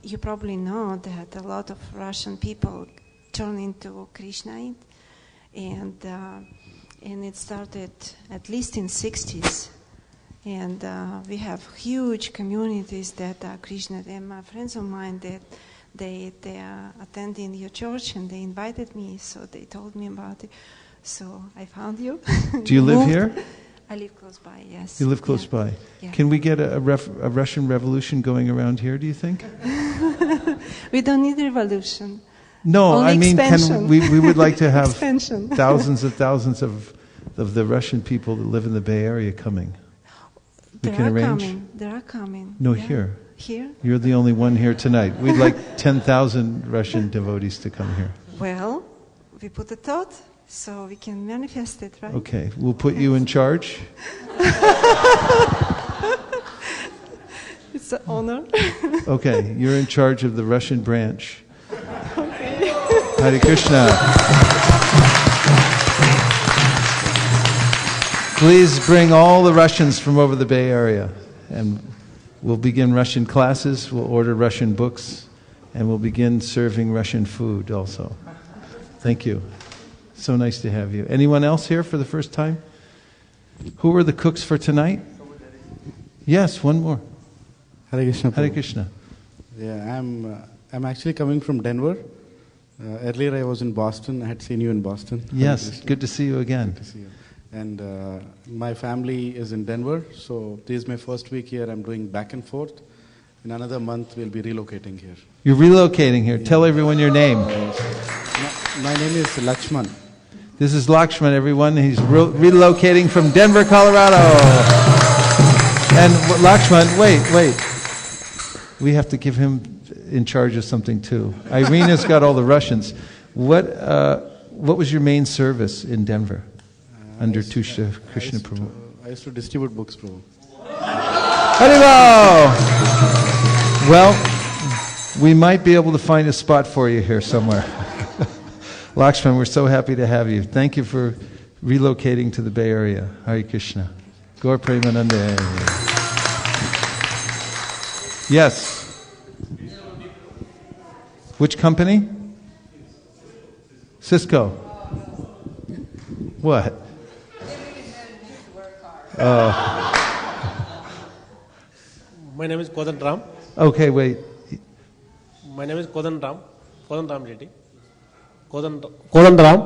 you probably know that a lot of Russian people turn into Krishnite. And it started at least in 60s. And we have huge communities that are Krishna. And my friends of mine, that they are attending your church, and they invited me, so they told me about it. So I found you. Do you live here? I live close by, yes. You live close by. Yeah. Can we get a Russian revolution going around here, do you think? We don't need revolution. No, only I mean, we would like to have expansion. thousands and thousands of the Russian people that live in the Bay Area coming. We There can are arrange? coming. There are coming. No, Yeah. here. Here? You're the only one here tonight. We'd like 10,000 Russian devotees to come here. Well, we put a thought, so we can manifest it, right? Okay, we'll put you in charge. It's an honor. Okay, you're in charge of the Russian branch. Okay. Hare Krishna. Please bring all the Russians from over the Bay Area, and we'll begin Russian classes, we'll order Russian books, and we'll begin serving Russian food also. Thank you. So nice to have you. Anyone else here for the first time? Who are the cooks for tonight? Yes, one more. Hare Krishna. Hare Krishna. Yeah, I'm actually coming from Denver. Earlier I was in Boston. I had seen you in Boston. Yes, good to see you again. Good to see you. And my family is in Denver, so this is my first week here. I'm doing back and forth. In another month, we'll be relocating here. You're relocating here. Yeah. Tell everyone your name. My name is Lakshman. This is Lakshman, everyone. He's relocating from Denver, Colorado. And Lakshman, wait. We have to give him in charge of something too. Irina's got all the Russians. What was your main service in Denver under Tusha Krishna Prabhu? I used to distribute books, Prabhu. Haribo! Well, we might be able to find a spot for you here somewhere. Lakshman, we're so happy to have you. Thank you for relocating to the Bay Area. Hare Krishna. Gaur Premanande. Yes. Which company? Cisco. What? My name is Kodan Ram. Okay, wait. My name is Kodan Ram. Kodan Ram Reddy. Kodan Ram.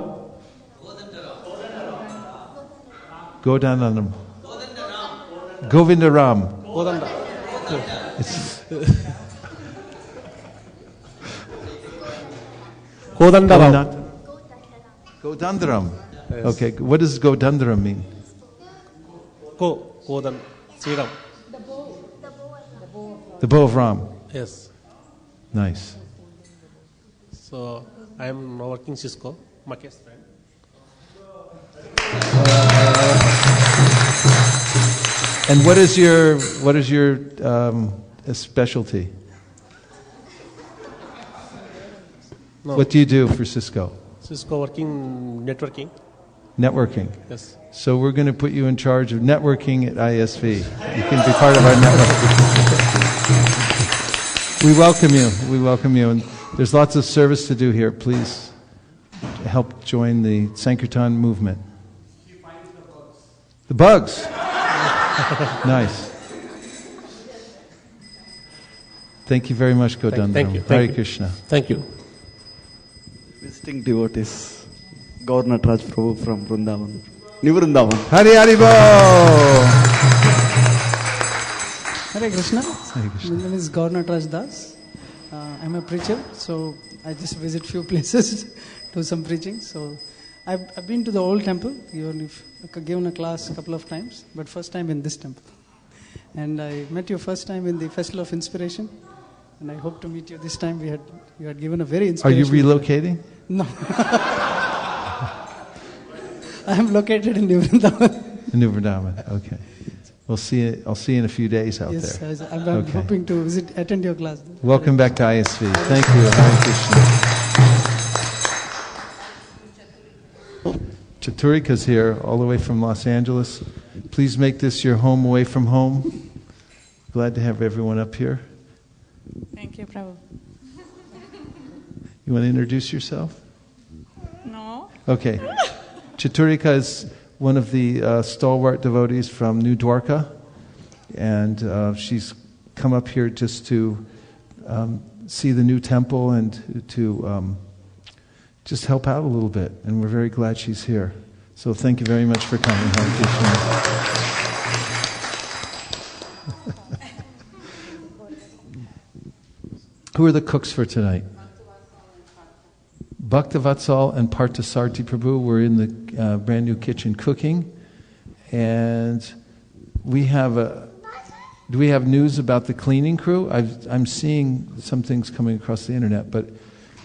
Godananam. Govindaram. Kodan Ram. Kodandaram. Godandaram. Yes. Okay, what does Godandaram mean? Kodan. Sriram. The bow of Ram. Yes. Nice. So I am now working Cisco, my case friend. And what is your specialty? No. What do you do for Cisco? Cisco working networking. Networking. Yes. So we're going to put you in charge of networking at ISV. You can be part of our network. We welcome you. We welcome you. And there's lots of service to do here. Please help join the Sankirtan movement. The bugs. Nice. Thank you very much, Godandram. Thank you. Hare Krishna. Thank you. Visiting devotees, Governor Raj Prabhu from Vrindavan. New Vrindavan. Hari Hari Bo! Hare Krishna. Hare Krishna. My name is Governor Raj Das. I'm a preacher, so I just visit few places, do some preaching. So I've been to the old temple, given a class a couple of times, but first time in this temple. And I met you first time in the Festival of Inspiration, and I hope to meet you this time. You had given a very inspirational. Are you relocating? No. I am located in New Vrindavan. New Vrindavan. Okay. We'll see you. I'll see you in a few days out yes, there. Yes, I'm hoping to attend your class. Welcome back to ISV. Thank you. Hare Krishna. Chaturika's here, all the way from Los Angeles. Please make this your home away from home. Glad to have everyone up here. Thank you, Prabhu. You want to introduce yourself? No. Okay. Chaturika is one of the stalwart devotees from New Dwarka, and she's come up here just to see the new temple and to just help out a little bit, and we're very glad she's here. So thank you very much for coming. Hare Krishna. Who are the cooks for tonight? Bhaktavatsal and Parthasarthi Prabhu were in the brand new kitchen cooking, and do we have news about the cleaning crew? I'm seeing some things coming across the internet, but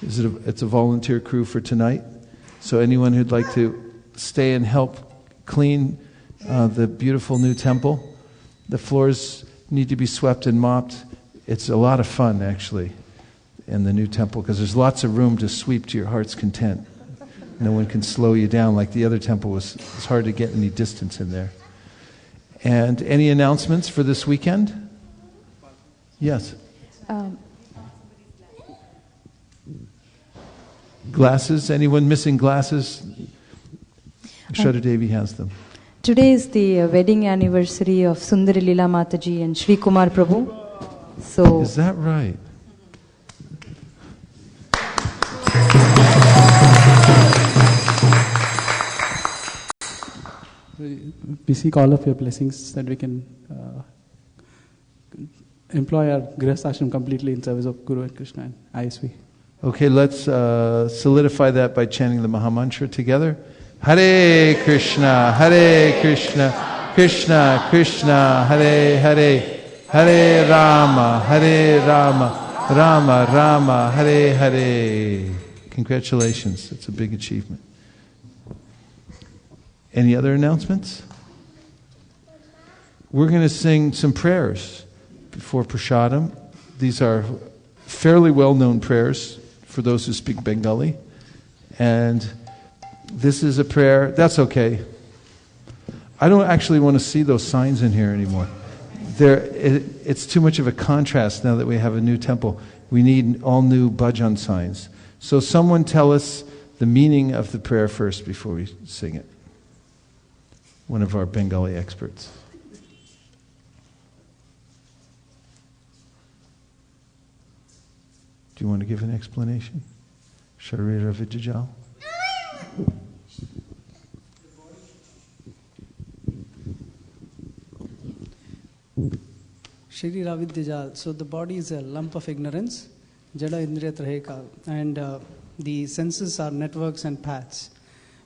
it's a volunteer crew for tonight. So anyone who'd like to stay and help clean the beautiful new temple, the floors need to be swept and mopped. It's a lot of fun, actually, in the new temple, because there's lots of room to sweep to your heart's content. No one can slow you down like the other temple was. It's hard to get any distance in there. And any announcements for this weekend? Yes. Glasses? Anyone missing glasses? Shraddha Devi has them. Today is the wedding anniversary of Sundari Leela Mataji and Shri Kumar Prabhu. So is that right? We seek all of your blessings that we can employ our Grihastha Ashram completely in service of Guru and Krishna and ISV. Okay, let's solidify that by chanting the Mahamantra together. Hare Krishna, Krishna Krishna Hare Hare Hare Rama Rama Rama Hare Hare. Congratulations, it's a big achievement. Any other announcements? We're going to sing some prayers before Prasadam. These are fairly well-known prayers for those who speak Bengali. And this is a prayer, that's okay. I don't actually want to see those signs in here anymore. It's too much of a contrast now that we have a new temple. We need all new bhajan signs. So someone tell us the meaning of the prayer first before we sing it. One of our Bengali experts. Do you want to give an explanation? Sharira Vijajal? Sharira Vidyajal. So the body is a lump of ignorance, Jada Indriya Trahekal, and the senses are networks and paths.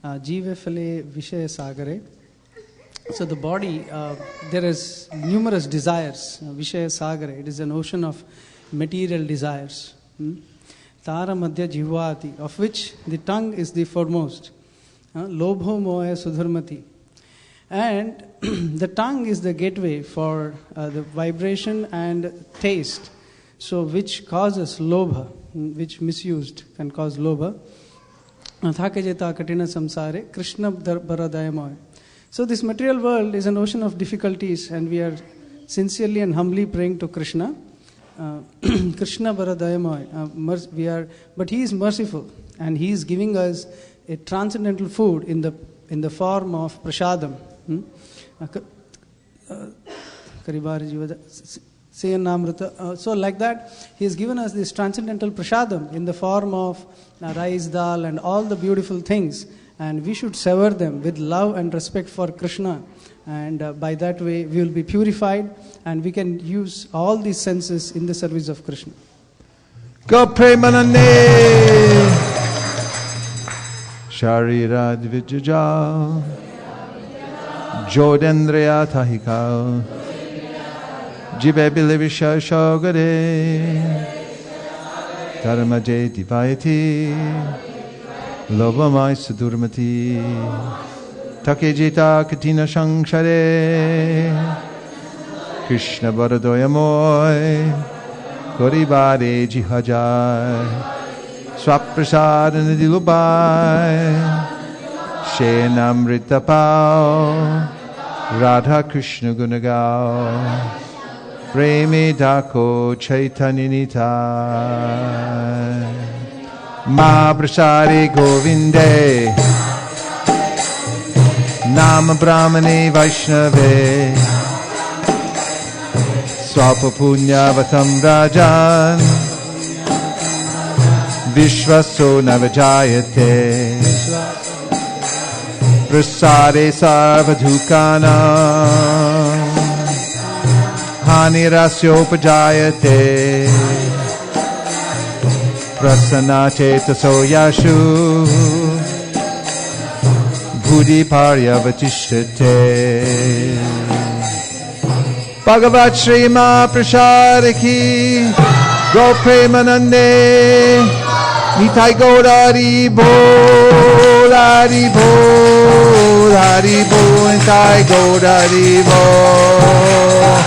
Jive Phale Vishaya Sagare. So the body, there is numerous desires. Vishaya Sagare, it is an ocean of material desires. Tara Madhya Jivati, of which the tongue is the foremost. Lobho Moya Sudharmati. And the tongue is the gateway for the vibration and taste, so which causes lobha, which misused can cause lobha. Thakajeta Katina Samsare, Krishna Baradayamaya. So this material world is an ocean of difficulties, and we are sincerely and humbly praying to Krishna. Krishna Baradayamaya. But He is merciful, and He is giving us a transcendental food in the form of prasadam. So like that, He has given us this transcendental prasadam in the form of rice, dal, and all the beautiful things. And we should savor them with love and respect for Krishna. And by that way, we will be purified, and we can use all these senses in the service of Krishna. Go Premanande Sharira Dvijajal Jodendriya Tahikal Jibe Bilivisha Shogade Dharmaje Divayati Lobamai Sudurmati Takejita Katina Shangshare Krishna Baradoyamoy Goribare Jihajai Swaprasad Dilubai Shenamrita Pao Radha Krishna Gunagao Premi Dako Chaitaninitai Ma Prasari Govinde Nama Brahmane Vaishnave Swapa Punya Vatam Rajan Vishvaso Navajayate Prasare Sarvadhukana Hanirasyopajayate Prasana Chetaso Yashu Buddhi Paryavatishtete Bhagavat Shrima Prasariki Go Premanande Nitai Gaurari Bol Hari Bol Hari Bol Nitai Gaurari Bol.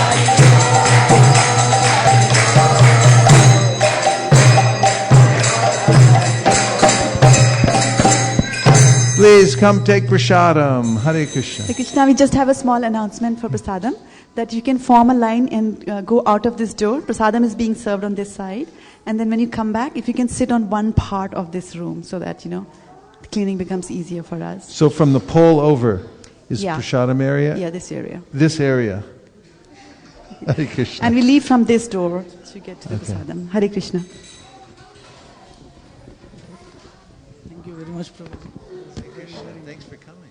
Please come take prasadam. Hare Krishna. Hare Krishna, we just have a small announcement for prasadam, that you can form a line and go out of this door. Prasadam is being served on this side. And then when you come back, if you can sit on one part of this room so that, the cleaning becomes easier for us. So from the pole over is prasadam area? Yeah, this area. This area. Hare Krishna. And we leave from this door to get to the prasadam. Hare Krishna. Thank you very much, Prabhu. Thanks for coming.